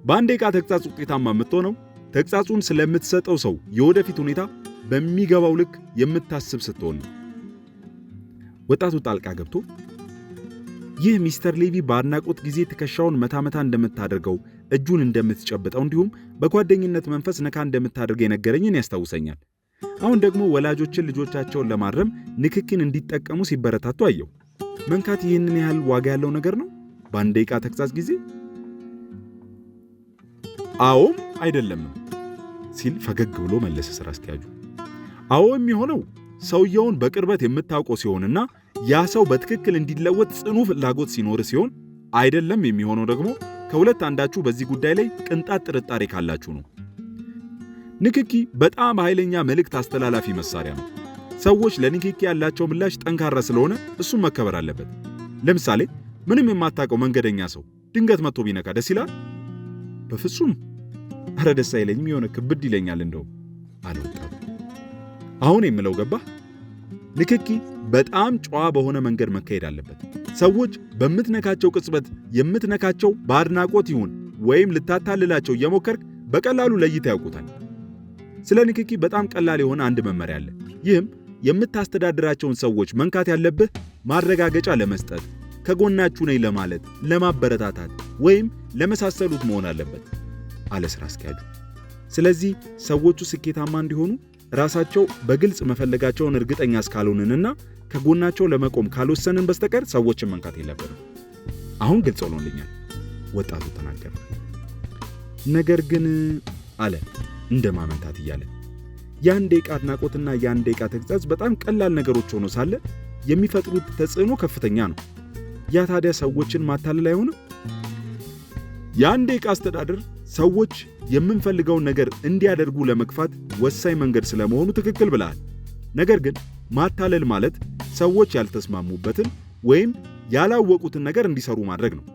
በአንድ ደቂቃ ተግሳጽ ውጤታማ የምትሆነው ተግሳጹን ስለምትሰጠው ሰው የወደፊት ሁኔታ በሚገባው ልክ የምታስብ ስትሆን ነው። ወጣቱ ጣልቃ ገብቶ ይህ ሚስተር ሌቪ በአድናቆት ጊዜ ትከሻውን መታመታ እንደምታደርገው እጁን እንደምትጨብጠው እንዲሁም በጓደኝነት መንፈስ ነካ እንደምታደርገው የነገረኝን ያስታውሰኛል። አሁን ደግሞ ወላጆችን ልጆቻቸውን ለማረም ንክኪን እንዲጠቀሙ ሲበረታቱ አየው። መንካት ይህንን ያህል ዋጋ ያለው ነገር ነው በአንድ ደቂቃ ተግሳጽ ጊዜ? አዎም አይደለም ሲል ፈገግ ብሎ መለሰ ስራ አስኪያጁ። አዎ የሚሆነው ሰውየውን በቅርበት የምታውቀው ሲሆንና ያ ሰው በትክክል እንዲለወጥ ጽኑ ፍላጎት ሲኖር ሲሆን፣ አይደለም የሚሆነው ደግሞ ከሁለት አንዳችሁ በዚህ ጉዳይ ላይ ቅንጣት ጥርጣሬ ካላችሁ ነው። ንክኪ በጣም ኃይለኛ መልእክት አስተላላፊ መሳሪያ ነው። ሰዎች ለንክኪ ያላቸው ምላሽ ጠንካራ ስለሆነ እሱም መከበር አለበት። ለምሳሌ ምንም የማታውቀው መንገደኛ ሰው ድንገት መጥቶ ቢነካ ደስ ይላል? በፍጹም ኧረ ደስ አይለኝም፣ የሆነ ክብድ ይለኛል እንደው አለ ወጣቱ። አሁን የምለው ገባህ? ንክኪ በጣም ጨዋ በሆነ መንገድ መካሄድ አለበት። ሰዎች በምትነካቸው ቅጽበት የምትነካቸው በአድናቆት ይሁን ወይም ልታታልላቸው እየሞከርክ በቀላሉ ለይታ ያውቁታል። ስለ ንክኪ በጣም ቀላል የሆነ አንድ መመሪያ አለ። ይህም የምታስተዳድራቸውን ሰዎች መንካት ያለብህ ማረጋገጫ ለመስጠት፣ ከጎናችሁ ነኝ ለማለት፣ ለማበረታታት ወይም ለመሳሰሉት መሆን አለበት አለ ስራ አስኪያጁ። ስለዚህ ሰዎቹ ስኬታማ እንዲሆኑ ራሳቸው በግልጽ መፈለጋቸውን እርግጠኛ እስካልሆንንና ከጎናቸው ለመቆም ካልወሰንን በስተቀር ሰዎችን መንካት የለብንም። አሁን ግልጽ ሆኖልኛል ወጣቱ ተናገረ። ነገር ግን አለ እንደ ማመንታት እያለ የአንድ ደቂቃ አድናቆትና የአንድ ደቂቃ ተግሳጽ በጣም ቀላል ነገሮች ሆኖ ሳለ የሚፈጥሩት ተጽዕኖ ከፍተኛ ነው። ያ ታዲያ ሰዎችን ማታለል አይሆንም? የአንድ ደቂቃ አስተዳደር ሰዎች የምንፈልገውን ነገር እንዲያደርጉ ለመግፋት ወሳኝ መንገድ ስለመሆኑ ትክክል ብለሃል። ነገር ግን ማታለል ማለት ሰዎች ያልተስማሙበትን ወይም ያላወቁትን ነገር እንዲሰሩ ማድረግ ነው።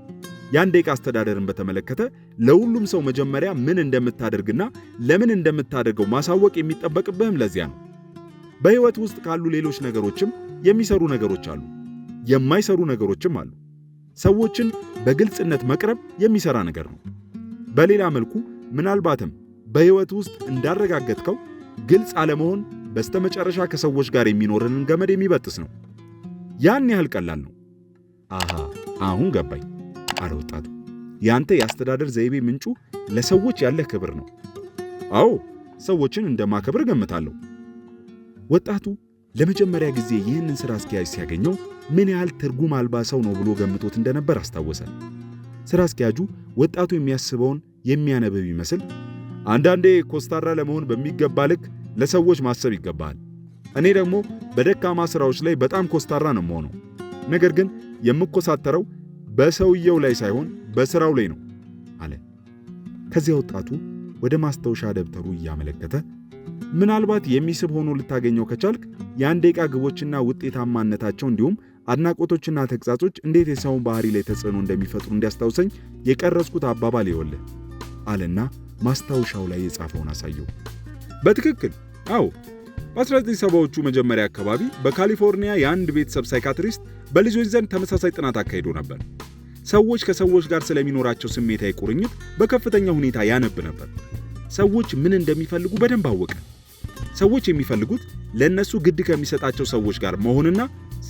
የአንድ ደቂቃ አስተዳደርን በተመለከተ ለሁሉም ሰው መጀመሪያ ምን እንደምታደርግና ለምን እንደምታደርገው ማሳወቅ የሚጠበቅብህም ለዚያ ነው። በሕይወት ውስጥ ካሉ ሌሎች ነገሮችም የሚሰሩ ነገሮች አሉ፣ የማይሰሩ ነገሮችም አሉ። ሰዎችን በግልጽነት መቅረብ የሚሰራ ነገር ነው። በሌላ መልኩ ምናልባትም በሕይወት ውስጥ እንዳረጋገጥከው ግልጽ አለመሆን በስተመጨረሻ ከሰዎች ጋር የሚኖርንን ገመድ የሚበጥስ ነው። ያን ያህል ቀላል ነው። አሃ አሁን ገባኝ አለ ወጣቱ። ያንተ የአስተዳደር ዘይቤ ምንጩ ለሰዎች ያለህ ክብር ነው። አዎ ሰዎችን እንደማከብር ገምታለሁ። ወጣቱ ለመጀመሪያ ጊዜ ይህንን ሥራ አስኪያጅ ሲያገኘው ምን ያህል ትርጉም አልባ ሰው ነው ብሎ ገምቶት እንደነበር አስታወሰ። ሥራ አስኪያጁ ወጣቱ የሚያስበውን የሚያነብብ ይመስል አንዳንዴ ኮስታራ ለመሆን በሚገባ ልክ ለሰዎች ማሰብ ይገባል። እኔ ደግሞ በደካማ ሥራዎች ላይ በጣም ኮስታራ ነው የምሆነው። ነገር ግን የምኮሳተረው በሰውየው ላይ ሳይሆን በሥራው ላይ ነው አለ። ከዚያ ወጣቱ ወደ ማስታወሻ ደብተሩ እያመለከተ ምናልባት የሚስብ ሆኖ ልታገኘው ከቻልክ የአንድ ደቂቃ ግቦችና ውጤታማነታቸው እንዲሁም አድናቆቶችና ተግሳጾች እንዴት የሰውን ባህሪ ላይ ተጽዕኖ እንደሚፈጥሩ እንዲያስታውሰኝ የቀረጽኩት አባባል ይወልህ አለና ማስታወሻው ላይ የጻፈውን አሳየው። በትክክል አዎ፣ በ1970ዎቹ መጀመሪያ አካባቢ በካሊፎርኒያ የአንድ ቤተሰብ ሳይካትሪስት በልጆች ዘንድ ተመሳሳይ ጥናት አካሂዶ ነበር። ሰዎች ከሰዎች ጋር ስለሚኖራቸው ስሜታዊ ቁርኝት በከፍተኛ ሁኔታ ያነብ ነበር። ሰዎች ምን እንደሚፈልጉ በደንብ አወቀ። ሰዎች የሚፈልጉት ለእነሱ ግድ ከሚሰጣቸው ሰዎች ጋር መሆንና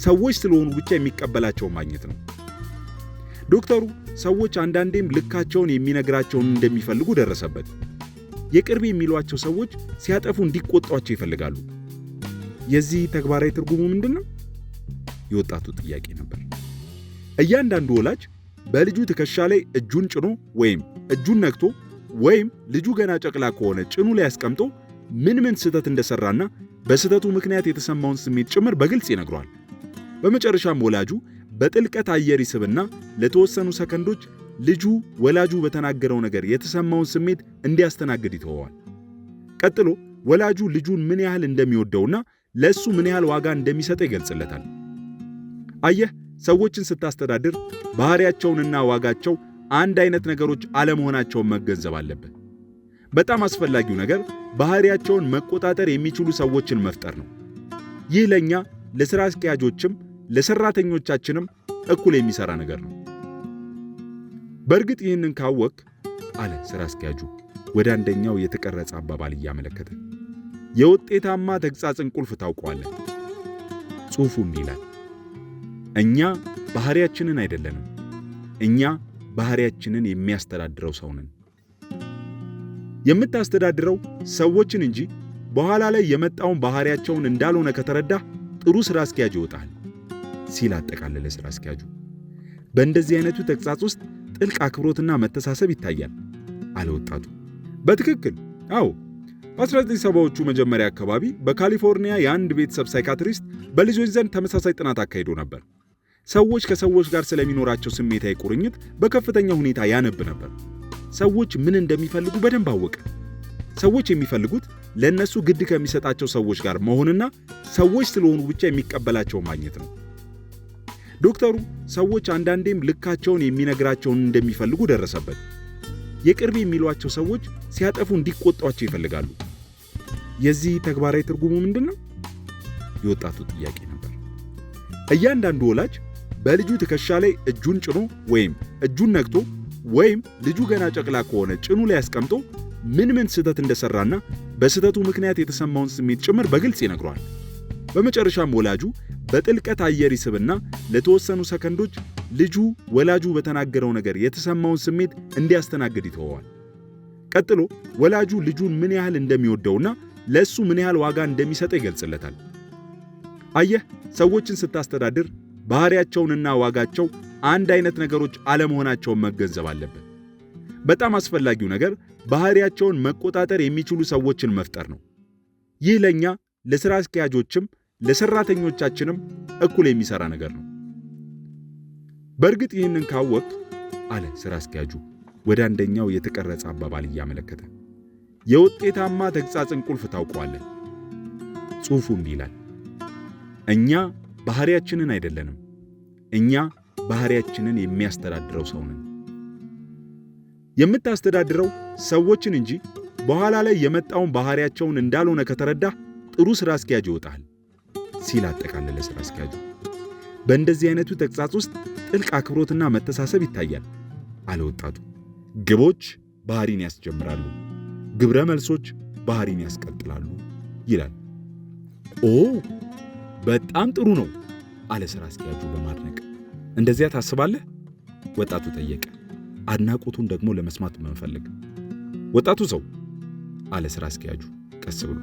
ሰዎች ስለሆኑ ብቻ የሚቀበላቸውን ማግኘት ነው። ዶክተሩ ሰዎች አንዳንዴም ልካቸውን የሚነግራቸውን እንደሚፈልጉ ደረሰበት። የቅርብ የሚሏቸው ሰዎች ሲያጠፉ እንዲቆጧቸው ይፈልጋሉ። የዚህ ተግባራዊ ትርጉሙ ምንድን ነው? የወጣቱ ጥያቄ ነበር። እያንዳንዱ ወላጅ በልጁ ትከሻ ላይ እጁን ጭኖ ወይም እጁን ነክቶ ወይም ልጁ ገና ጨቅላ ከሆነ ጭኑ ላይ አስቀምጦ ምን ስህተት እንደሰራና በስህተቱ ምክንያት የተሰማውን ስሜት ጭምር በግልጽ ይነግሯል። በመጨረሻም ወላጁ በጥልቀት አየር ይስብና ለተወሰኑ ሰከንዶች ልጁ ወላጁ በተናገረው ነገር የተሰማውን ስሜት እንዲያስተናግድ ይተወዋል። ቀጥሎ ወላጁ ልጁን ምን ያህል እንደሚወደውና ለእሱ ምን ያህል ዋጋ እንደሚሰጠው ይገልጽለታል። አየህ፣ ሰዎችን ስታስተዳድር ባህሪያቸውንና ዋጋቸው አንድ አይነት ነገሮች አለመሆናቸውን መገንዘብ አለብን። በጣም አስፈላጊው ነገር ባህሪያቸውን መቆጣጠር የሚችሉ ሰዎችን መፍጠር ነው። ይህ ለኛ ለሥራ አስኪያጆችም ለሰራተኞቻችንም እኩል የሚሰራ ነገር ነው። በእርግጥ ይህንን ካወቅ አለ ስራ አስኪያጁ ወደ አንደኛው የተቀረጸ አባባል እያመለከተ፣ የውጤታማ ተግሣጽን ቁልፍ ታውቀዋለህ። ጽሑፉ እንዲህ ይላል፣ እኛ ባህሪያችንን አይደለንም፣ እኛ ባህሪያችንን የሚያስተዳድረው ሰው ነን። የምታስተዳድረው ሰዎችን እንጂ በኋላ ላይ የመጣውን ባህሪያቸውን እንዳልሆነ ከተረዳህ ጥሩ ስራ አስኪያጅ ይወጣል ሲል አጠቃለለ ስራ አስኪያጁ። በእንደዚህ አይነቱ ተግሣጽ ውስጥ ጥልቅ አክብሮትና መተሳሰብ ይታያል አለ ወጣቱ። በትክክል አዎ። በ1970ዎቹ መጀመሪያ አካባቢ በካሊፎርኒያ የአንድ ቤተሰብ ሳይካትሪስት በልጆች ዘንድ ተመሳሳይ ጥናት አካሂዶ ነበር። ሰዎች ከሰዎች ጋር ስለሚኖራቸው ስሜታዊ ቁርኝት በከፍተኛ ሁኔታ ያነብ ነበር። ሰዎች ምን እንደሚፈልጉ በደንብ አወቀ። ሰዎች የሚፈልጉት ለእነሱ ግድ ከሚሰጣቸው ሰዎች ጋር መሆንና ሰዎች ስለሆኑ ብቻ የሚቀበላቸው ማግኘት ነው። ዶክተሩ ሰዎች አንዳንዴም ልካቸውን የሚነግራቸውን እንደሚፈልጉ ደረሰበት። የቅርብ የሚሏቸው ሰዎች ሲያጠፉ እንዲቆጧቸው ይፈልጋሉ። የዚህ ተግባራዊ ትርጉሙ ምንድን ነው? የወጣቱ ጥያቄ ነበር። እያንዳንዱ ወላጅ በልጁ ትከሻ ላይ እጁን ጭኖ ወይም እጁን ነክቶ ወይም ልጁ ገና ጨቅላ ከሆነ ጭኑ ላይ አስቀምጦ ምን ስህተት እንደሰራና በስህተቱ ምክንያት የተሰማውን ስሜት ጭምር በግልጽ ይነግረዋል። በመጨረሻም ወላጁ በጥልቀት አየር ይስብና ለተወሰኑ ሰከንዶች ልጁ ወላጁ በተናገረው ነገር የተሰማውን ስሜት እንዲያስተናግድ ይተወዋል። ቀጥሎ ወላጁ ልጁን ምን ያህል እንደሚወደውና ለእሱ ምን ያህል ዋጋ እንደሚሰጠው ይገልጽለታል። አየህ፣ ሰዎችን ስታስተዳድር ባህሪያቸውንና ዋጋቸው አንድ አይነት ነገሮች አለመሆናቸውን መገንዘብ አለበት። በጣም አስፈላጊው ነገር ባህሪያቸውን መቆጣጠር የሚችሉ ሰዎችን መፍጠር ነው። ይህ ለኛ ለሥራ አስኪያጆችም ለሰራተኞቻችንም እኩል የሚሰራ ነገር ነው። በእርግጥ ይህንን ካወቅ አለ ሥራ አስኪያጁ ወደ አንደኛው የተቀረጸ አባባል እያመለከተ፣ የውጤታማ ተግሣጽን ቁልፍ ታውቀዋለህ። ጽሑፉ እንዲህ ይላል፣ እኛ ባህሪያችንን አይደለንም፣ እኛ ባህሪያችንን የሚያስተዳድረው ሰው ነን። የምታስተዳድረው ሰዎችን እንጂ በኋላ ላይ የመጣውን ባህሪያቸውን እንዳልሆነ ከተረዳህ ጥሩ ሥራ አስኪያጅ ይወጣል ሲል አጠቃለለ ሥራ አስኪያጁ። በእንደዚህ አይነቱ ተግሣጽ ውስጥ ጥልቅ አክብሮትና መተሳሰብ ይታያል አለ ወጣቱ። ግቦች ባህሪን ያስጀምራሉ፣ ግብረ መልሶች ባህሪን ያስቀጥላሉ ይላል። ኦ በጣም ጥሩ ነው አለ ሥራ አስኪያጁ በማድነቅ። እንደዚያ ታስባለህ? ወጣቱ ጠየቀ፣ አድናቆቱን ደግሞ ለመስማት በመፈለግ። ወጣቱ ሰው አለ ሥራ አስኪያጁ ቀስ ብሎ፣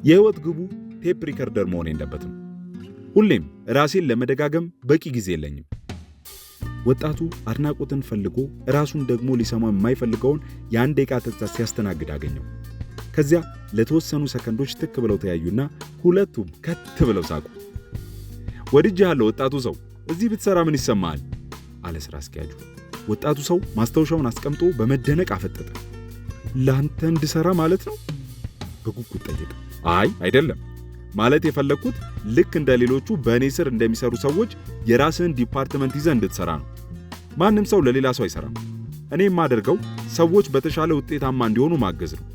የሕይወት ግቡ ቴፕ ሪከርደር መሆን የለበትም። ሁሌም ራሴን ለመደጋገም በቂ ጊዜ የለኝም። ወጣቱ አድናቆትን ፈልጎ ራሱን ደግሞ ሊሰማው የማይፈልገውን የአንድ ደቂቃ ተግሣጽ ሲያስተናግድ አገኘው። ከዚያ ለተወሰኑ ሰከንዶች ትክ ብለው ተያዩና ሁለቱም ከት ብለው ሳቁ። ወድጄሃለሁ ወጣቱ ሰው፣ እዚህ ብትሰራ ምን ይሰማሃል? አለ ሥራ አስኪያጁ። ወጣቱ ሰው ማስታወሻውን አስቀምጦ በመደነቅ አፈጠጠ። ለአንተ እንድሠራ ማለት ነው? በጉጉት ጠየቀ። አይ አይደለም፣ ማለት የፈለግኩት ልክ እንደ ሌሎቹ በእኔ ስር እንደሚሰሩ ሰዎች የራስህን ዲፓርትመንት ይዘህ እንድትሠራ ነው። ማንም ሰው ለሌላ ሰው አይሠራም። እኔ የማደርገው ሰዎች በተሻለ ውጤታማ እንዲሆኑ ማገዝ ነው።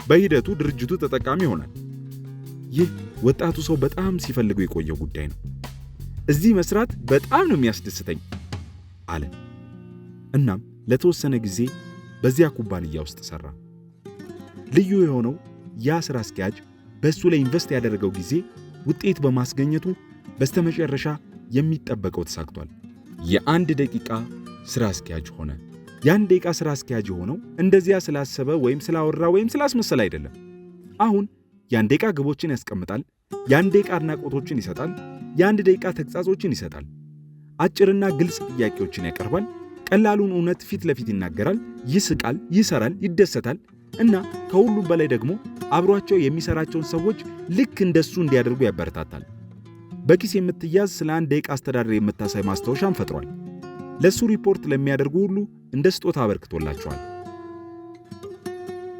በሂደቱ ድርጅቱ ተጠቃሚ ይሆናል። ይህ ወጣቱ ሰው በጣም ሲፈልገው የቆየው ጉዳይ ነው። እዚህ መስራት በጣም ነው የሚያስደስተኝ አለ። እናም ለተወሰነ ጊዜ በዚያ ኩባንያ ውስጥ ሠራ። ልዩ የሆነው ያ ሥራ አስኪያጅ በእሱ ላይ ኢንቨስት ያደረገው ጊዜ ውጤት በማስገኘቱ በስተመጨረሻ የሚጠበቀው ተሳክቷል። የአንድ ደቂቃ ሥራ አስኪያጅ ሆነ። የአንድ ደቂቃ ሥራ አስኪያጅ የሆነው እንደዚያ ስላሰበ ወይም ስላወራ ወይም ስላስመሰለ አይደለም። አሁን የአንድ ደቂቃ ግቦችን ያስቀምጣል፣ የአንድ ደቂቃ አድናቆቶችን ይሰጣል፣ የአንድ ደቂቃ ተግሣጾችን ይሰጣል፣ አጭርና ግልጽ ጥያቄዎችን ያቀርባል፣ ቀላሉን እውነት ፊት ለፊት ይናገራል፣ ይስቃል፣ ይሰራል፣ ይደሰታል እና ከሁሉም በላይ ደግሞ አብሯቸው የሚሰራቸውን ሰዎች ልክ እንደሱ እንዲያደርጉ ያበረታታል። በኪስ የምትያዝ ስለ አንድ ደቂቃ አስተዳደር የምታሳይ ማስታወሻም ፈጥሯል። ለሱ ሪፖርት ለሚያደርጉ ሁሉ እንደ ስጦታ አበርክቶላቸዋል።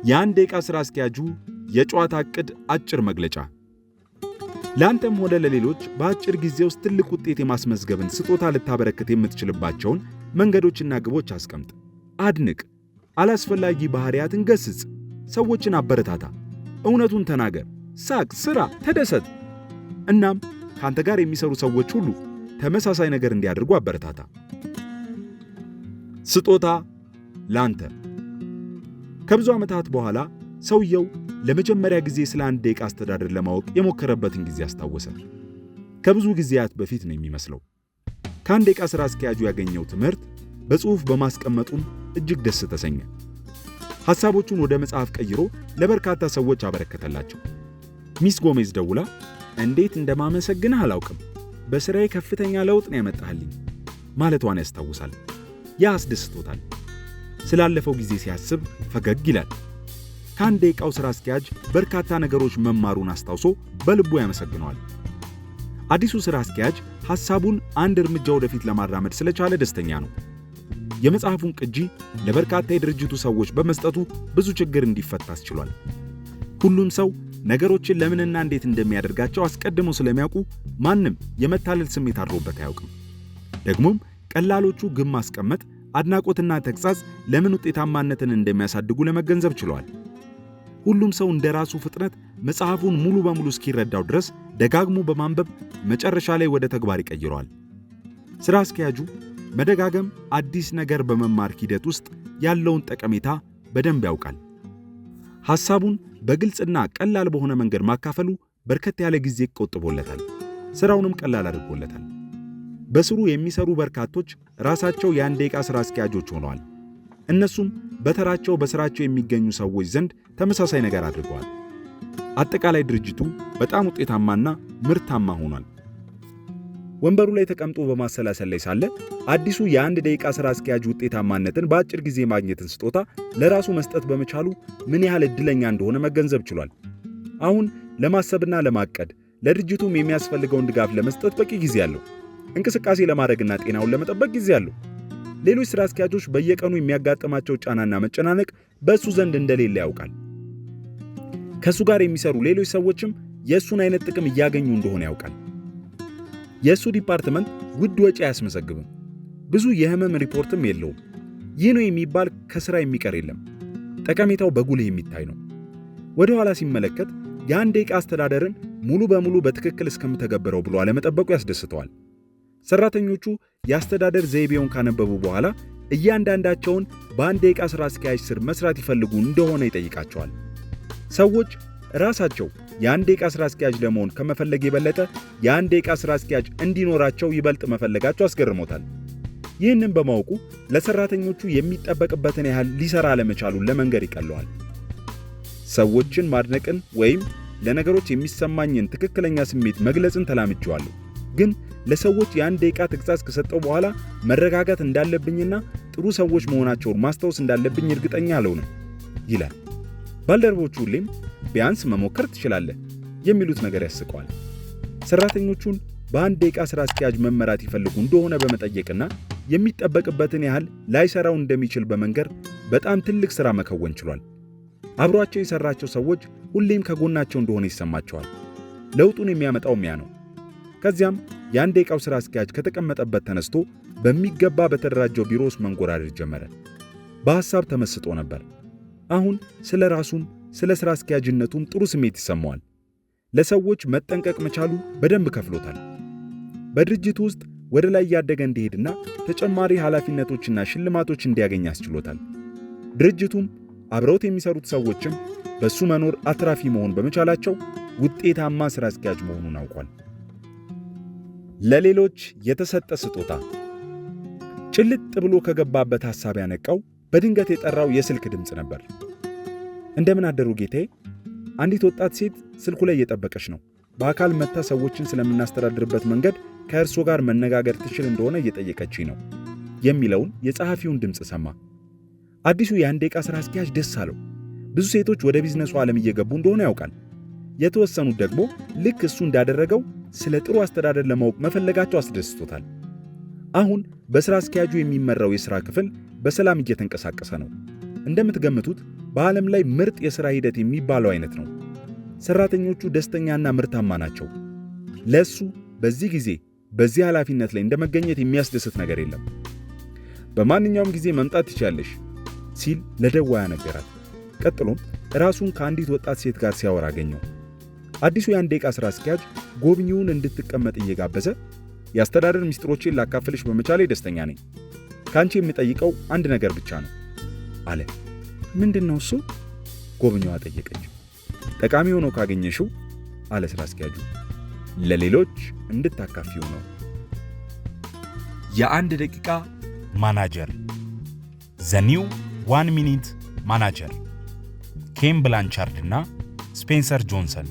የአንድ ደቂቃ ሥራ አስኪያጁ የጨዋታ ዕቅድ አጭር መግለጫ። ለአንተም ሆነ ለሌሎች በአጭር ጊዜ ውስጥ ትልቅ ውጤት የማስመዝገብን ስጦታ ልታበረክት የምትችልባቸውን መንገዶችና ግቦች አስቀምጥ። አድንቅ፣ አላስፈላጊ ባህሪያትን ገስጽ፣ ሰዎችን አበረታታ፣ እውነቱን ተናገር፣ ሳቅ፣ ሥራ፣ ተደሰት። እናም ካንተ ጋር የሚሰሩ ሰዎች ሁሉ ተመሳሳይ ነገር እንዲያደርጉ አበረታታ። ስጦታ ላንተ። ከብዙ ዓመታት በኋላ ሰውየው ለመጀመሪያ ጊዜ ስለ 1 ደቂቃ አስተዳደር ለማወቅ የሞከረበትን ጊዜ አስታወሰ። ከብዙ ጊዜያት በፊት ነው የሚመስለው። ከ1 ደቂቃ ሥራ አስኪያጁ ያገኘው ትምህርት በጽሑፍ በማስቀመጡም እጅግ ደስ ተሰኘ። ሐሳቦቹን ወደ መጽሐፍ ቀይሮ ለበርካታ ሰዎች አበረከተላቸው። ሚስ ጎሜዝ ደውላ እንዴት እንደማመሰግንህ አላውቅም፣ በሥራዬ ከፍተኛ ለውጥ ነው ያመጣህልኝ ማለቷን ያስታውሳል። ያ አስደስቶታል። ስላለፈው ጊዜ ሲያስብ ፈገግ ይላል። ከ1 ደቂቃው ሥራ አስኪያጅ በርካታ ነገሮች መማሩን አስታውሶ በልቡ ያመሰግነዋል። አዲሱ ሥራ አስኪያጅ ሐሳቡን አንድ እርምጃ ወደፊት ለማራመድ ስለቻለ ደስተኛ ነው። የመጽሐፉን ቅጂ ለበርካታ የድርጅቱ ሰዎች በመስጠቱ ብዙ ችግር እንዲፈታ አስችሏል። ሁሉም ሰው ነገሮችን ለምንና እንዴት እንደሚያደርጋቸው አስቀድመው ስለሚያውቁ ማንም የመታለል ስሜት አድሮበት አያውቅም። ደግሞም ቀላሎቹ ግብ ማስቀመጥ፣ አድናቆትና ተግሣጽ ለምን ውጤታማነትን እንደሚያሳድጉ ለመገንዘብ ችለዋል። ሁሉም ሰው እንደራሱ ፍጥነት መጽሐፉን ሙሉ በሙሉ እስኪረዳው ድረስ ደጋግሞ በማንበብ መጨረሻ ላይ ወደ ተግባር ይቀይረዋል። ሥራ አስኪያጁ መደጋገም አዲስ ነገር በመማር ሂደት ውስጥ ያለውን ጠቀሜታ በደንብ ያውቃል። ሐሳቡን በግልጽና ቀላል በሆነ መንገድ ማካፈሉ በርከት ያለ ጊዜ ቆጥቦለታል፣ ሥራውንም ቀላል አድርጎለታል። በስሩ የሚሰሩ በርካቶች ራሳቸው የ1 ደቂቃ ሥራ አስኪያጆች ሆነዋል። እነሱም በተራቸው በሥራቸው የሚገኙ ሰዎች ዘንድ ተመሳሳይ ነገር አድርገዋል። አጠቃላይ ድርጅቱ በጣም ውጤታማና ምርታማ ሆኗል። ወንበሩ ላይ ተቀምጦ በማሰላሰል ላይ ሳለ አዲሱ የ1 ደቂቃ ሥራ አስኪያጅ ውጤታማነትን በአጭር ጊዜ ማግኘትን ስጦታ ለራሱ መስጠት በመቻሉ ምን ያህል ዕድለኛ እንደሆነ መገንዘብ ችሏል። አሁን ለማሰብና ለማቀድ ለድርጅቱም የሚያስፈልገውን ድጋፍ ለመስጠት በቂ ጊዜ አለው። እንቅስቃሴ ለማድረግና ጤናውን ለመጠበቅ ጊዜ አለው። ሌሎች ሥራ አስኪያጆች በየቀኑ የሚያጋጥማቸው ጫናና መጨናነቅ በእሱ ዘንድ እንደሌለ ያውቃል። ከእሱ ጋር የሚሰሩ ሌሎች ሰዎችም የእሱን አይነት ጥቅም እያገኙ እንደሆነ ያውቃል። የእሱ ዲፓርትመንት ውድ ወጪ አያስመዘግብም። ብዙ የህመም ሪፖርትም የለውም። ይህ ነው የሚባል ከሥራ የሚቀር የለም። ጠቀሜታው በጉልህ የሚታይ ነው። ወደ ኋላ ሲመለከት የ1 ደቂቃ አስተዳደርን ሙሉ በሙሉ በትክክል እስከምተገብረው ብሎ አለመጠበቁ ያስደስተዋል። ሠራተኞቹ የአስተዳደር ዘይቤውን ካነበቡ በኋላ እያንዳንዳቸውን በ1 ደቂቃ ሥራ አስኪያጅ ስር መስራት ይፈልጉ እንደሆነ ይጠይቃቸዋል። ሰዎች ራሳቸው የ1 ደቂቃ ሥራ አስኪያጅ ለመሆን ከመፈለግ የበለጠ የ1 ደቂቃ ሥራ አስኪያጅ እንዲኖራቸው ይበልጥ መፈለጋቸው አስገርሞታል። ይህንን በማወቁ ለሠራተኞቹ የሚጠበቅበትን ያህል ሊሰራ አለመቻሉን ለመንገር ይቀለዋል። ሰዎችን ማድነቅን ወይም ለነገሮች የሚሰማኝን ትክክለኛ ስሜት መግለጽን ተላምጄዋለሁ፣ ግን ለሰዎች የ1 ደቂቃ ተግሣጽ ከሰጠው በኋላ መረጋጋት እንዳለብኝና ጥሩ ሰዎች መሆናቸውን ማስታወስ እንዳለብኝ እርግጠኛ አልሆንም ይላል። ባልደረቦቹ ሁሌም ቢያንስ መሞከር ትችላለህ የሚሉት ነገር ያስቀዋል። ሠራተኞቹን በ1 ደቂቃ ሥራ አስኪያጅ መመራት ይፈልጉ እንደሆነ በመጠየቅና የሚጠበቅበትን ያህል ላይሰራው እንደሚችል በመንገር በጣም ትልቅ ሥራ መከወን ችሏል። አብሯቸው የሠራቸው ሰዎች ሁሌም ከጎናቸው እንደሆነ ይሰማቸዋል። ለውጡን የሚያመጣው ያ ነው። ከዚያም የ1 ደቂቃው ሥራ አስኪያጅ ከተቀመጠበት ተነስቶ በሚገባ በተደራጀው ቢሮ ውስጥ መንጎራደድ ጀመረ። በሐሳብ ተመስጦ ነበር። አሁን ስለ ራሱም ስለ ሥራ አስኪያጅነቱም ጥሩ ስሜት ይሰማዋል። ለሰዎች መጠንቀቅ መቻሉ በደንብ ከፍሎታል። በድርጅቱ ውስጥ ወደ ላይ እያደገ እንዲሄድና ተጨማሪ ኃላፊነቶችና ሽልማቶች እንዲያገኝ አስችሎታል። ድርጅቱም አብረውት የሚሰሩት ሰዎችም በሱ መኖር አትራፊ መሆን በመቻላቸው ውጤታማ ሥራ አስኪያጅ መሆኑን አውቋል። ለሌሎች የተሰጠ ስጦታ። ጭልጥ ብሎ ከገባበት ሐሳብ ያነቃው በድንገት የጠራው የስልክ ድምፅ ነበር። እንደምን አደሩ ጌታዬ? አንዲት ወጣት ሴት ስልኩ ላይ እየጠበቀች ነው። በአካል መጥታ ሰዎችን ስለምናስተዳድርበት መንገድ ከእርሶ ጋር መነጋገር ትችል እንደሆነ እየጠየቀችኝ ነው የሚለውን የጸሐፊውን ድምፅ ሰማ። አዲሱ የ1 ደቂቃ ሥራ አስኪያጅ ደስ አለው። ብዙ ሴቶች ወደ ቢዝነሱ ዓለም እየገቡ እንደሆነ ያውቃል። የተወሰኑት ደግሞ ልክ እሱ እንዳደረገው ስለ ጥሩ አስተዳደር ለማወቅ መፈለጋቸው አስደስቶታል። አሁን በሥራ አስኪያጁ የሚመራው የሥራ ክፍል በሰላም እየተንቀሳቀሰ ነው። እንደምትገምቱት በዓለም ላይ ምርጥ የሥራ ሂደት የሚባለው አይነት ነው። ሠራተኞቹ ደስተኛና ምርታማ ናቸው። ለእሱ በዚህ ጊዜ በዚህ ኃላፊነት ላይ እንደመገኘት የሚያስደስት ነገር የለም። በማንኛውም ጊዜ መምጣት ትችያለሽ ሲል ለደዋያ ነገራት። ቀጥሎም ራሱን ከአንዲት ወጣት ሴት ጋር ሲያወራ አገኘው። አዲሱ የአንድ ደቂቃ ሥራ አስኪያጅ ጎብኚውን እንድትቀመጥ እየጋበዘ የአስተዳደር ሚስጥሮችን ላካፍልሽ በመቻሌ ደስተኛ ነኝ። ከአንቺ የሚጠይቀው አንድ ነገር ብቻ ነው አለ። ምንድን ነው እሱ? ጎብኚዋ ጠየቀች። ጠቃሚ ሆኖ ካገኘሽው አለ ሥራ አስኪያጁ፣ ለሌሎች እንድታካፊው ነው። የአንድ ደቂቃ ማናጀር ዘ ኒው 1 ሚኒት ማናጀር ኬን ብላንቻርድ እና ስፔንሰር ጆንሰን